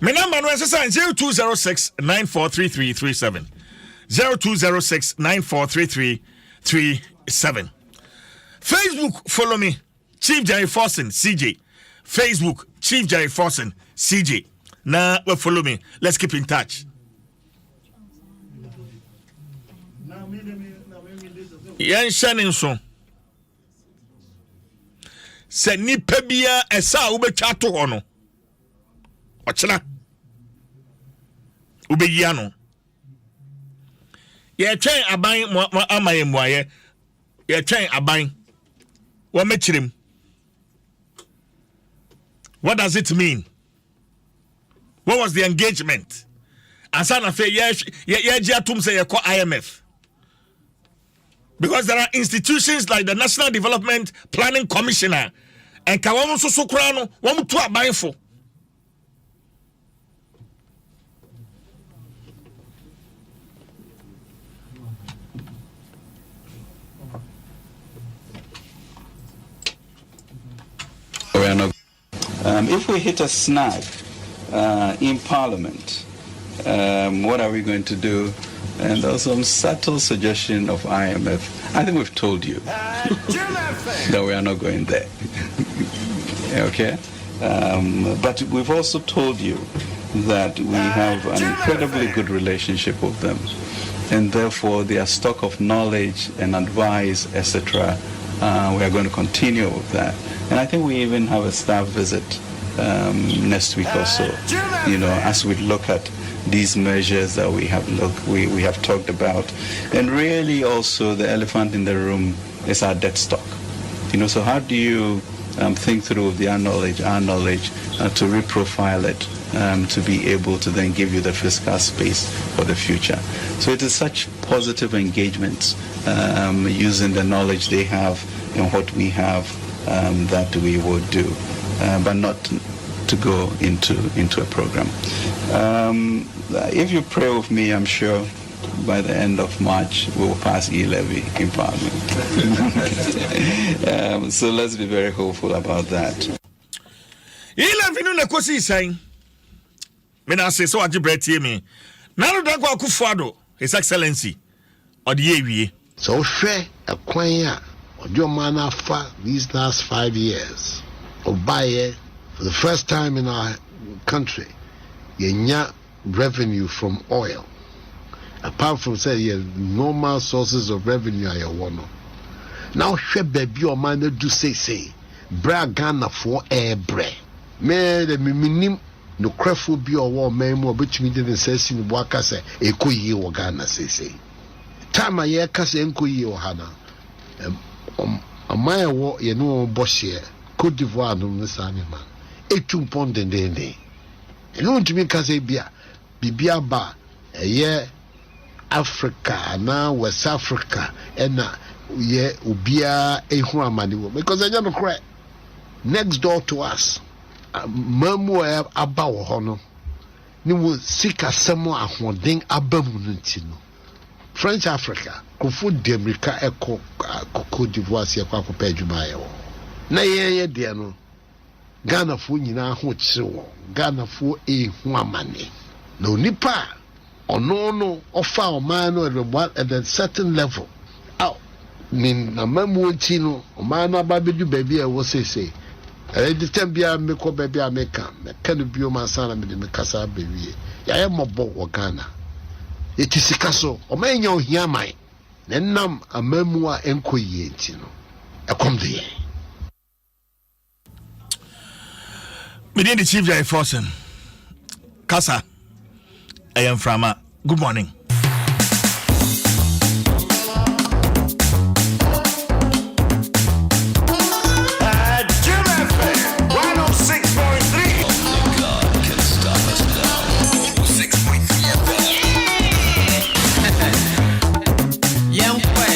My number is 0206-943337. 0206-943337. Facebook, follow me, Chief Jerry Forson, CJ. Facebook, Chief Jerry Forson, CJ. Now, follow me. Let's keep in touch. Yan Shannon so. Se nipa bia esa ubetwa to ho no ochena ubeyia no ye twen aban amaye muaye ye twen aban wo mechirem. What does it mean? What was the engagement? Asana fe ye atum say ye call IMF. Because there are institutions like the National Development Planning Commissioner and Kawamu Susukrano, one to a mindful. If we hit a snag in Parliament, what are we going to do? And there was some subtle suggestion of IMF. I think we've told you that we are not going there. Okay? But we've also told you that we have an incredibly good relationship with them. And therefore, their stock of knowledge and advice, etc., we are going to continue with that. And I think we even have a staff visit next week or so, as we look at these measures that we have talked about. And really also the elephant in the room is our debt stock. So how do you think through our knowledge to reprofile it to be able to then give you the fiscal space for the future. So it is such positive engagements using the knowledge they have and what we have that we would do, but not to go into a program. If you pray with me, I'm sure by the end of March we will pass E-levy in Parliament. So let's be very hopeful about that. E-levy no na kosi sai. Me na say so ajibreti me. Na no danko akufado, His Excellency, or the ewie. So share a kwanya or your man for these last 5 years. Obaye, for the first time in our country, yenya revenue from oil. Apart from say normal sources of revenue are one. Now share baby or man do say bra Ghana for air bre. Me the minim no crefo bi or war man more between the say in waka say ekoyi wo Ghana say. Time a year kase enkoyi wo hana. Amaya wo ye no boshie Côte d'Ivoire no nsani man. Etum pondendende. Eno ntumi kase bia bibia ba eye Africa na West Africa ena ye ubia ehu amani wo because anya no cry next door to us mamu aba wo ho no ni wo sika samo ahoden abamu no ntino French Africa kofu demrika eko Côte d'Ivoire se kwa kopa adwuma ye wo na ye de no Ghana fo nyina ho kire wo Ghana fo ehu amani na onipa ono no offer man at a certain level. nim na mamu nti no ɔman no aba bɛdu baabi a ɛwɔ sese ɛdi tɛm bia mekɔ baabi a meka no bio mansa na mede mekasa bɛwie yɛayɛ mmɔbɔ wɔ Ghana ɛti sika so ɔman nya ohia man na nam amamu a ɛnkɔ yie nti no ɛkɔm de yɛn Median the Chief Jai Forsen Kasa I am from good morning. Adom 106.3. God can stop us now. 106.3 FM. Young boy.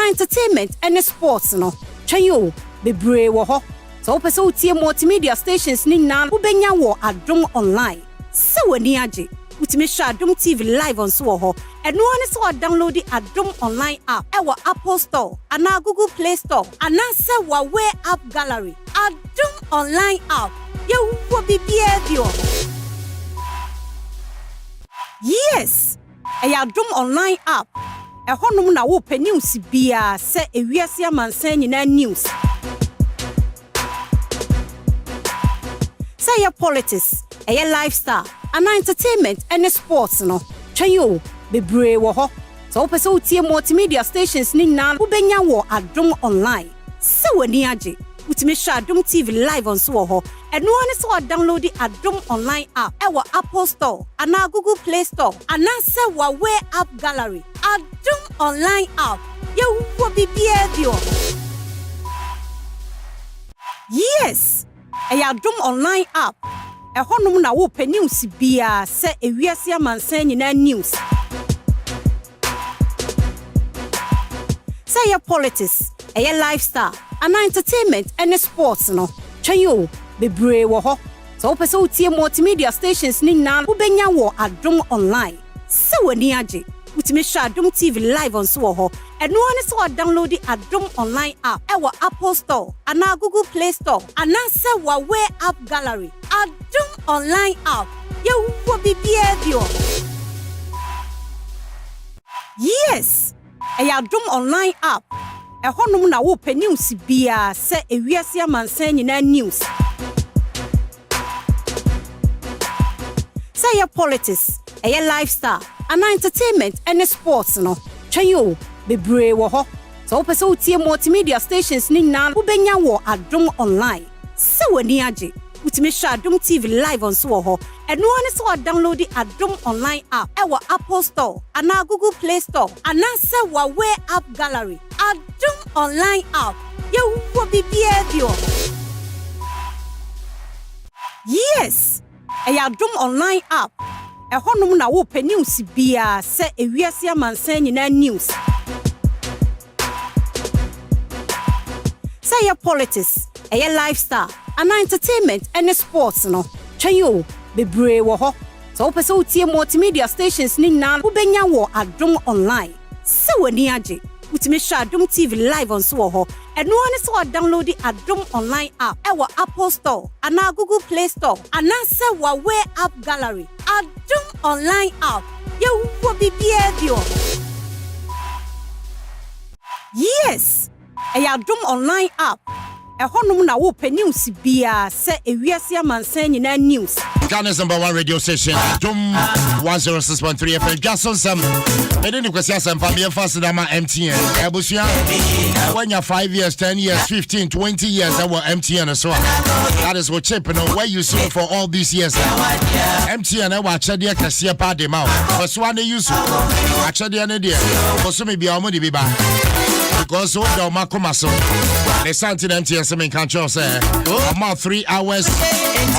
Entertainment and sports no chayo bebre wo ho so pese utie multimedia stations ni nan ubenya wo Adom online se wani age utime hwa Adom TV live on so ho eno ane so download the Adom online app e wo Apple Store ana Google Play Store ana se wa way app gallery Adom online app ye wo bibia bio. Yes e Adom online app ehonum na wo pe news bia se ewiase amansan nyina news say your politics your lifestyle and entertainment and sports no chayo bebre wo ho so pese utie multimedia stations ni nan ubenya wo Adom online se wani age utime hwa Adom TV live on so ho eno ane so download the Adom online app e wo Apple Store ana Google Play Store ana se wa way app gallery Adom online app ye wo bibia bio. Yes e Adom online app ehonum na wo pe news bia se ewiase amansan nyina news say your politics your lifestyle and entertainment and sports no chayo bebre wo ho so pese utie multimedia stations ni nan ubenya wo Adom online se wani age utime hwa Adom TV live on so ho eno ane so download the Adom online app e wo Apple Store ana Google Play Store ana se wa way app gallery Adom online app ye wo bibia bio. Yes e Adom online app ehonum na wo pe news bia se ewiase amansan nyina news say your politics your lifestyle and entertainment and sports no chayo bebre wo ho so pese utie multimedia stations ni nan ubenya wo Adom online se wani age utime hwa Adom TV live on so ho eno ane so download the Adom online app e wo Apple Store ana Google Play Store ana se wa way app gallery Adom online app ye wo bibia bio. Yes e Adom online app ehonum na wo pe news bia se ewiase amansan nyina news say your politics your lifestyle and entertainment and sports no chayo bebre wo ho so pese utie multimedia stations ni nan ubenya wo Adom online se wani age utime hwa Adom TV live on so ho eno ane so download the Adom online app e wo Apple Store ana Google Play Store ana se wa way app gallery Adom online app ye wo bibia bio. Yes e Adom online app ehonum na wo pe news bia se ewiase amansan nyina news Ghana's #1 radio station Adom 106.3 FM Dwaso Nsem ene ni kwesi asempa me fast na ma MTN ebusua when you 5 years 10 years 15 20 years that were MTN so that is what chip no where you see for all these years MTN I watch there kase pa de ma so one use actually ne there so me bia omo de bi ba because so the makoma so the santi MTN some control say about 3 hours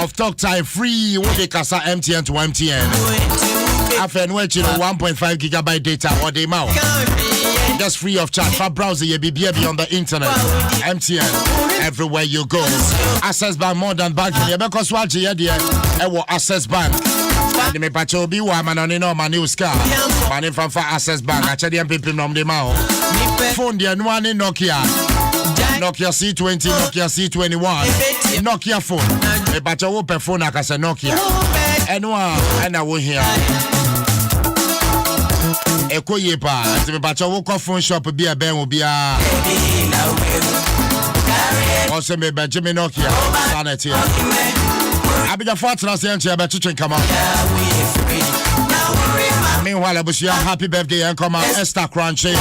of talk time free when they kasa MTN to MTN After 1.5 gigabyte data or the amount. Just free of charge for browser your BBB on the internet. MTN everywhere you go. Access Bank more than banking. Because what you hear Access Bank. The me pacho bi wa manoni no mani uska. Mani from Access Bank. Actually MPP nom de mao. Phone dia no ani Nokia C20, Nokia C21, Nokia phone. Me pacho wo pe phone akase Nokia. Enwa ena wo here. Eko yepa, nti me pacho wo phone shop bi a ben wo bia. Also me Benjamin Nokia, sanity. Abija Fortuna say about to come out. Meanwhile, Abusia, happy birthday and come out. Esther Crunchy.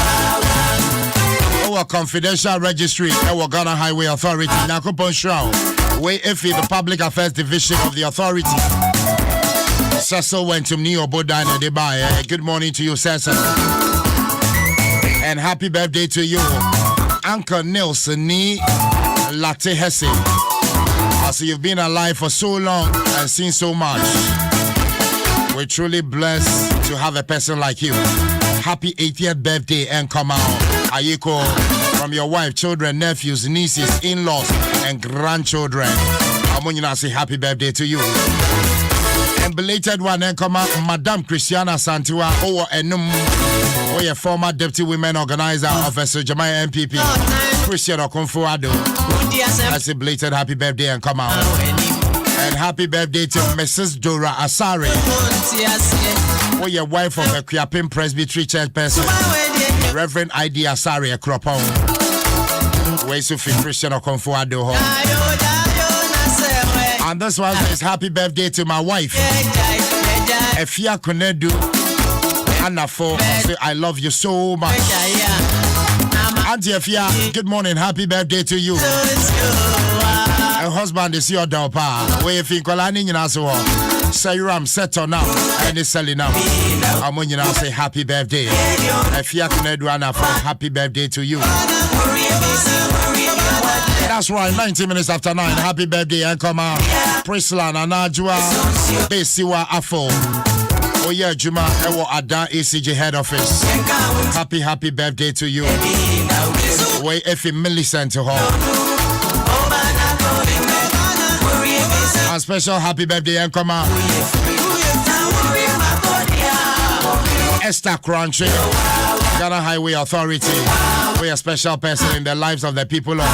Our confidential registry, our Ghana Highway Authority, Nakupon Shroud. Way Effie, the Public Affairs Division of the Authority. Cecil went to Neo Bodine Dubai. Good morning to you, Cecil. And happy birthday to you, Uncle Nelson Ni Latte Hesse. So you've been alive for so long and seen so much. We're truly blessed to have a person like you. Happy 80th birthday and come out. Ayiko, from your wife, children, nephews, nieces, in-laws, and grandchildren. I'm going to say happy birthday to you. And belated one and come out, Madame Christiana Santua, or your former deputy women organizer of Sojamaya MPP, Christian Okonfuado. I say belated happy birthday and come out. And happy birthday to Mrs. Dora Asare, or your wife of the Kriapin Presbytery Church person, Reverend I.D. Asare Akropon. Where's Sophie Christian Okonfuado? And this one is happy birthday to my wife, Efia Konedu Anafo. Say I love you so much. Auntie Efia, good morning, happy birthday to you. Her husband is your daughter. Where you think Kolani Naso Sayram settle now and is selling now. I'm going to say happy birthday. Efia Konedu Anafo, happy birthday to you. That's right, 90 minutes after 9. Happy birthday and come out. Prislan Anajua Besiwa Afo. Oh yeah, Juma Ewo Ada ECG head office. Happy birthday to you. Way Effie Millicent to her. A special happy birthday and come out. Esther Crunchy, Ghana Highway Authority. We are a special person in the lives of the people of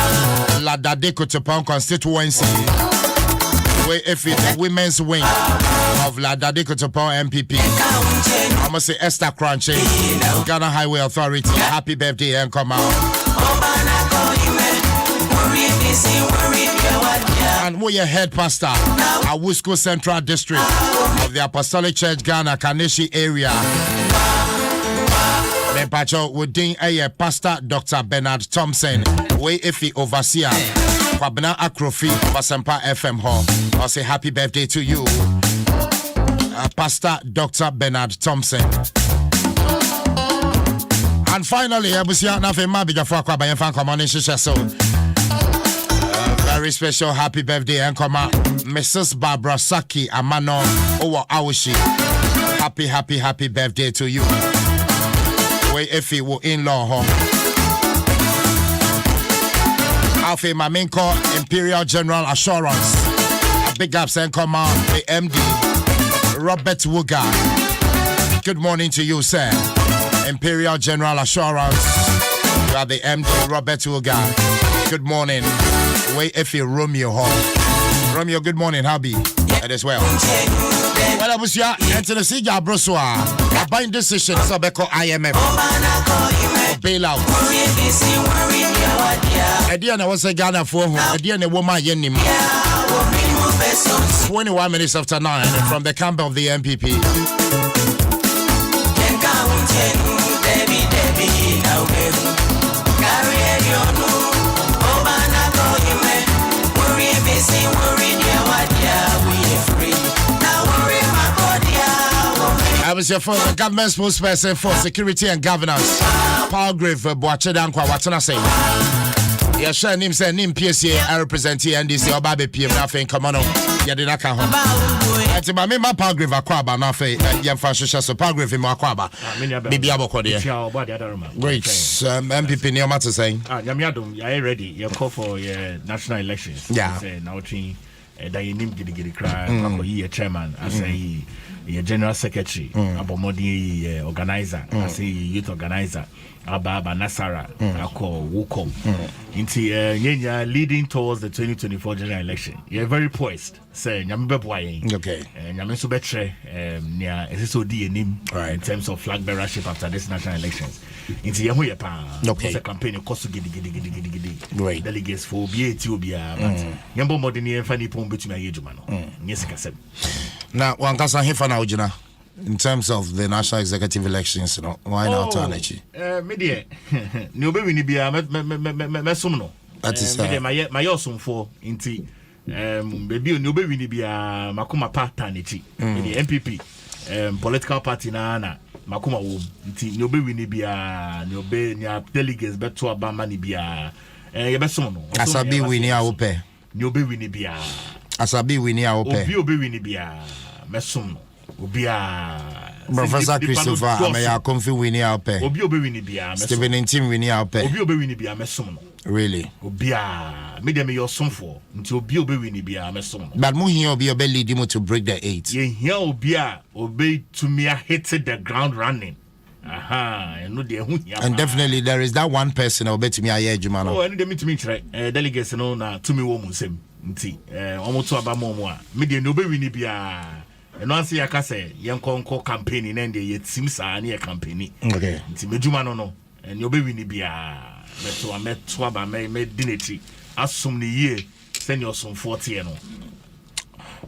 Ladade Kutupon constituency. We if it's the women's wing of Ladade Kutupon MPP. I must say Esther Crunchy, Ghana Highway Authority. Happy birthday and come out. And we are head pastor at Wisco Central District of the Apostolic Church Ghana Kaneshi area. Pacho Wooding a pastor Dr. Bernard Thompson, way if he overseer Kwabena Akrofi of Asempa FM Hall. I'll say happy birthday to you, Pastor Dr. Bernard Thompson. And finally, Abusia Nafe Mabija for Kwabayan Fan Common so very special happy birthday and come out, Mrs. Barbara Saki Amano Owa Awishi. Happy birthday to you. Way if he were in-law home. Alpha Maminko Imperial General Assurance. Big ups and come on, the MD Robert Wuga. Good morning to you, sir. Imperial General Assurance. You are the MD Robert Wuga. Good morning. Way if he Romeo home. Romeo, good morning, hubby. And as well. Well, I was here, and to the Sija Broswa. A buying decision, so Beko IMF. Bailout. A dear, I was a Ghana for whom, a dear, a woman, Yenim. 21 minutes after 9 from the camp of the MPP. I was your first government spokesperson for security and governance. Palgrave Boachedankwa, what can I say? Yeah, sure, name say name PSA I represent here and this Obabe PM nothing come on. Yeah, the naka home. Ati ba me ma paragraph akwaba na fe ya fa social so paragraph me akwaba. Bibi aboko there. Great. MPP ne ma to say. Nyamiadom, you are ready. You call for national elections. Yeah. Say now that you name gidi cry you chairman as a general secretary abomodi organizer as a youth organizer Ababa Nasara Ako Wukom into leading towards the 2024 general election. You're very poised. Say Nyambe Boye. Okay. Nyamenso Betre near SSOD in terms of flag bearership after this national elections. Into Yahuya Pa. Okay. It's a campaign of Kosu Gidi. Great. Delegates for Ethiopia. But Yambo Modini and Fanny Pom Betuma Yejumano. Yes, I said. Now, one Kasa Hifana Ujina. In terms of the national executive elections, you know, why not Tanachi? Media, Niobe Winibia, Mesumno. That is my awesome for Inti, baby, Niobe Winibia, Makuma Patanichi, the MPP, political party Nana, Makuma, Niobe Winibia, Niobe, Nia delegates, Beto Abama Nibia, Yabesono. Asabi Winia Ope. Niobe Winibia. Asabi Winia Ope. Niobe Winibia, Mesumno. Professor Christopher Ameya Konfi Winnie Alpe. Stephen Intim Winnie Alpe. Really? Medium your son for until Obi Winnie be a messon. But Muhi Obi lead him to break the 8. Here Obia obey to me hated the ground running. And definitely there is that one person I'll bet to me I hear Jumano. Oh, and they meet me delegates and on to me woman same. Almost to Abamoa. Medium Nobe Winnie be a. And once I can say, young conco campaign in India, it seems a near campaign. Okay. It's Medjumano, and your baby be a met Swaba may dignity. Assume the year, send your son 40 and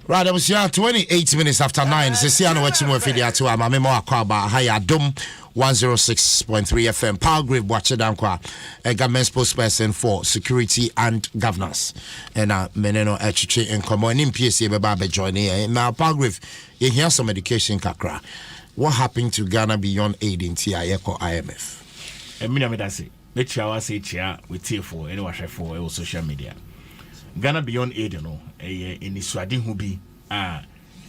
Right, I was here 28 minutes after 9. Sisiano watching with video to our Memo Aquaba, High Adom 106.3 FM. Palgrave Watcher Dankwa, a government spokesperson for security and governance. And Meneno Echiche and Common in PSA Babe joining. Now, Palgrave, you hear some education kakra. What happened to Ghana beyond aid in TIECO IMF? And Minamidasi, let you say chair with T4 and wash for social media. Ghana beyond aid, you know, in the Swadin who be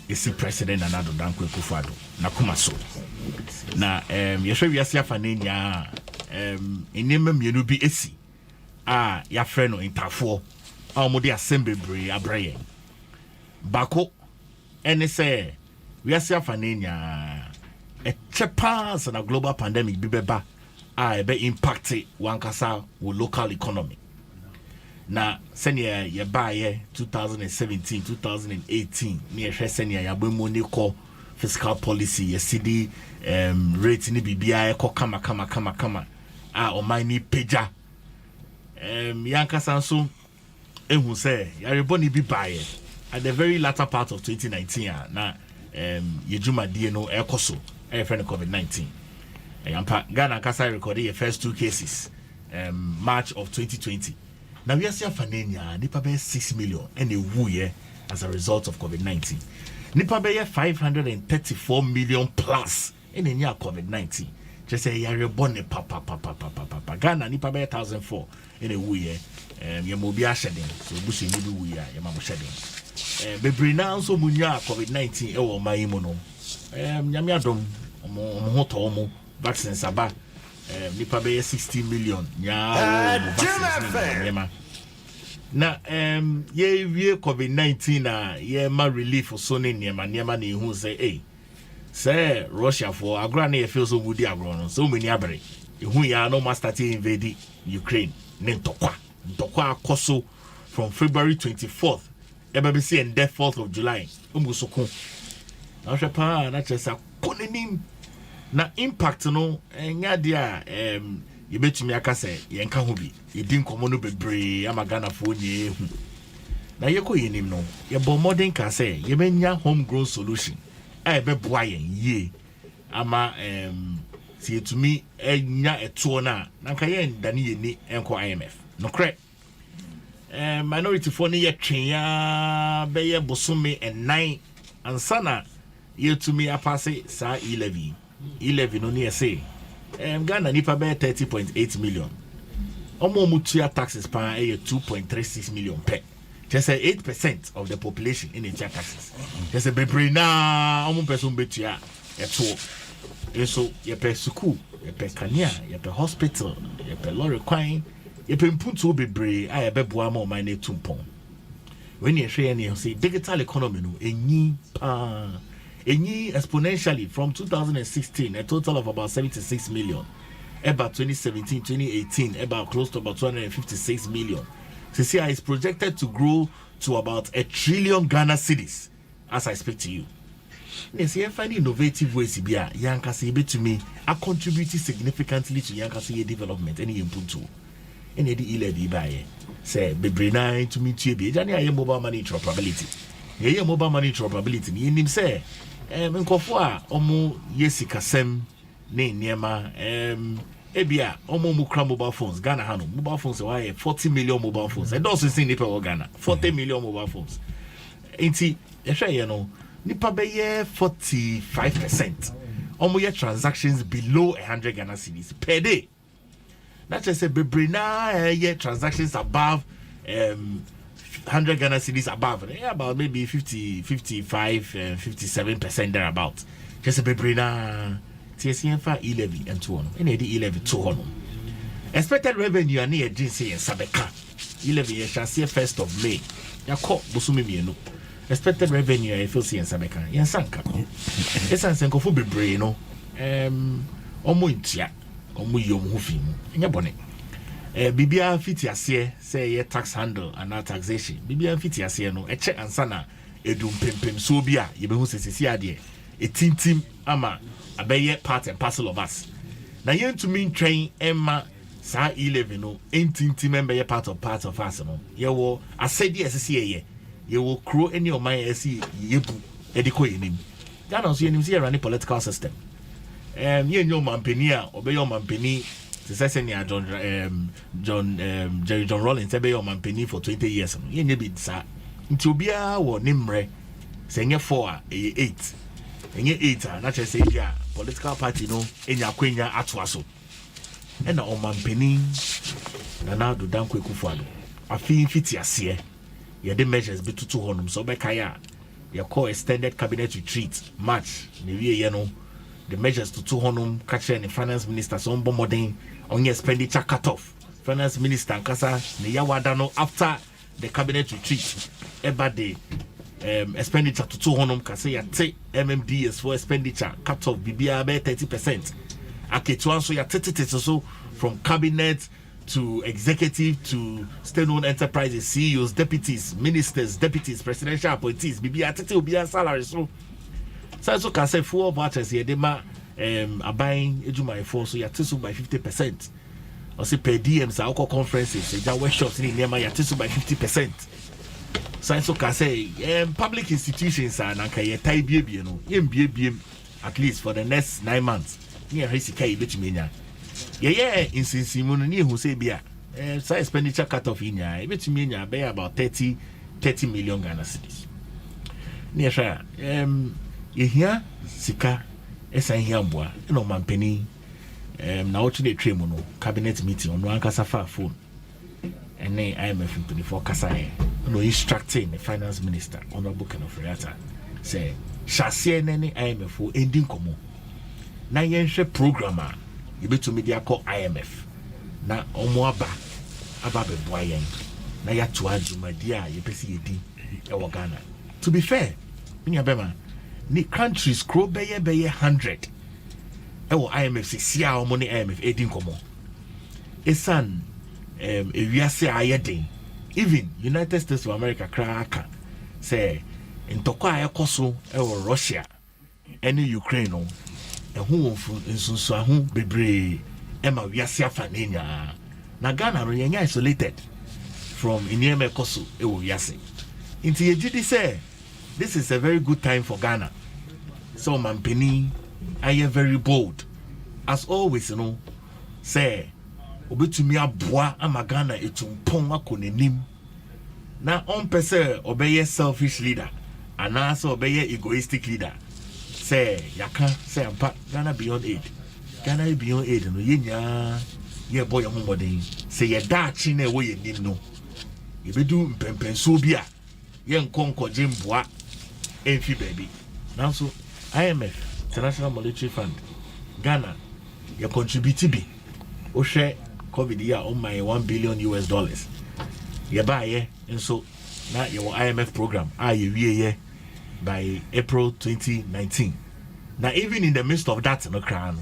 is the president and Adom Kufado Nakumaso. Na yeswe wiase afanenya enema mienu bi esi ya frɛ no intafo amode assembly abraye bako ene sɛ wiase afanenya chepas na global pandemic bi beba ebe impact wankasa wo local economy na senior ye baye 2017 2018 ni ehwe senior ya bemu ni ko fiscal policy ye CD rate ni bibia ko kama omani peja yankasa nso ehu se ya reboni bi baye at the very latter part of 2019 na yejuma die no ekoso friend COVID-19 yampa Ghana kasa recorded your first 2 cases March of 2020. Now we are seeing Fanenia, nipa be 6 million and a woo as a result of COVID-19. Nipa be 534 million plus in a year COVID-19. Just say you're born papa. Ghana nipa be 1,004 in a woo ye. Yamobia shedding, so bushi nibi woo ya, yamamu shedding. Bebre na so munya COVID-19 ewo maimono. Nyamiadom omohoto omo vaccines aba. Nipa be 60 million na ye wie COVID-19 na ye ma relief so ne niema na ehu say Russia for agro na ye feel so woody agro no so many abere ehu ya no master start invade Ukraine ne ntokwa akoso from February 24th ebe be see and 4th of July umgusoko na hwe pa na chesa konenim na impact no enya dia yebetumi aka se yenka ho bi yedi nkomo no bebre amagana fo nye hu na yeko yenim no ye bo modern ka se yebenya homegrown solution ebeboa yen ye ama si etumi enya eto na nka yen dane yeni enko IMF no kre minority fo ne ye twen ya be ye bosome en9 ansana yetumi apase sa E-levy no near say Ghana nipa be 30.8 million mutua taxes pa 2.36 million per. Just 8% of the population in the taxes. Just a bebre na person betua so you pay school, you pay kanya, you pay hospital, you pay lorry coin, you pay punto bebre I be boa mo my name tumpon. When you share any say digital economy no enyi exponentially from 2016 a total of about 76 million. About 2017, 2018 about close to about 256 million. CCI is projected to grow to about 1 trillion Ghana cedis as I speak to you. Yes, you find innovative ways to be a Yankasi to me are contributing significantly to Yankasi development any input to any E-levy by say be nine to meet you be any mobile money interoperability. Ye mobile money interoperability in him say nkofo omo yesika sem ne niema ebia omo mukra mobile phones Ghana hano mobile phones why 40 million mobile phones and also see nipa Ghana 40 million mobile phones enti you know nipa beye 45% omo ye transactions below 100 Ghana cedis per day. That just say bebrina ye transactions above 100 Ghana cedis above about maybe 50 55 57% thereabout. Just a bebrina TSC E-levy and 2 on. Any E-levy 2 on. Expected revenue and near GC and Sabeka. E-levy shall see 1st of May. Ya call Busumi no. Expected revenue I feel see and Sabeka. Yan Sanka. Esan Senko fu bebre no. Omo intia. Omo yom hufi mu. Enya bone. Bibia fiti ase say ye tax handle and not taxation. Bibia fiti ase no. Eche ansana edum pempem so bia ye be hu sesesi ade. Etintim ama abeye part and parcel of us. Na yen to mean train emma sa E-levy no entintim embe part of us no. Ye wo asedi esese ye. Ye wo crow any of my esi yebu ediko yenim. Ghana so yenim see run political system. Ye nyo mampeni a obeyo mampeni se say near John Rollins obeyo mampeni for 20 years no. Ye nye bi sa. Nti obia wo nimre se nye 4 e 8. Enye 8 na say dia political party no enya kwenya atoaso. Ena o mampeni na do dan kwekufuado. Afi fiti ase. Ye the measures be tutu honum so be kaya. Ye call extended cabinet retreat March ne wie ye no. The measures to 200 catch the finance minister so modern on your expenditure cut off. Finance minister Nkasa ne yawada no after the cabinet retreat. Eba the expenditure to 200 kase ya take MMDs for expenditure cut off bibia be 30%. Aketuan so ya 30% so from cabinet to executive to state-owned enterprises, CEOs, deputies, ministers, deputies, presidential appointees, bibia 30 obia salary so. So can say 4 vouchers here, they ma buying ejuma for so ya tisu by 50%. Or say per DMs, alcohol conferences, workshops in Nema ya tisu by 50%. So can say public institutions are nanka ye tai BB no, BM at least for the next 9 months. Near Hisika Bitumina. Ye in Sinsimon ni who say bia so expenditure cut off in ya, Bitumina be about 30 million Ghana cedis. Near share here sika esan here mboa no mampeni na otu dey trem no cabinet meeting on one kasa fa phone ene IMF 24 kasa no instructing the finance minister honorable Kenofriata say shase nene IMF ending komo na yenhwe programmer you betu media call IMF na omo aba be boa yen na ya to adwumadi a ye pese yedi e wo Ghana. To be fair me abema ni countries grow beye 100 ewo IMF si a omo ni IMF edin komo esan ewiase ayeden even United States of America kraka say ntoko ayekoso ewo Russia ene Ukraine no ehu nsunsu ahu bebre ema wiase afanenya na Ghana no yenya isolated from inieme koso ewo wiase inti yegidi say this is a very good time for Ghana. So Mampeni, I am very bold. As always, you know, say, Obetumi aboa ama Ghana etumpon akonenim. Na on pese obeye selfish leader, and also obeye egoistic leader. Say, yaka, say ampa, Ghana beyond aid. Ghana beyond aid, no yenya. ye boy your homebody say ye dachi na we ye no ye be do mpempenso bi a ye nkonko jemboa enfi baby now so IMF International Monetary Fund Ghana ye contribute bi o share COVID year on my $1 billion ye buy ye and so now your IMF program ye by April 2019. Now even in the midst of that no crown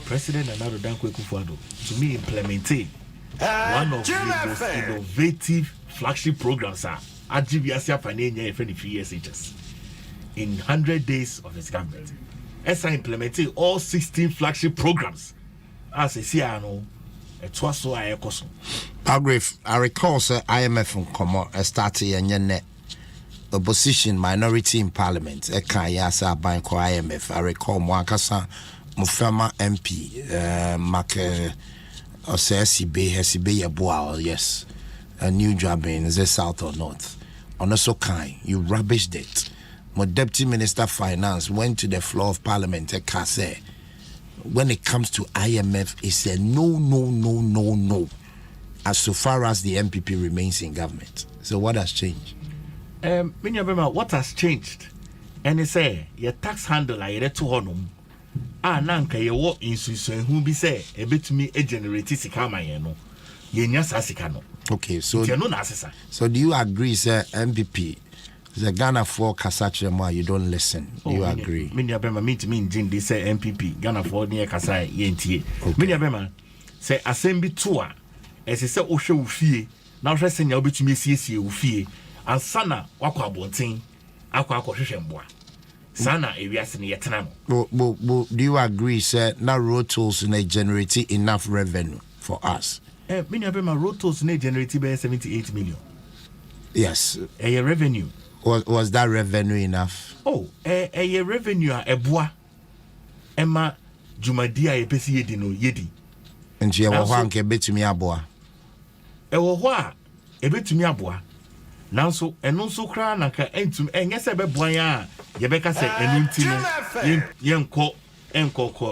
President Nana Dankwa Akufo-Addo to me implemented one of the most innovative flagship programs Ajibiasia Fanenya FNFESHS in 100 days of his government. As I implemented all 16 flagship programs as a CIano, a Dwaso Nsem. Paragraph, I recall IMF from Como started a opposition minority in parliament. Yasa Banko IMF. I recall Mwakasa Mufama MP Make Osesibe Yabua, yes. A new job in the south or north. On also kind, you rubbished it. My deputy minister of finance went to the floor of parliament say when it comes to IMF, it's a no. As so far as the MPP remains in government. So what has changed? What has changed? And they say your tax handler you're to honum. Nanka ye wo insusun who be say a bit me a generate sikama yeno. Yenya sasikano. Okay, so so do you agree, sir, MPP? The Ghana for Kasachema, you don't listen. Do you agree? Many of them meet me in they say MPP, Ghana for near Kasai, Yenti. Many of them say assembly tour. As I say, Osho Ufie, now dressing your bit to me, CC Ufie, and Sana, Wakwa Bonting, Aqua Shemboa. Sana, areas in Yatanamo. Do you agree, sir? Now road tolls in generating enough revenue for us? Many of them are road tolls in generated by 78 million. Yes. A revenue. Was that revenue enough? Oh, a revenue, a bois. Emma Jumadia, a pesi yedino, yedi. And she will want a bit to me aboa. A bit to me aboa. Now so, and no so crown and yes, a beboya, Yebeka said, and young call,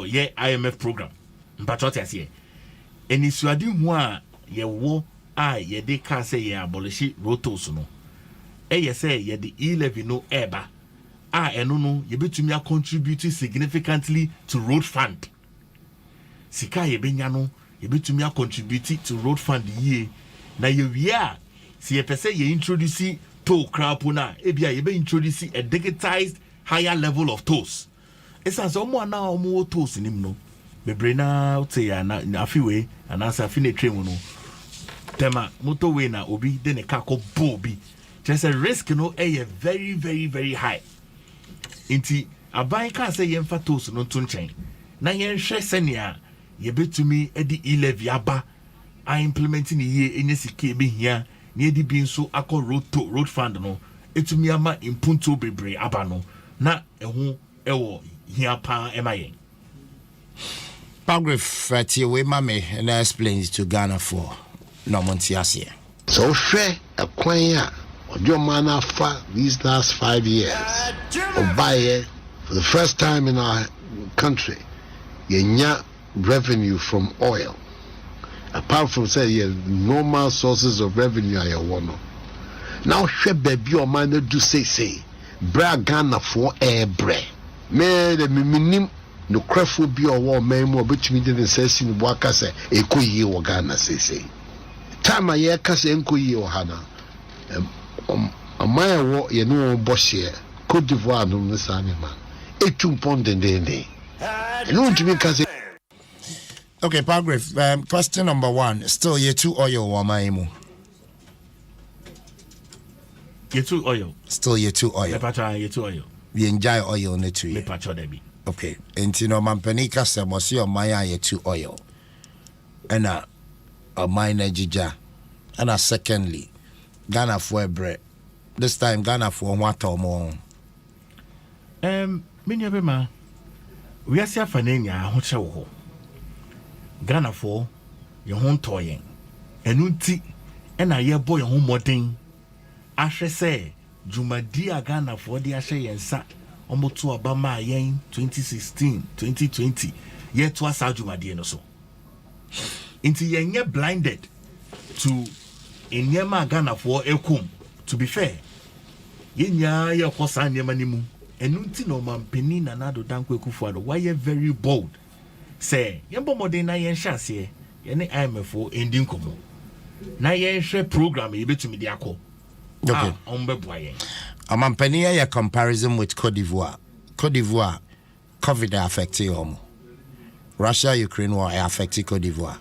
ye IMF program. But what I say, and it's your moi, ye war, ye de can say ye abolish rotos no. Ye say ye the E-levy no eba. And no, ye bet to me contributing significantly to road fund. Sika ye benyano, ye bet to me contributing to road fund ye. Na ye si ye pese ye introduce toll crapuna, ebia ye be introduce a digitized higher level of tolls. Esan so mo na mo tolls ni no. Me brena say ya na afiwe anasa afine train no. Tema motorway na obi de ne car ko bobi. Just a risk no very very high. Inti aban ka say ye mfa tolls no to nchen. Na ye hwe senia ye betumi e di E-levy aba I implementing ye enye sike be here near the being so akọ road fund no etumi ama impunto bebre aba no na ehu ewo here pa emaye. Paragraph 30 we mame and explains to Ghana for no montiasia. So fair a kwanya ojo mana fa these last 5 years. Obaye for the first time in our country yenya revenue from oil. Apart from say normal sources of revenue I want. Now she baby or man do say bra Ghana for air bre. Me the minim no crefo bi or war man mo betumi de say sin waka say ekoyi wo Ghana say. Time I kase enkoyi o hana. Amaya wo ye no bohye Cote d'Ivoire no Nsem man. Etumpon dendende. No ntumi kase. Okay, paragraph. Question number 1. Still, ye too oil, Wamaimu. Ye too oil. Still, ye too oil. Ye too oil. We enjoy oil in the tree. Me pacho debi. Okay. And you know, Mampenika said, Monsieur Maya, ye too oil. And a minor jija. And secondly, Ghana for bread. This time, Ghana for what or more. Minyabema. We are seeing Fanenia, Hocho. Ghana for your home toying. And unti, and I boy your home modern. Ashe say, Jumadia Ghana for the Ashe and Sa, Omotu Abama Yen 2016, 2020. Yet was our Jumadia no so. Into yenye blinded to enyema Ghana for ekum. To be fair, yenya ya kosa nyema nimu. Enunti no mampeni na nado danko ekufuado. Why you very bold? Say, yembo mode na yen shase yene IMF ending komo. Na yen share program yebetumi de akọ. Okay. Mampeni ya comparison with Cote d'Ivoire. Cote d'Ivoire COVID affected omo. Russia Ukraine war affected Cote d'Ivoire.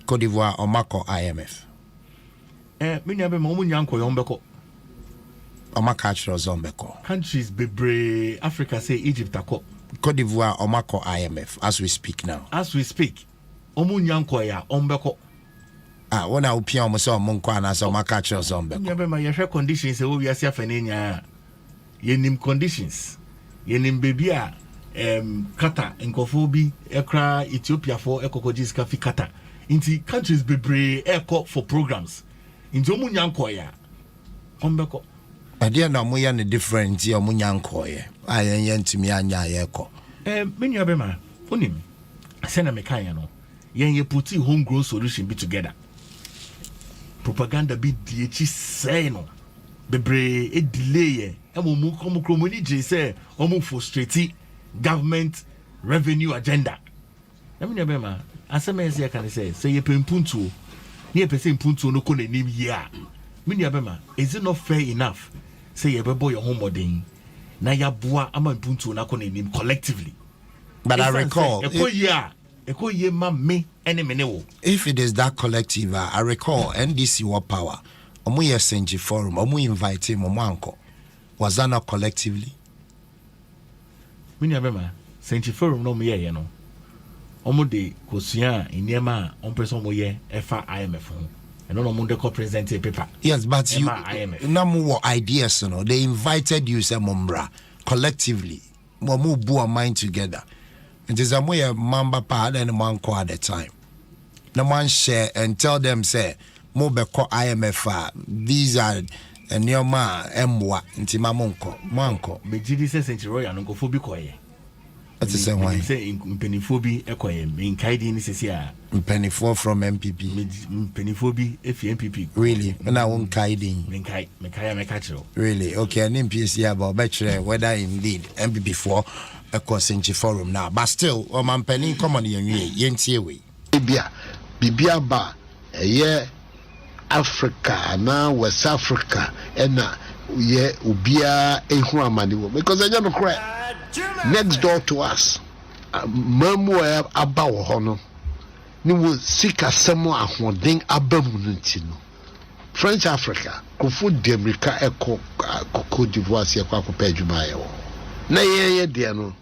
Cote d'Ivoire omako IMF. Many be mo nyanko yombeko. Omaka chro zombeko. Countries bebre Africa say Egypt ako. Cote d'Ivoire omako IMF as we speak now. As we speak. Omu nyanko ya ombeko. When I opia omo monko anasa omaka chro zombeko. Nyabe ma yehwe conditions e wo wiase afenenya. Yenim conditions. Yenim baby a kata nkofo bi ekra Ethiopia for ekokojis ka fi kata. Inti countries bebre eko for programs. Inti omu nyanko ya ombeko. Adia na moya ne different ya omu nyanko ye. Ayen ntimi anya yeko. Many abema onim. Sena mekanya no. Yen puti homegrown solution be together. Propaganda be DH say no. Bebre e delay mu komu kromoni je say omu frustrate government revenue agenda. Many abema asema ese kan say ye pempuntu. Ni pese mpuntu no ko nanim ya. Many abema is it not fair enough? Say ye bebo your home modern. Na ya boa ama mpuntu na ko nanim collectively. But I recall if it is that collective, I recall NDC War Power. Omu Senji Forum, Omu invite him, Omanko. Was that not collectively? Mini abema Senji Forum no me ye no. Omu de kosia inyema on person mo ye efa IMF. And no munde ko present a paper. Yes, but you no more ideas, you know. They invited you, say Mombra, collectively. Momu bu mind together. It is a way mamba pa and man ko at the time. No man share and tell them say mo be ko IMF these are new ma emwa nti mamonko manko me gidi se Century no go fobi ko ye. That's the same way. Say mpenifobi ekoye me nkaidi ni sesi a mpenifo from MPP. Mpenifobi efi MPP. Really? Na won kaidi. Me kaya me kachiro. Really? Okay, an MPC about betray whether indeed MPP for a Senji Forum now, but still, man penny common yentie we. Bibia ba Africa na West Africa na ye ubia ehu amani because I don't cry. Next door to us, mamu aba wo ho no ni wo sika semo ahoden abamu no ntino. French Africa kofu demrika eko Cote d'Ivoire se kwa ko pedjuma ye wo. Na ye de no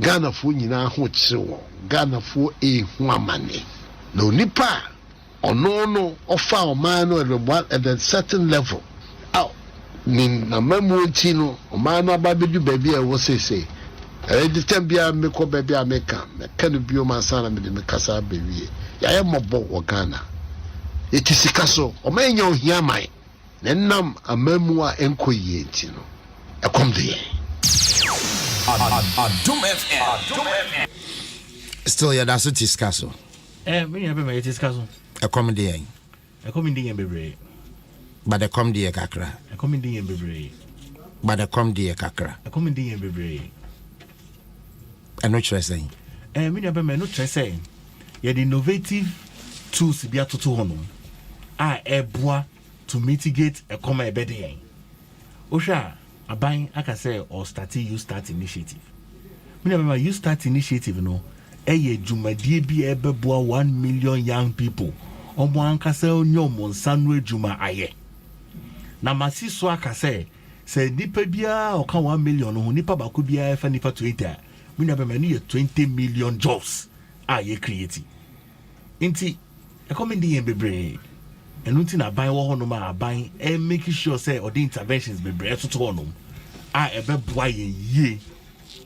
Ghana fu nyina ho kire wo. Ghana fu ehu amani. No nipa ono ofa o man no at a certain level. Nin na mamu ntino o man no ababedu baby e wo say the time bia me ko baby America me kan bio man sana me de kasa bewie ya ye mobo wo Ghana etisika so o man nya ohia mai na nam amamu a enkoyie ntino e kom de Adom FM. Still, yeah, that's a discussion. Me have a discussion. A comedy. A comedy and bebre. But a comedy kakra. A comedy and bebre. But a comedy kakra. A comedy and bebre. I'm not sure saying. Me have a no saying. Yet innovative tools be to honum. A bois to mitigate a common bedding. Osha. A buying, I can say, or starting you start initiative. Whenever you start initiative, no, Juma DB Ebeboa 1 million young people. One can say, no, Monsanwe Juma aye. Namasi Swaka say Nipa Bia or 1 million, or Nipa Bakubia, if any for Twitter. We never many 20 million jobs are ye creating. Inti, a comedy and bebre. And nothing I buy one no buying and making sure say or the interventions be bread to honum. I ever buy ye.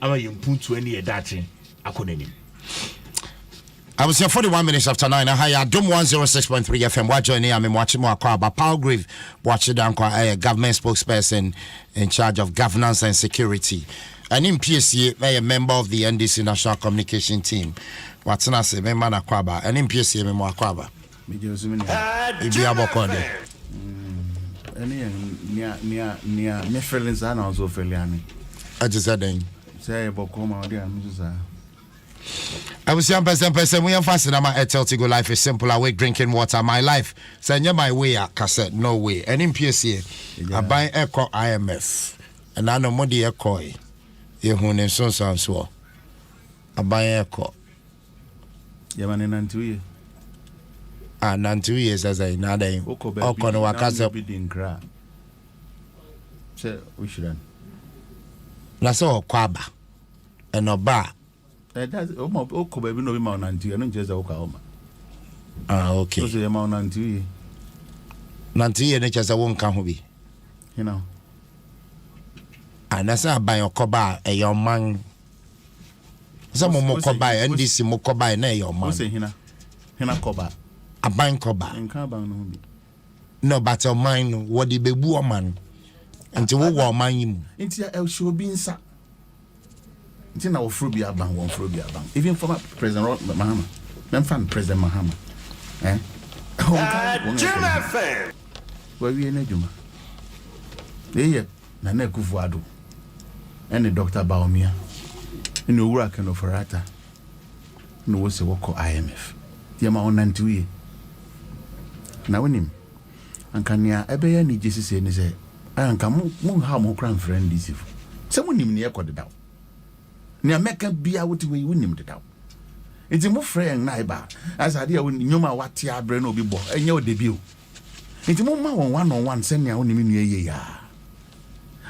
I am put to any dating. I couldn't. I was here 41 minutes after 9. Hi, Adom 106.3 FM. What joining? I'm watching more about Palgrave. Watching down a government spokesperson in charge of governance and security. And in PSC, a member of the NDC National Communication Team. What's not say, me man akwaba, and MPC me mo akwaba. Me just me. Ibi abokode. Near me feelings are also feeling. I just said then. Say about come out there, I'm just I was young person. We are fasting. I'm at Go life is simple. I wake drinking water. My life. Say my way. Cassette. No way. And in PSA, I buy Echo IMF. And I know more the Echo. You who name so. I buy Echo. Yeah, man, in 2 years. And 2 years as I know they. Oko no wakasa. Say we should. Na so kwaba. And oba. That's Oko baby no be ma 90. I don't just Oklahoma. Okay. So you ma 90. 90 ne chasa won kan ho bi. You know. And that's a buy your koba a your man. Some more koba and this mo koba na your man. Say hina koba. A bank koba. No, but your mind what the baby woman. Until we war man him. Into el show be insa. Until now frobia bang one frobia bang. Even former President Mahama. Them fan President Mahama. Juma fan. Where we in Juma. They na ne kufuado. And the Dr. Baumia. In the work and of Rata. No was a work IMF. The amount of 2 years. Now when him. And can ya ebe ni Jesus say ni say I come mo ha mo kran friend this if. Say mo nim ne ekode daw. Ne ameka bia wote we wonim de daw. Enti mo friend na iba. As ade a nyoma wate abre na obi bo. Enye o debi o. Enti mo ma won one on one say ne a wonim nu ye ya.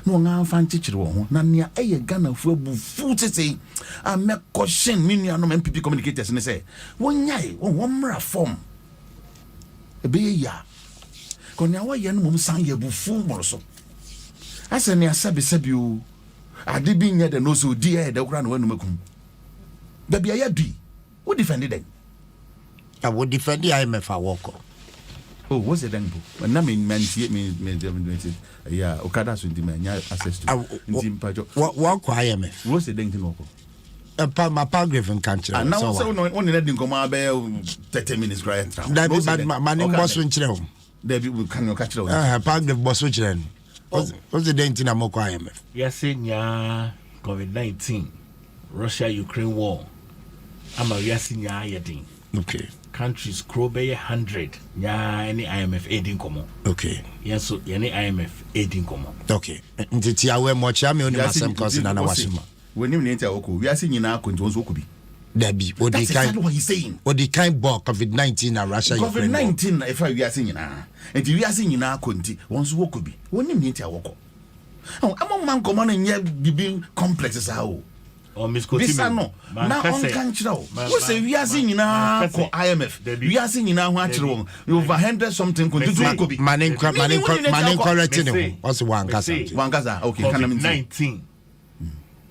No nga fan chichire wo ho na ne eye Ghana fu abu fu tete a me question me nua no MPP communicators ne say wonyai won mra form ebe ye ya konya wa ye no mum san ye bu fu moro so ase ne asabi o ade bi nye de no so di e de kura no wanu makum da bia ya dui wo defend them I would defend the IMF walk. Oh, what's it then? When I mean, yeah, Okada so the man access to. What IMF? What's the thing to know? My paragraph in country. And now, so only letting come out 30 minutes. Right now. That my name was Winchell. There we can catch it. Paragraph was Winchell. What's the thing to Namoko IMF? Yes, COVID-19, Russia-Ukraine war. I'm a yasinya yedin. Okay. Countries crow by 100. Yeah, any IMF aiding common. Okay. Yes, so any IMF aiding common. Okay. Nti awe mo chame oni masem kosi na washima. When you need to oku, we are seeing in our country also could be. Debbie, what the kind what he's saying. What the kind ball COVID-19 and Russia COVID-19 if we are seeing now. And we are seeing in our country once we could be. When you need to oku. Oh, I'm a man come on and yet be complexes how. This no. Now on country. Who say we are seeing in our IMF? We are seeing in our natural over 100 something continue to be. Manin correcting. What's one Gaza? One Gaza. Okay. COVID-19.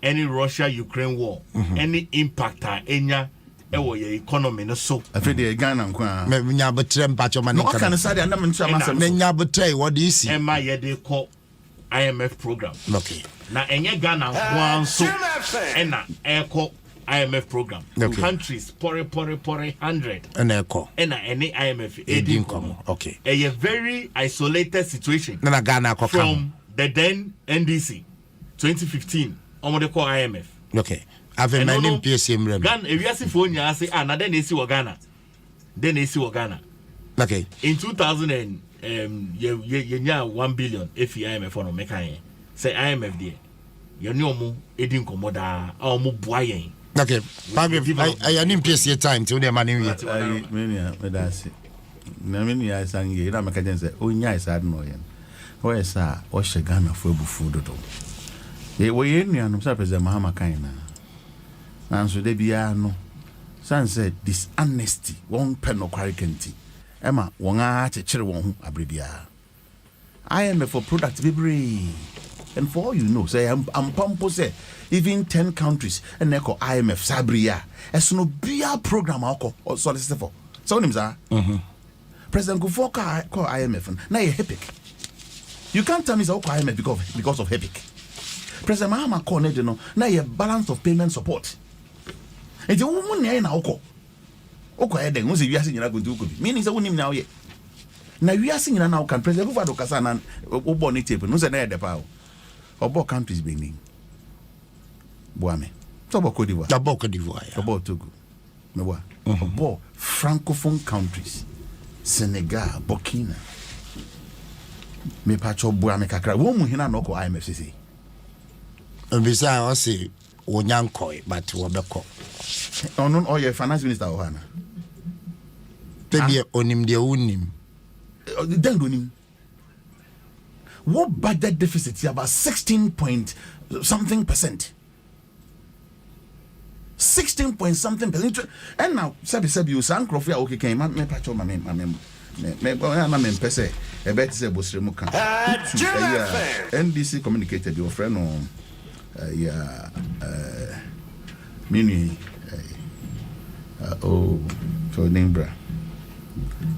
Any Russia-Ukraine war, any impact enya ewo ye economy no so. Afede Ghana nkwa. Me nya betrem pacho mani. No can say na me ntra masem. Me nya betrem what do you see? Emma ye dey call IMF program. Okay. Na enye Ghana one so ena echo IMF program. Okay. Countries pore 100. And echo. Ena any IMF aiding come. Okay. A very isolated situation. Na Ghana from the then NDC 2015. Omode call IMF. Okay. I've my name PSM Rem. Ghana, if you see phone, you say, na then they see Ghana. Then they see Ghana. Okay. In 2000 you 1 billion if IMF on make say IMF there. You know mo edin komoda or mo boyen. Okay. I name PSA time to the money. Me that's it. Na me ya sang ye na meka say onya isa no yen. Wo esa o she Ghana for bufu dodo. We nuanom sa President Mahama kan na nanso de bia no san said this honesty won pen kware kanti ema won a chekere won ho abrebia IMF for product library and for all you know say I'm pampo say even 10 countries and echo IMF sabria eso no bia program akọ solicit for so nim za President Kufuor call IMF na ye epic you can't tell me say IMF because of epic. President Mahama called no na ye balance of payment support. And the woman na oko okwa eden wo se wiase nyina go ntuko bi meaning say wonim na wo ye na wiase nyina na wo kan president Akufo-Addo kasa na wo bo ni tape no se na ye de pa wo obo countries benin boame so bo Côte d'Ivoire obo Togo me boa obo francophone countries Senegal Burkina me pacho boame kakra wo mu hina no ko IMFCC Visa I say Onyankoi, but Wabeko. On all your finance minister Ohana. Maybe onim de unim. Then unim. What budget deficit is about 16 point something percent. 16 point something percent. And now, sabi you san crofia okay came me pacho me pese e bet se bosremu kan. NDC communicated your friend on Mini so Nimbra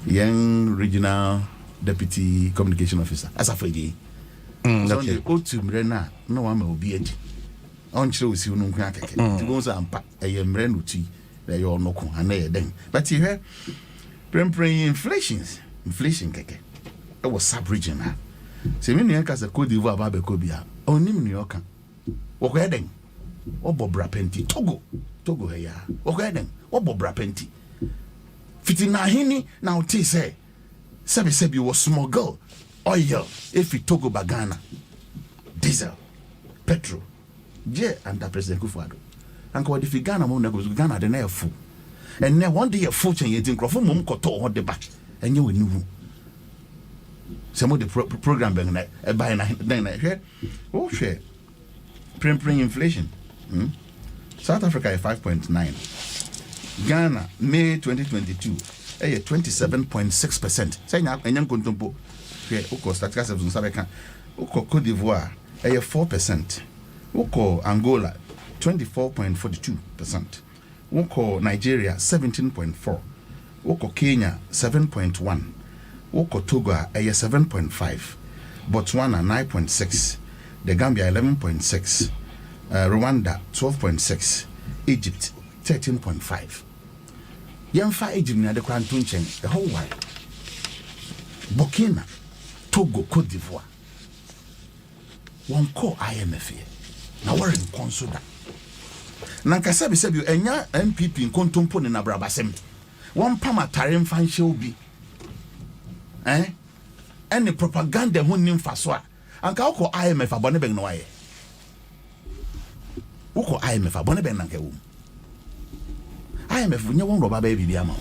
young regional deputy communication officer as a FG so the otu mrena no one will be eji on chiro si unu nkwa keke ti go so ampa e mre no ti e yo no ko ana ye den but you hear inflation keke e was sub regional se me nua kasa Côte d'Ivoire ba be ko bia onim ni oka Okeden, Obobra Penti, Togo heya. Okeden, Obobra Penti. Fitina hini na uti say, Sebi was smuggle oil if it Togo Bagana, diesel, petrol, je under President Akufo-Addo. Anko if Ghana mo nego Ghana de na fu. And now one day a fortune yet in Crawford mum koto what the back and you will some of the program by then here. Oh share. Inflation. South Africa is 5.9. Ghana, May 2022, 27.6%. Say now, and young contempo, Oko Statistics of Sabeka, Oko Côte d'Ivoire, 4%. Oko Angola, 24.42%. Oko Nigeria, 17.4%. Oko Kenya, 7.1%. Oko Togo, 7.5%. Botswana, 9.6%. The Gambia 11.6, Rwanda 12.6, Egypt 13.5. Yamfa Egypt near the Crown Tunchen, the whole world. Burkina, Togo, Côte d'Ivoire. One call IMF here. Now we're in consular. Nankasabi said you enya MPP in Kontumpo in Abrabasem. One pama tarim fan shall be. Any propaganda who nim faswa. Anka uko IMF abone beng no aye. Uko IMF abone beng nanke wum. IMF nye won roba baby bi ama.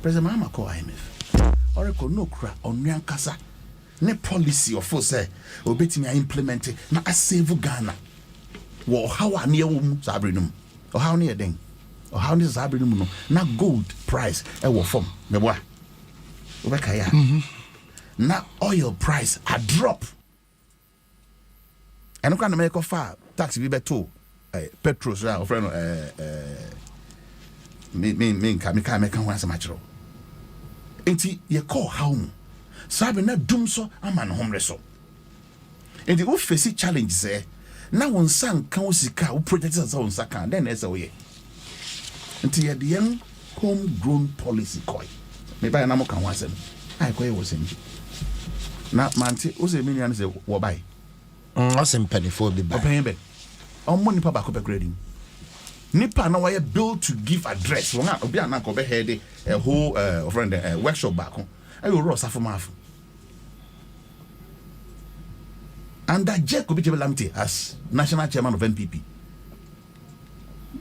President Mahama call IMF. Oracle no kra onyan kasa. Ne policy of say obetimi implement na save Ghana. Wo how ane wum sabrinum. O how ne den. O how ne sabrinum no na gold price e wo form. Me boa. Obeka ya. Na oil price a drop. And can make offer tax be better petrol so friend me can make one so much. Enti ye call how sabe na dum so ama no homre so. Enti wo face challenge say na won san kan osika wo project say won saka then ese wo ye. Enti ye de homegrown policy koi. Me buy na mo kan wasem. Ai koi wo senji. Na manti o se me ni say wo buy. Awesome penny for the back. Money pa back up grading. Nipa na why build to give address. One obi anako be head a whole friend workshop back home. I will roll for half. And that Jack could be Lamte as national chairman of NPP.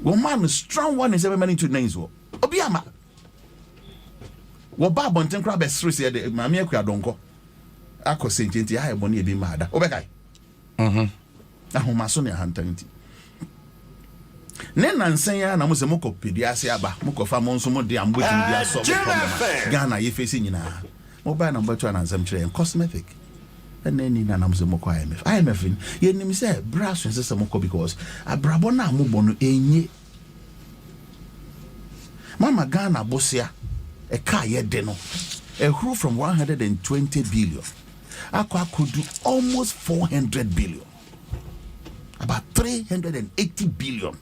One man strong one is ever many to names. Obiama. What Bob Bonten crab as three said, Mamma Quadonco. I could say, I have money be mad. Obekai. Ahomasonia hantanti. Nena nsenya na mose moko pediase aba moko fa monso mo de ambo tim dia so problem. Ghana ye face nyina. Mobile number 2 na nsem kire cosmetic. Ene ni na mose moko IMF ye nim say brass nsese moko because abrabo na ambo no enye. Mama Ghana bosia e ka ye de no. E grew from 120 billion. Aqua could do almost 400 billion. About 380 billion.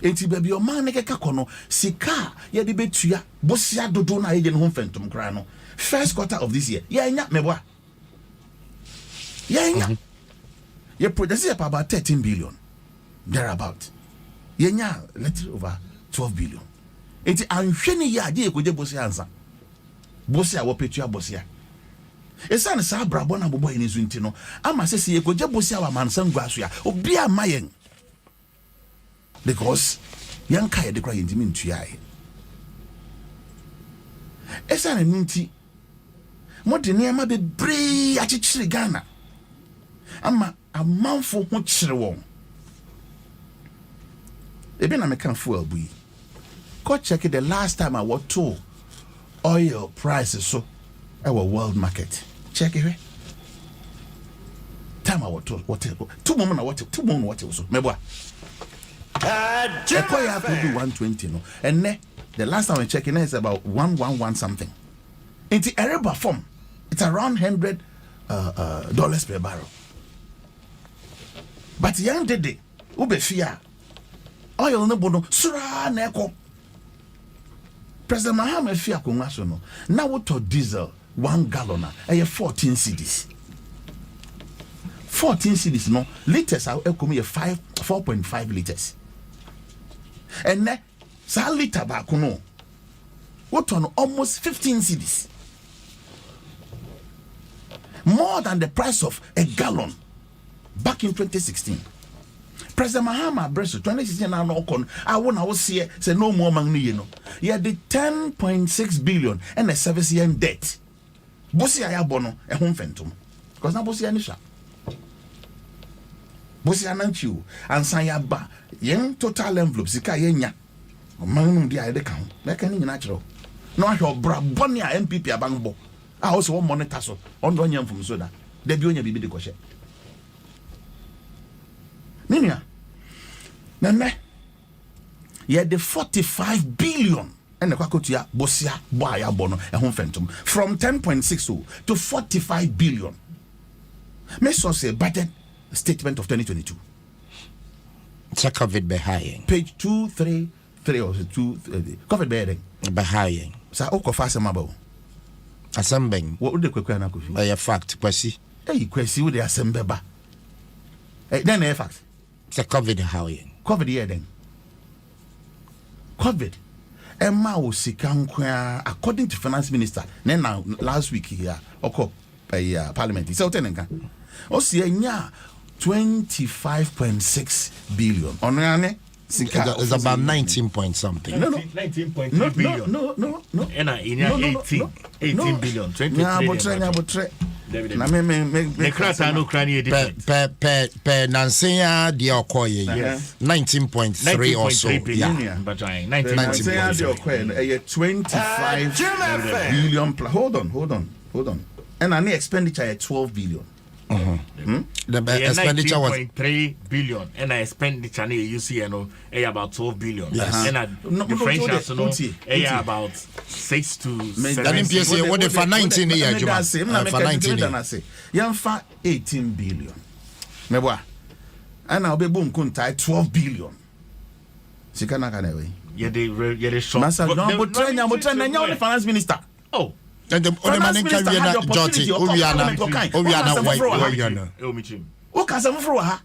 enti baby o man nekeka kono sika ye de betua bosia dodo na ye no ho fentum kra no first quarter of this year ye nya meboa ye nya ye produce about 13 billion thereabout ye nya little over 12 billion enti anhwe ne ye ade ye koje bosia ansa bosia wo petua bosia esa ne sa brabo na bobo ene zunti no ama sese ye koje bosia wa mansan guaso ya obi amayen because yanka ye de kra yendimi ntuae esa ne nti modene ma be bree achichire Ghana ama amanfo ho chire won ebe na me kan fuel bui go check it the last time I was told oil prices so our world market check it time I was told what 2 moment what 2 moment what so meboa Ekoya could be 120 no and the last time I checked in is about 111 something into Arab form it's around $100 per barrel but young dede ube fear oil no bono sura na eko President Mahama fear ko ngaso no na water diesel 1 gallon na 14 cedis 14 cedis no liters are eko me 4.5 liters and ne sa liter back no what on almost 15 cedis more than the price of a gallon back in 2016 President Mahama Bresso 2016 now no con I was here say no more money you know yeah the 10.6 billion and a service year debt bosi aya bono e home fentum because na bosi anisha bosi ananchiu ansan ya ba yen total envelope sika yenya manum dia de kan na kan ni na kiro no ahwe obra boni a MPP abanbo a also one monitor so on don yam from so da da bi onya bibi de kohye Ninia nana ye the 45 billion and the kwakotua bosia boa ya bono e ho fentum from 10.6 to 45 billion me so say budget statement of 2022 check of it behind page 233 or 2 covered behind sa okofa semaba asembeng wo de kwakwa na kofi a fact kwasi kwasi wo de asembeba then a fact the COVID COVID here then COVID Emma was according to finance minister now last week here Parliamentary so tenenka o see nya 25.6 billion onane it's about 19 point something 19.3 billion no and in 18 billion 20 na me the crata no crani per Nansea de Okoye 19.3 or so yeah but 19.3 25 billion plus hold on and any expenditure at 12 billion the expenditure was 19.3 billion and I expenditure you see about 12 billion and differentials about 6 to 7 what if 19 year for 19 for 18 billion meboa and I'll be boom kunta 12 billion sikana kana we ye short masa no train the finance minister oh and the only man can be na Joti Owiana o kasa mfro ha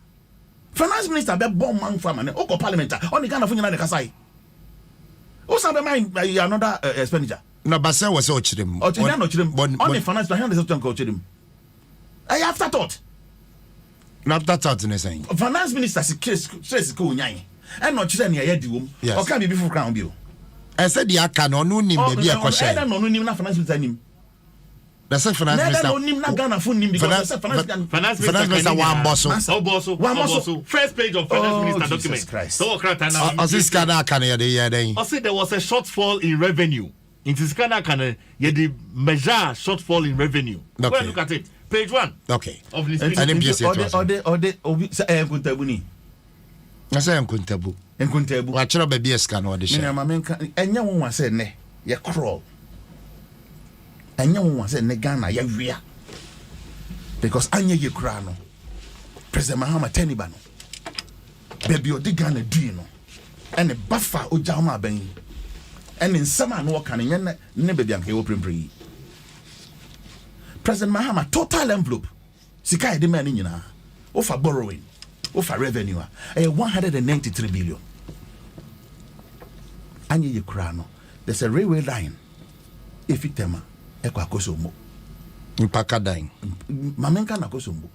finance minister be bomb man for man o ko parliament on the Ghana for nyina de kasai o sa be mind another expenditure no basa was o chirem on the finance plan the system ko chirem I afterthought in saying finance minister stress ko nyan and no chire na ya di wom o ka bibi fu crown bio I said the aka no nim baby e kwashe no nim na finance minister nim the finance minister no nim na Ghana fu nim because finance minister one bosso first page of finance minister document so krata na this kana kana ya dey then I said there was a shortfall in revenue in this kana kana ya the measure shortfall in revenue go look at it page 1 okay of this kuntabuni na say kuntabu enkuntabu wa chiro baby eska no de she me mamenka enya won say ne ye crawl enya won say ne Ghana ya wia because anya ye kra no President Mahama Teniba no baby o de Ghana di no ɛne bafa ogya ho aban ɛne nsɛm a no wɔka no nyɛ ne baabi anka ɛwɔ prempre President Mahama total envelope sika yɛde ma ne nyinaa ofa borrowing ofa revenue a ɛyɛ 193 billion anye yɛ kura no there's a railway line efitema ɛkɔ akosombo mpaka dan mamenka na akosombo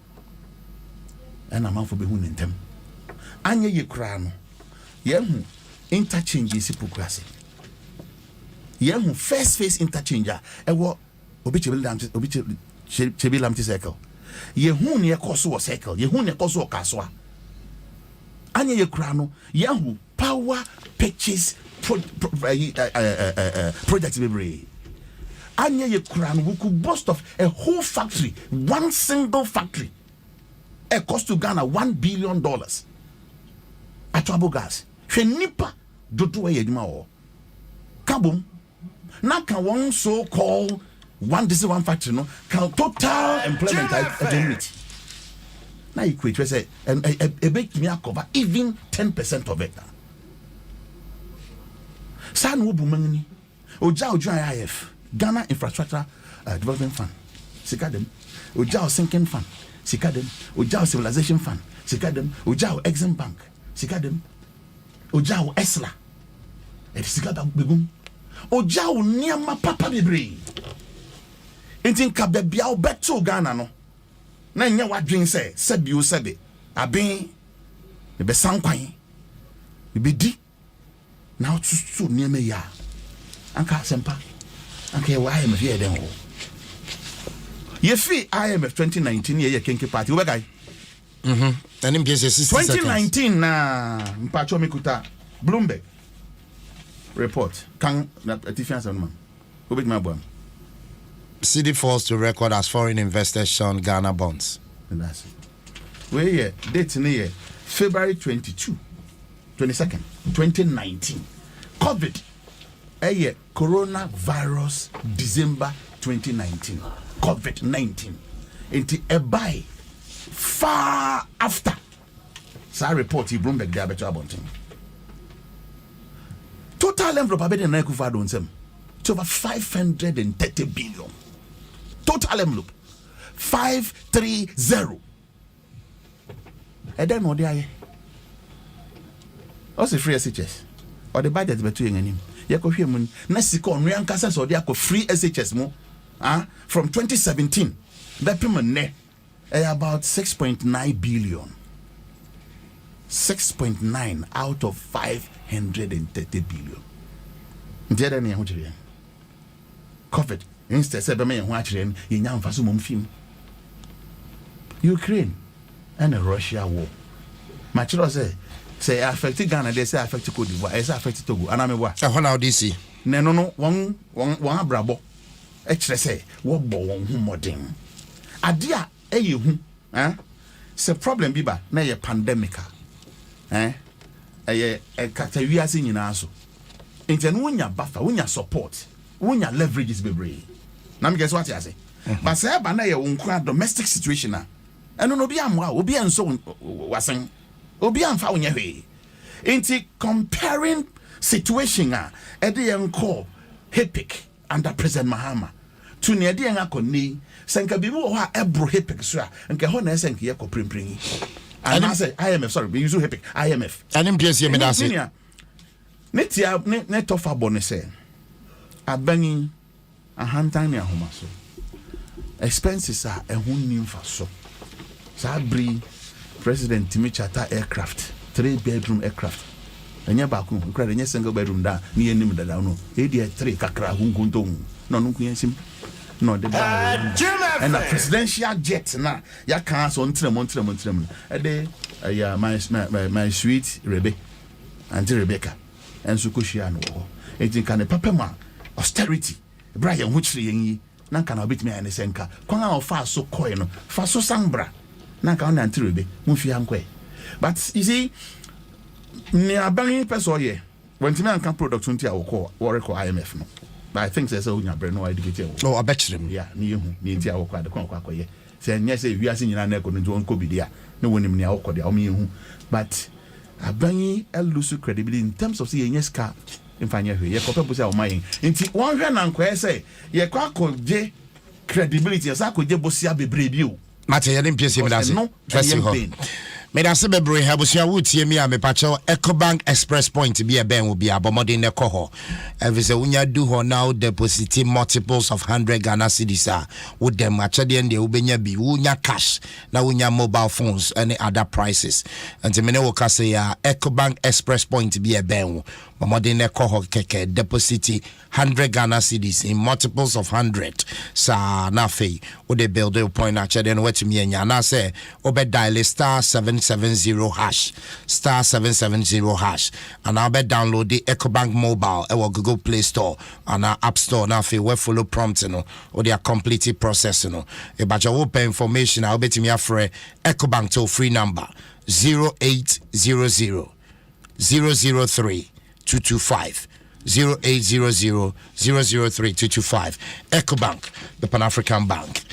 ɛna manfo behu ne ntem anye yɛ kura no yɛhu interchange si progress yɛhu first phase interchange a ɛwɔ obi lamti circle yɛhu ne yɛkɔ so wɔ circle yɛhu ne yɛkɔ so wɔ kasoa anye yɛ kura no yɛhu power purchase project bebree anye yɛ kura no we could boast of a whole factory, one single factory, it cost to Ghana $1 billion. Atwabo gas hwɛ nipa dodo yɛ adwuma wɔ kabom na ka one so called one factory no can total employment generate na equate we say a big me cover even 10% of it. San wo bumani oja IF Ghana Infrastructure Development Fund sika dem oja sinking fund sika dem oja civilization fund sika dem oja Exim Bank sika dem oja Esla e sika da begum oja niama papa bebre entin ka bebia obeto Ghana no na nya wadwen se sebio sebe aben e be sankwan e be di na otutu niama ya anka sempa anka ye IMF ye den ho ye fi IMF 2019 ye kenke party we guy and MPS 2019 na mpacho mekuta Bloomberg report kan na atifiansa no man obet ma boam CD falls to record as foreign investors shun Ghana bonds. And that's it. Where yeah, date near February 22nd, 2019. COVID. Coronavirus December 2019. COVID-19. Into a buy far after. So I report he Bloomberg there better about him. Total envelope abede na kufa Adom Nsem. It's over 530 billion. Total envelope 530. And then what they are? Also free SHS. Or the budget between him. Yako human. Nasiko on Riankasa so they are free SHS mo. From 2017. That payment ne about 6.9 billion. 6.9 out of 530 billion. Dear any COVID. Instead, say me watching in young Fasumum film. Ukraine and Russia war. My children say affected Ghana, they say affected Cote d'Ivoire, they say affected Togo. And I'm a what? Now DC. No, one brabo. Actually say what bo one modern. Adia you say problem biba na ye pandemic a katawiase nyina so. Enti no wonya buffer, wonya support, wonya leverages bebre. Na me guess what you say. But say ba na ye wonkura domestic situation a. Eno no bi amwa, obi enso wasen. Obi amfa wonya hwe. Enti comparing situation a e de enko hepic under President Mahama to ne de en akoni senka bibi wo ha ebro hepic so a nka ho na senka ye ko prempren. And I say IMF, sorry, we use hepic IMF. And MPS me that say. Netia ne tofa bone say abani ahantan ne ahoma so expenses are ehunni mfa so sabri president timi charter aircraft 3-bedroom aircraft enya ba ku kra enya single bedroom da ne enim dada no e dia 3 kakra hunkunto no no kunyansim no de ba and a presidential jet na ya kan so ntrem e de my sweet Auntie Rebecca and so kushia no enti kan papa ma austerity Brian Huchri yin na kan obit me ane senka kwan a ofa so coin no fa so sangbra na kan na Auntie Rebe mu fi ankwe. But you see ne abani person ye wenti me anka product unti a wo ko IMF no, but I think say unya bre no educate no abetrim yeah ni hu ni nti a wo kwa de kon kwa koye say nya say wiase nyina na ko no nko bi dia na wonim ne a wo ko dia o me hu. But Abanyi lose credibility in terms of say yes car in fanya hwe ye kope busa o mayin nti won hwe na nkwa say ye kwa koje credibility asa koje bosia bebre bi o mate ye dem piese mi da se trust ho me da se bebre ha bosia wutie mi a me pacho Ecobank Express Point bi e ben wo bi abomode ne ko ho evise unya du ho now deposit multiples of 100 Ghana cedis with them achede nde ubenya bi unya cash na unya mobile phones and other prices and me ne wo ka say ya Ecobank Express Point bi e ben wo bomode ne ko ho keke deposit 100 Ghana cedis in multiples of 100 sa na fe wo de build a point achede no wetumi anya na say obe dial star 770 hash star 770 hash and I'll be download the Ecobank mobile or Google Play Store and App Store now fe we follow prompt or their complete process e ba jo open information I'll bet me afre Ecobank toll free number 0800 003 225 0800 003 225 Ecobank, the Pan-African Bank.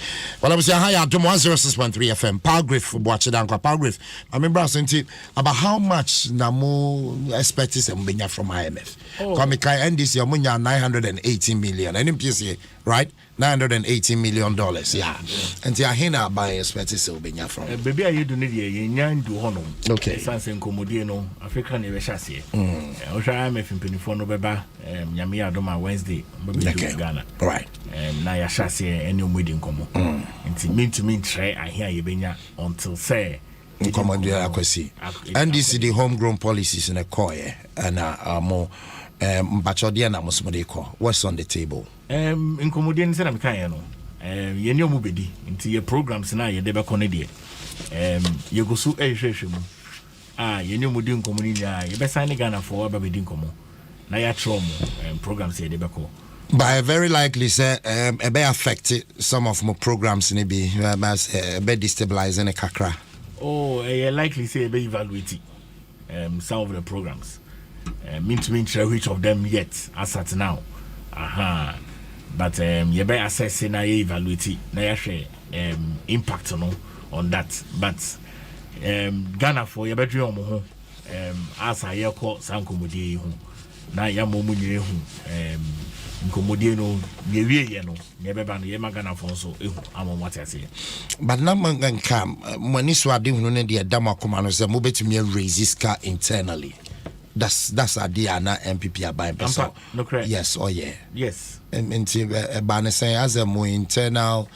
Well, I was saying hi, Adom 106.3 FM. Palgrave, watch it down. Palgrave. I remember saying about how much Namu expects from IMF. Come end this year, 980 million. And in right? $980 million. Yeah. And the Ahina by expertise will be from. Baby, I do need a yan do honor. Okay. Sans and Comodino, African Chassis. I'm a Pinifono Beba, Yami Adoma Wednesday, Ghana. Right. Naya Chassis and your wedding como. And mean to mean try, I hear you benya until say. And this is the homegrown policies in a coy and more. Bachodiana Mosmodeko. What's on the table? In Comodian Senam Kayano. Yenyo Mubedi into your programs now, your deba Conedia. You go so a shame. Yenyo Mudin Comunia, you best sign Ghana for Babidin Como. Naya Tromo programs here debako. But I very likely say a be affected some of my programs in a be destabilizing a kakra. Oh, I likely say be evaluating some of the programs. Mean to mean which of them yet as at now. Aha. But you better assess na evaluate na share impact on that. But Ghana for your bedroom ho as I call Sankomodi ho na ya momu nyire ho Nkomodi no ye wie no ye beba no ye magana for so ehu amon what I say. But na man kam money so ade hu no de dama koma no say mo betumi raise this car internally. That's idea na MPP abai person. No correct. Yes, oh yeah. Yes. And ban say as a more internal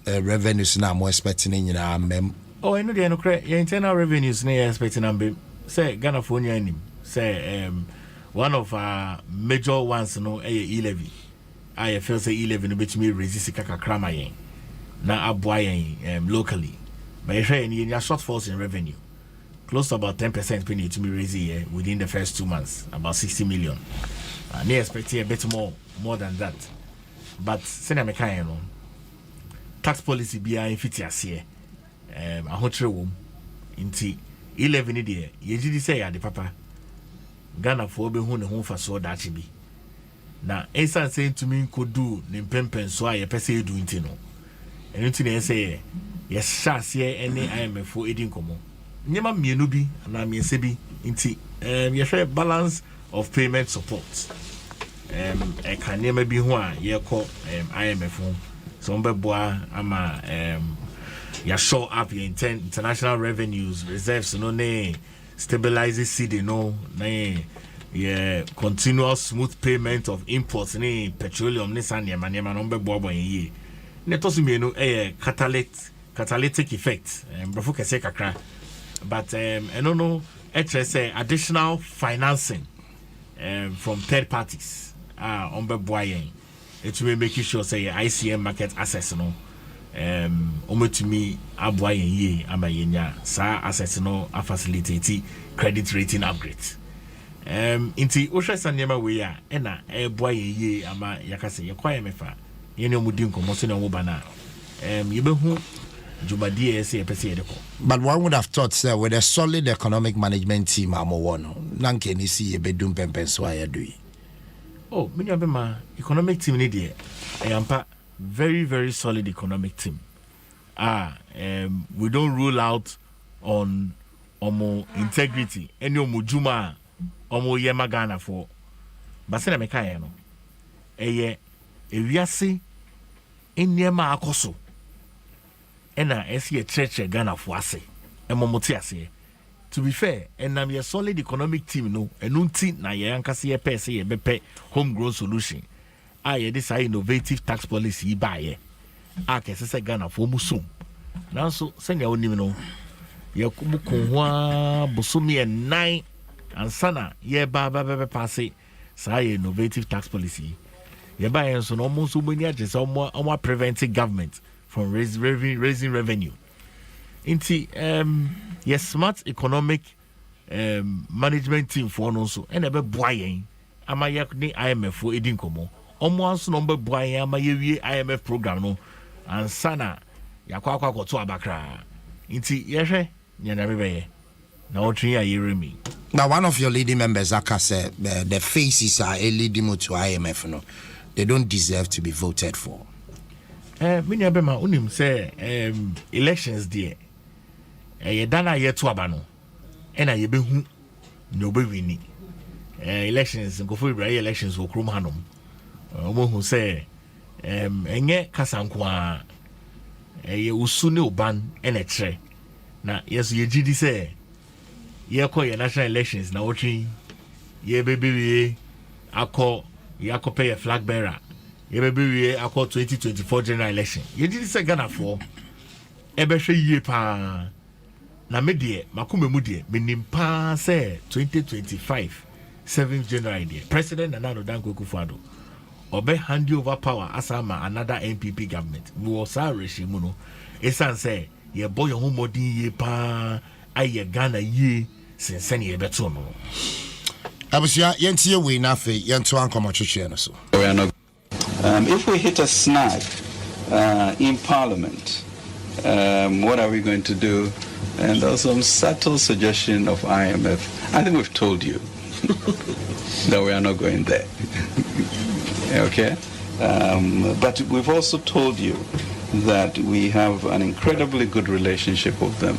revenues na more expecting in mem. Oh, I know they no correct. Your internal revenues na expecting am say Ghana for nya say one of our major ones no E-levy. I feel say E-levy no betumi resist kakra ma yen. Na aboa yen locally. But you share any shortfalls in revenue. Close to about 10% penny to be raised here within the first 2 months, about 60 million. They expecting a bit more than that. But Senamekano tax policy be in fitias here. A hotel room in E-levy there. You did say at the papa Ghana for be home for so that she be. Now, Esa saying to me could do Nimpempen so I pese do intino. And into say yes, shas here any IMF for eating common. Nyema mienu bi na miense bi nti ye hwe balance of payment support e kan nyema bi ho a ye ko IMF ho so mbeboa ama ya show up your international revenues reserves no ne stabilize cedi no na ye continuous smooth payment of imports ni petroleum ni san nyema no mbeboa bo ye ne to so mienu catalytic effect brofo kese kakra. But I don't know, additional financing from third parties on Beboyen. It will make sure say ICM market access no to me aboyen ye amayenya sa access no a facilitate credit rating upgrade. Inti Osha Sanyama we ya ena boyen ye ama yakase ye kwa mefa ye ne omudin komo so na wo bana yebehu. But one would have thought, sir, with a solid economic management team, I'm one. Nanke ni si ebe dum pempen so I do. Oh, many of them economic team ni there. I am very, very solid economic team. We don't rule out on omo integrity ene omo juma omo ye magana for base na meka ye no eye ewiase eniema akoso ena esi church Ghana for ase emomote ase. To be fair, and I'm a solid economic team no enunti na ye ankase ye pese ye bepe homegrown solution. Aye this innovative tax policy baye. Akese se Ghana for musum. Nanso senya onim no ye kubukunwa busumi and 9 and sana ye ba pass sa innovative tax policy. Ye ba enso no almost so many agents almost preventing government from raising revenue. Inti yes smart economic management team for no so and ebe boyen ama yak ni IMF for edin komo almost number boyen ama ye IMF program no and sana yakwa to abakra inti yehwe nyana bebe na otri ya yeremi. Now one of your leading members Aka said the faces are leading to IMF no they don't deserve to be voted for. Many abema unim say elections there dana ye to abano ena ye behu no be wini elections go for elections wo krom hanom omo hu say enye kasankwa ye usune oban ena tre na yeso ye gidi say ye ko ye national elections na wotwi ye bebewe akọ ye akọpẹ ye flag bearer ye bebewe akọ 2024 general election ye gidi say Ghana for ebe hwe yie pa na me de makume mu de menimpa say 2025 7th January de President Nana Danko Akufo-Addo obe hand over power asama another NPP government we was regime no esan say ye boy your home modin ye pa aye Ghana ye sense ye beto no abusia yentie we na fe yento ankomo twetwe no so. If we hit a snag in Parliament, what are we going to do? And there's some subtle suggestion of IMF. I think we've told you that we are not going there. Okay? But we've also told you that we have an incredibly good relationship with them.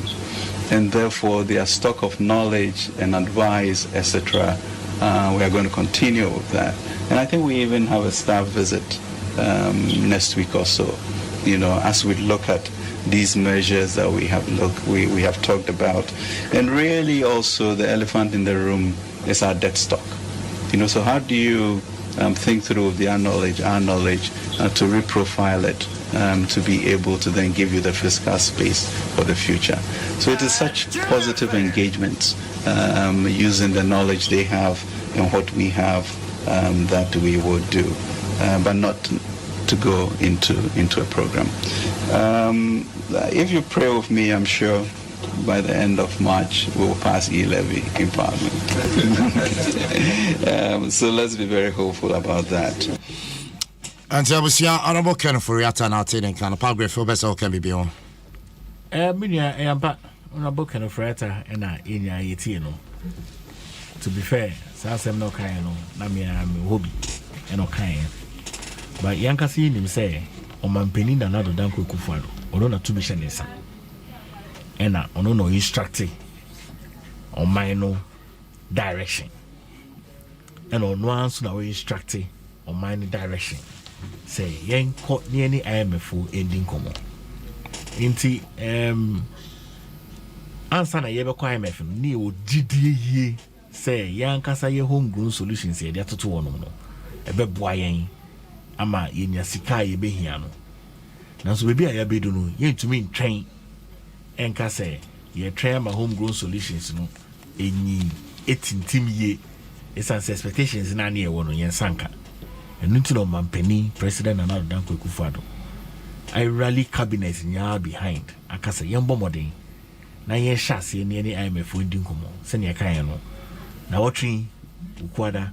And therefore, their stock of knowledge and advice, etc., we are going to continue with that. And I think we even have a staff visit next week or so, as we look at these measures that we have talked about. And really also the elephant in the room is our debt stock. So how do you think through our knowledge to reprofile it to be able to then give you the fiscal space for the future. So it is such positive engagement using the knowledge they have and what we have that we would do, but not to go into a program. If you pray with me, I'm sure by the end of March we will pass E-levy in Parliament. So let's be very hopeful about that. And I was here, honorable Ken for Yata now taking kind of paragraph for best can be beyond. Minya, I am back honorable Ken for Yata and I in your 18. To be fair, Sassam no kind, Namia hobby and okay. But Yanka seeing him say, on my penny another Danko Akufo-Addo, or not to be shenesa. And I don't know instructing on my no direction. And on once now instructing on my direction. Say, yen caught near any IMF ending common. Inti, answer na yebe kwa IMF, ni o GDA say, yan kasa ye homegrown solutions, ye to one no. Ebe boyen. Ama yenya sika ye behia no nanso bebi a ya bedu no yen tumi ntwen enka say ye train ma homegrown solutions no enyi etintim ye essence expectations na na ye wono yen sanka enu ti no mampani President Nana Danko Akufo-Addo I rally cabinet nya behind akasa yen bomodin na yen hyase ne ne IMF ndin komo se ne kan no na wotwi ukwada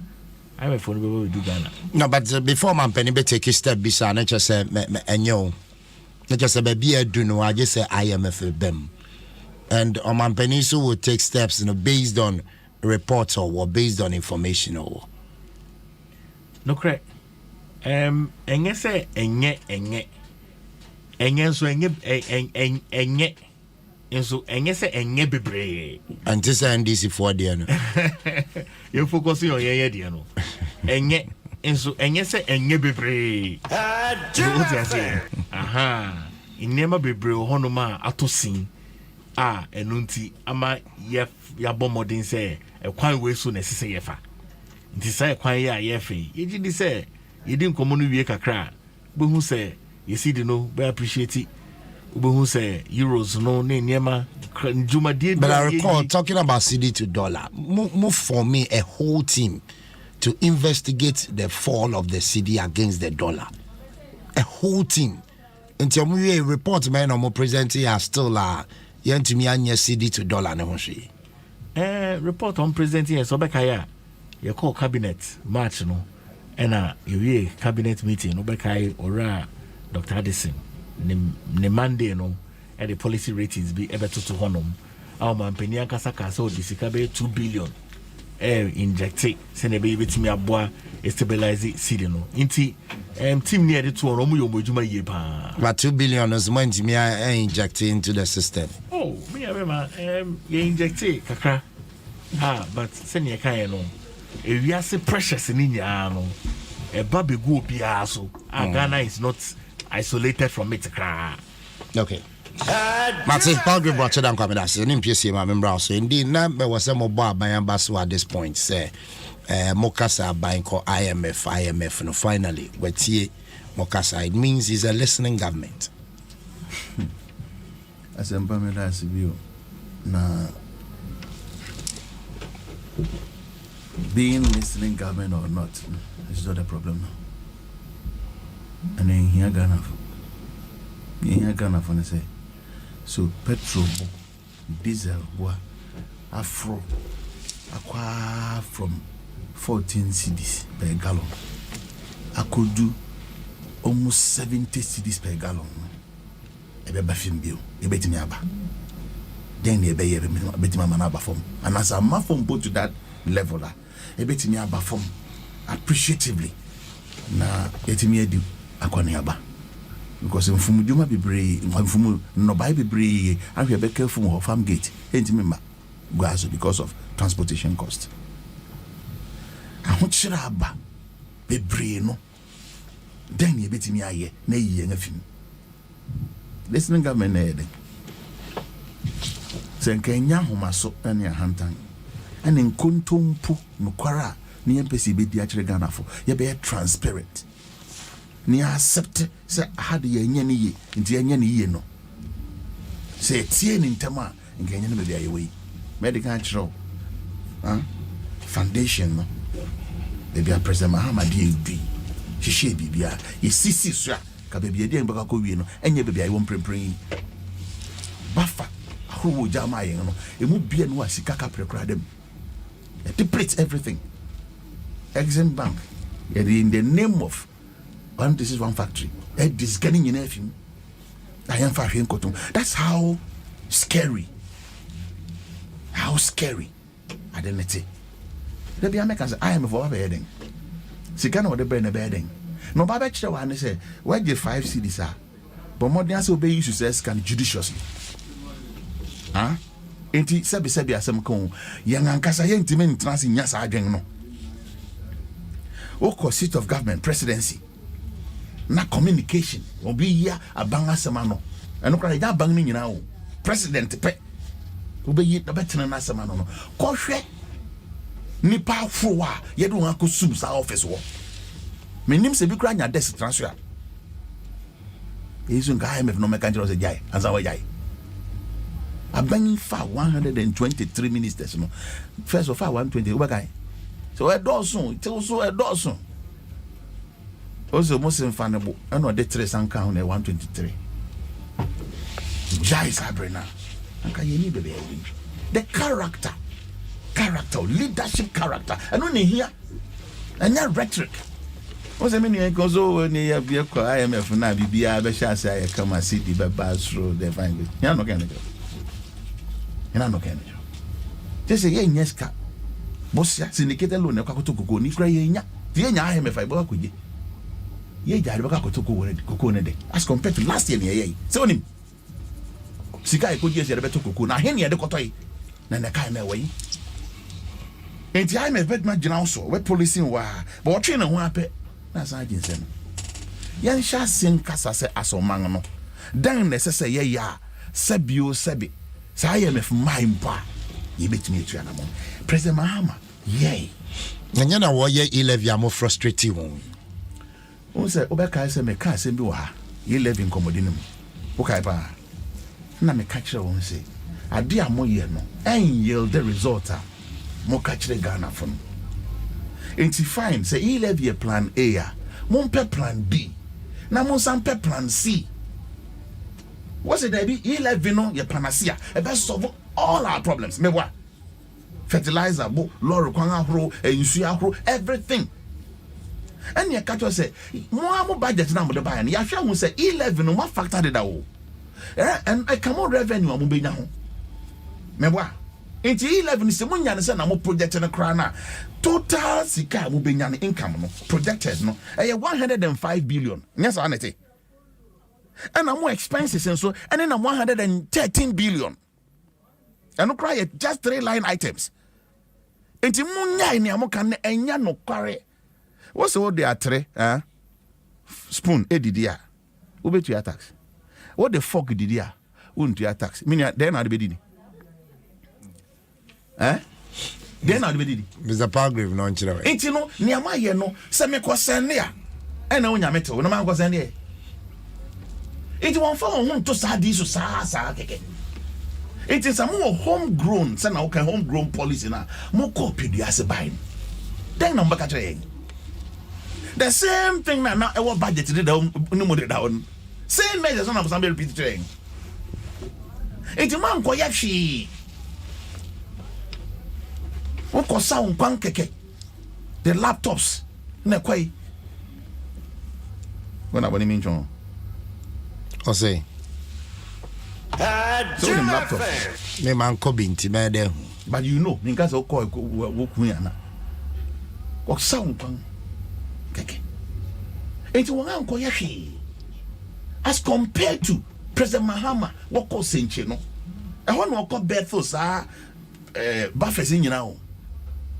I'm for do Ghana. No, but before my penny be take a step beside, I just say, and you, just say, baby, I do know, I just say, IMF them. And on my penny, so will take steps, based on reports or based on information or. No, correct. And you say, and yet, so and enso enye se enye bebre anti say NDC for there no you focus on your there no enye enso enye se enye bebre aha inema bebre honoma atosin enunti ama ya bomodin se ekwan we so na sese yefa nti say ekwan ya yefe yeji di se yedi nkomo no wie kakra behu se yesi di no be appreciate ubehu say euros no nema njuma die. But I recall talking about CD to dollar. Move for me a whole team to investigate the fall of the CD against the dollar. A whole team. Until we report man or more presenting are still yen to me anya CD to dollar no shi. Report on presenting so bekaya. You call cabinet march no. And you cabinet meeting no bekaya ora Dr. Addison. Ne Monday no the policy ratings be able to honum our man penia kasaka so disika be 2 billion inject se ne be betimi aboa stabilize city no inti team near the two no mu yomodjuma ye pa but 2 billion is money me inject into the system. Oh me abema ye inject kakra but se ne kan no ewiase pressures ni nya no e ba be go bia so Ghana is not isolated from it. Okay. Mati, Paul Bratcher and Commodus, and MPC, my member, so indeed, number was some mobile by ambassador at this point. Say, Mokasa buying called IMF, and finally, but here, Mokasa, it means he's a listening government. As a Pamela view, now, being listening government or not, is not a problem. And then here Ghana for say so petrol diesel afro aqua from 14 cedis per gallon. I could do almost 70 cedis per gallon. Ebe bafim bio ebetimi aba then ebe yere betimi manaba form and as a ma form go to that level ebetimi aba form appreciatively na etimi edi akwane aba because mfumu juma bebre mfumu no buy bebre ahwe be careful mo farm gate entimi ma gwazo because of transportation cost ahochira aba bebre no then ye betimi aye na yiye ngafim listening government na yede senkenya homaso ene ahantan ene nkontompo nokwara ne yempesi bedi akire Ghana fo ye be transparent ni accept say had ye nya ne ye nti ye nya ne ye no say tie ni ntama nkenya ne be aye we medical chiro foundation no be bia president Muhammad Ebi hihye bibia ye sisi so ka be bia de mbaka ko wie no enye be bia ye won prempren bafa ahwo jama ye no emu bia no asika ka prekra dem e deplete everything Exim Bank in the name of this is one factory. This getting in everything. I am far from cotton. That's how scary. How scary. Identity. The be Americans. I am for bedding. Sikano the brain bedding. No baba chira one say where the 5 cities are. But more than so be you say can judiciously. Enti sebi asem kon yang ankasa ye ntime ntransi nya sa adwen no. Oko seat of government presidency. Na communication obi ya abanga semano eno kra ja bang ni nyina o president pe obi yi da betena na semano no ko hwe nipa afroa ye do akọ sub sa office wo menim se bi kra nya desk transfer ezu nga IMF no meka njero se jai anza wa jai abangi fa 123 ministers no first of all 120 oba kai so e dosun it also e dosun also most infannable and no de 3 sanka on 123 jai sabrina anka yeni bebe the character leadership character and only here and your rhetoric what's the meaning goes over near be IMF na bibia be sha say I come see the babas through the fine you no can just say yenyeska bosia syndicated loan kwa kotoko ni kra yenya yenya IMF ibo akuje ye jare baka kotoko wore kokone de as compared to last year ye so nim sika e ko die se de beto koko na he ne de kotoi na ne kai na wai enti I me bet ma gina so we policing wa but what train ho ape na san agency no yan sha sin kasa se asoman no dan ne se ye ya sabio sabi sa IMF mind pa ye betimi etua na mo President Mahama yey Nanya na wo ye E-levy am frustrating won. O say obeka say me ka say bi wa ha E-levy nkomodi nim. O kai pa. Na me ka kire won say ade a mo ye no en yield the result a mo ka kire Ghana for no. Enti fine say E-levy plan A ya, mo pe plan B. Na mo san pe plan C. What's it be E-levy no ye panacea e be solve all our problems. Me what? Fertilizer, lorry, everything. And you catch us say, more budget now, the buy, and Yasha will say E-levy no more factor that all. And I come on revenue, I'm moving now. Mewa, into E-levy is the money and send a more project in a crown. Total Sika moving income, projected no, 105 billion. Yes, Anity. And I'm more expenses and so, and then I'm 113 billion. And no cry just 3 line items. Enti munya ni amoka na enya no kware. What's all the atre, spoon edidia. Ubetu ya tax. What the fuck didia? Untu ya tax. Minya then na be didi. Then na be didi. Mr. Palgrave no nchira. Enti no ni amaye no se me kwasene ya. E na onya meto no man kwasene e. Enti won fa won to sa di so sa keke. It is a more homegrown, send okay, homegrown policy now. More copy the as a buying. Then number catching. The same thing now our budget did down down. Same measures on somebody repeating. It's a man koyashi. Oko sound pancake. The laptops. Na kwai. When I mean John. O say. So the laptop. Me man ko binti me de. But you know, because o ko wo na. O sound pan keke. Enti won an ko yahwe. As compared to President Mahama, what ko senche no. E ho no ko Bethel sa buffers nyina o.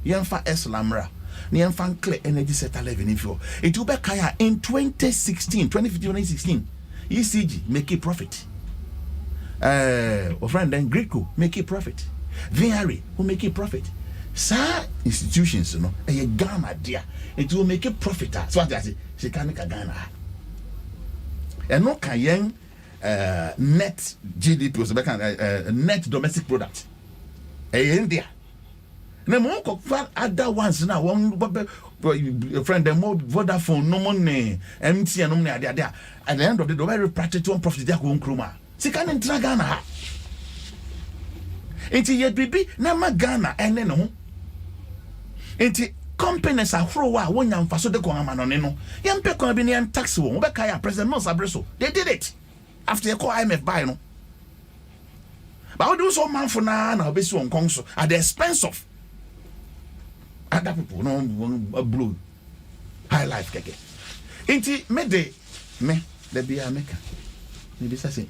Yemfa Eslamra. Ni yemfa clear energy sector level info. It will be kaya in 2015-2016. ECG make a profit. Friend then Greco make a profit. VRA will make a profit. Sa institutions, you know, a Ghana dear, it will make a profit. So what I say, she can't Ghana. And no can net GDP was net domestic product. India. No more other ones now. One friend, the more Vodafone, no money, MTN, no money. At the end of the day, very practical profit. They are going to si kan ntra Ghana ha enti ye bibi na ma Ghana ene no enti companies ahoro wa wonya mfaso de ko amanone no ye mpe ko bi ne tax wo be kai president no sabreso they did it after you call IMF buy no but we do so manfo na obesi won konso at the expense of other people no blue high life keke enti me de be America. Maybe say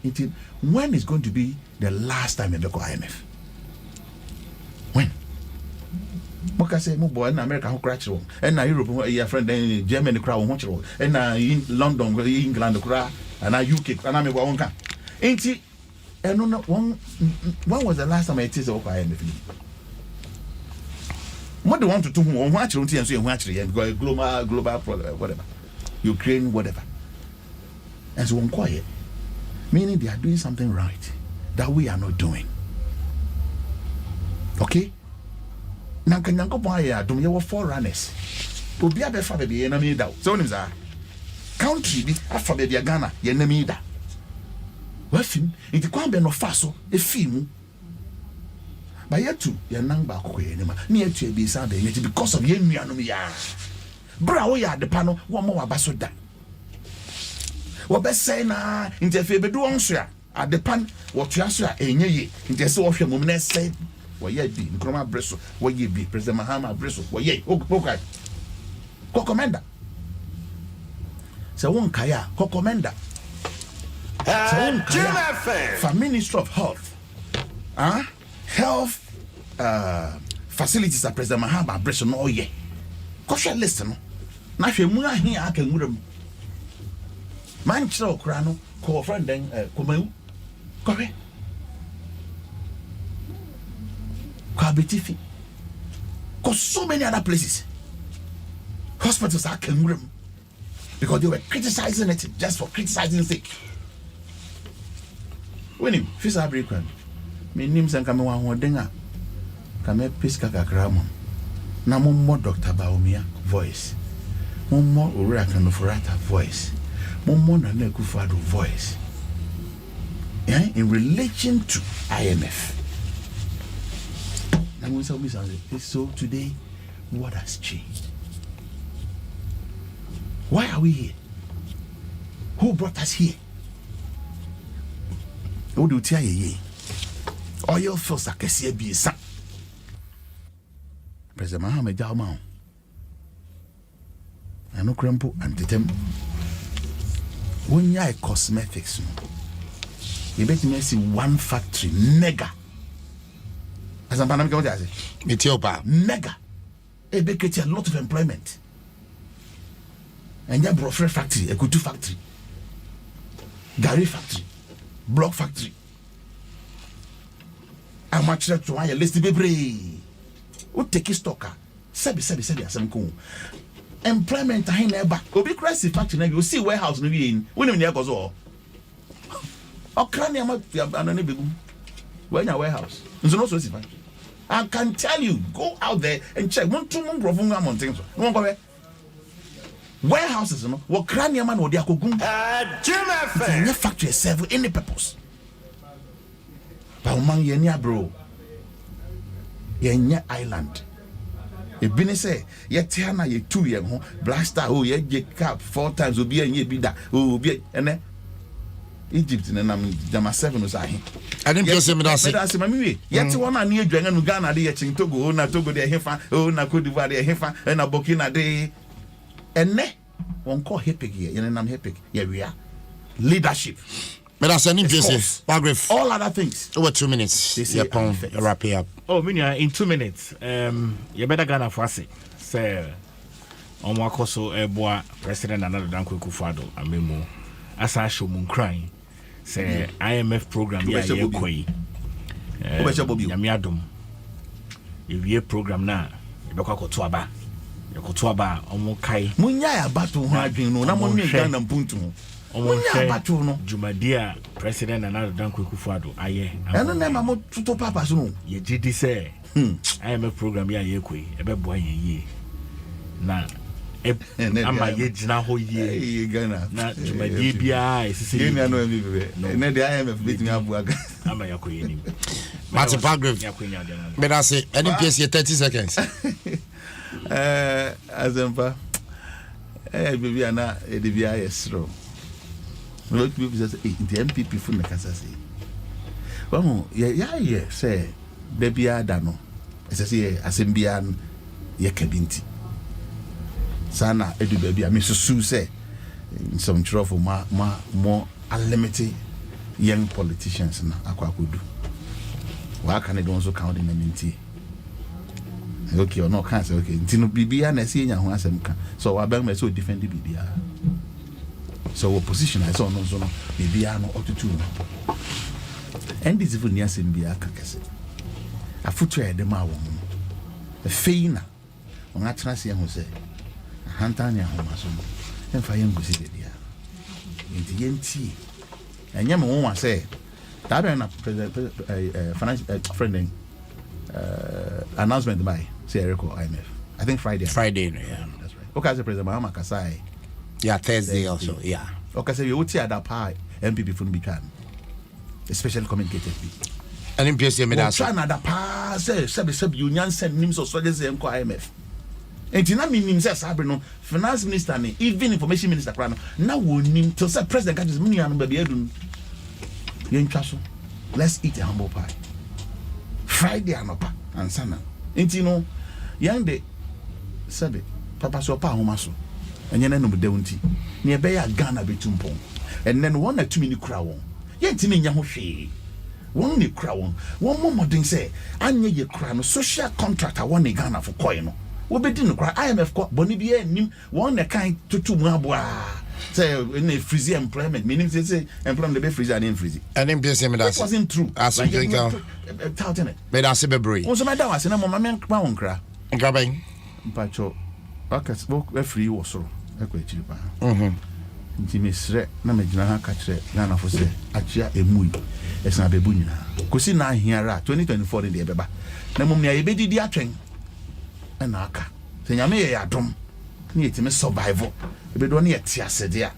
when is going to be the last time you go IMF? When? Moka say mo boy in America who crash roll, and na Europe your friend in Germany crowd won roll, and na in London England crowd, and na UK and na me one can. Ain't it? And no one. When was the last time I tasted go IMF? What do you want to do? Watch on TNC and watch the global whatever, Ukraine whatever, and so one quiet. Meaning they are doing something right that we are not doing. Okay? Nanka nyanko po ya dum ye wo foreigners. Obi abefa be ye na me da. So nim za. Country bi afa be dia Ghana ye na me da. Wa fim enti kwa be no fa so e film. Ba yetu ye nang ba kokko ye nima. Na yetu e bi sa be ye because of ye nuanom ya. Bra wo ya de pa no wo mo wa ba so da. What best say na interfere be do on so at the pan what you answer enye ye interse wo hwe mum na say wo ye bi nkroma breso wo ye bi President Mahama breso wo ye okay ko commander se won kaya ko commander For Ministry of Health. Health facilities are President Mahama Bresson all year. Caution listen. Now if you muna here I can move Manchester Crano, call friend then Kumu. Correct. Kabitifi. Cause so many other places. Hospitals are Kengrim because they were criticizing it just for criticizing sake. When him, Fisa Breakman, me names and come one dinner. Come Pisca Gramon. Now more Dr. Baumia voice. More Urakan of Rata voice. More Nanekufado voice. Yeah, in relation to IMF. So today, what has changed? Why are we here? Who brought us here? Who do you tell you? Oil first, I can see a be son. President Mohammed Jalmao. I know Crampo and Titem. When you are cosmetics, you bet me see one factory mega. As I'm going to say, mega. It creates a lot of employment. And you have Brofre factory, a Kutu factory, Gary factory, Block factory. I'm much to why a list be brave. What take his stocker? Sebi, some cool. Employment, I never. Go be crazy factory, you see warehouse, maybe in when you goes all. Or cranium up the when your warehouse. It's not so simple. I can tell you, go out there and check. One, 2 months, on things. One go away. Warehouses, you know, what cranium man would they go? Your factory serve any purpose. But among yenya bro, yenya island. A business, ye tiana ye 2 year blaster, oh ye cap 4 times will be and ye be that, oh be and Egypt and I'm 7 was I. I didn't just say that's my yet one near Dragon Ghana, the Togo, na Togo, the Hefa, oh, na Cote d'Ivoire, the Hefa, and a Burkina de. And ne one call Hepic here, and I'm Hepic. Here we are. Leadership. But that's an impressive paragraph. All other things. Over 2 minutes. Wrap it up. Oh, Minya, in 2 minutes. You better Ghana for us. Say, Omwakoso Eboa, President another Danko Kufado, Amemo. As I show Moon crying. Say, IMF program, yeah, Koi. Yamiadum. If you program now, you don't go to Aba. Yokotuaba omokai munya batu ho adwen no na mo nwe Ghana mpuntu munya batu no Jumadia President another Danko Kufado aye eno na ma mo tuto papa so no ye didi say I am a program ya ye koi ebe boa ye na ama ye gina ho ye Ghana na Jumadia bia esisi ye na no mi bebe na the IMF bit me abu aga ama ya koi ni Martin Paragraph but I say any place 30 seconds Azempa baby ana edibia yesro no people say the MPP fu na kasa say well yeah say baby ada no say asembia ye kabinti sana edu baby a me susu say some trouble more unlimited young politicians na akwakodu wa can they also count in the minty. Okay, or no cancer. Okay, Tino Bibia and I see your answer. So I beg me so defend the Bibia. So what position I saw no zone, Bibia no ought to do. And this even near Simbia Kakase. A footwear the ma woman. A feina. On that Tracy and Jose. A Hantania Homason. And for young Busi. In the NT. And Yama woman say, that a financial friend announcement by Serico IMF. I think Friday, yeah. That's right. Okay, as the President Mahama Kasai. Yeah, Thursday also, yeah. Okay, so you would see that part MPP from Bikan, especially communicated. And in PS, another part, sub union send names of soldiers and IMF. And Tina means Sabrino, Finance Minister, even Information Minister, now we need to say President Gadget's money and baby Edun. You're in Chasso. Let's eat a humble pie. Friday anopa and sana enti no yang de sabe papa so pa homaso enye na no de unti ne be ya Ghana betumpon and then one or 2 minute crown. Yet in Yamoshi. One ni crown, one more modern say, Anya ye crown, social contract, I want a Ghana for coin. We be didn't cry. IMF got Bonibia nim one a kind to 2 mabwa. Say in a freezy employment, meaning say employment the be freezy and in freezy. And in PSM that wasn't true. As we drink out. But that's a baby. Also, my dad was in a moment crown cry. Grabbing. Pacho, I can smoke free or so. I quit you. Jimmy Sre, Namajana catch Nana for say, Achia a mui, as na bebunya. Kusi na here 2024 in the Beba. Namumia ebedi dia train. And Aka. Senyame Adom. Near to me survival. If you don't need Tiasa dear.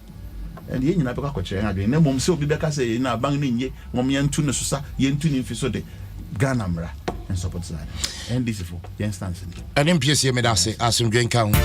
And the Indian Abacoche, and again, no mum so be back say in a banging ye, Momian Tuna Susa, Yentunin Fisode, Ganamra, and support side. And this is for Yen Stanson. And in PSM, as in Green Count.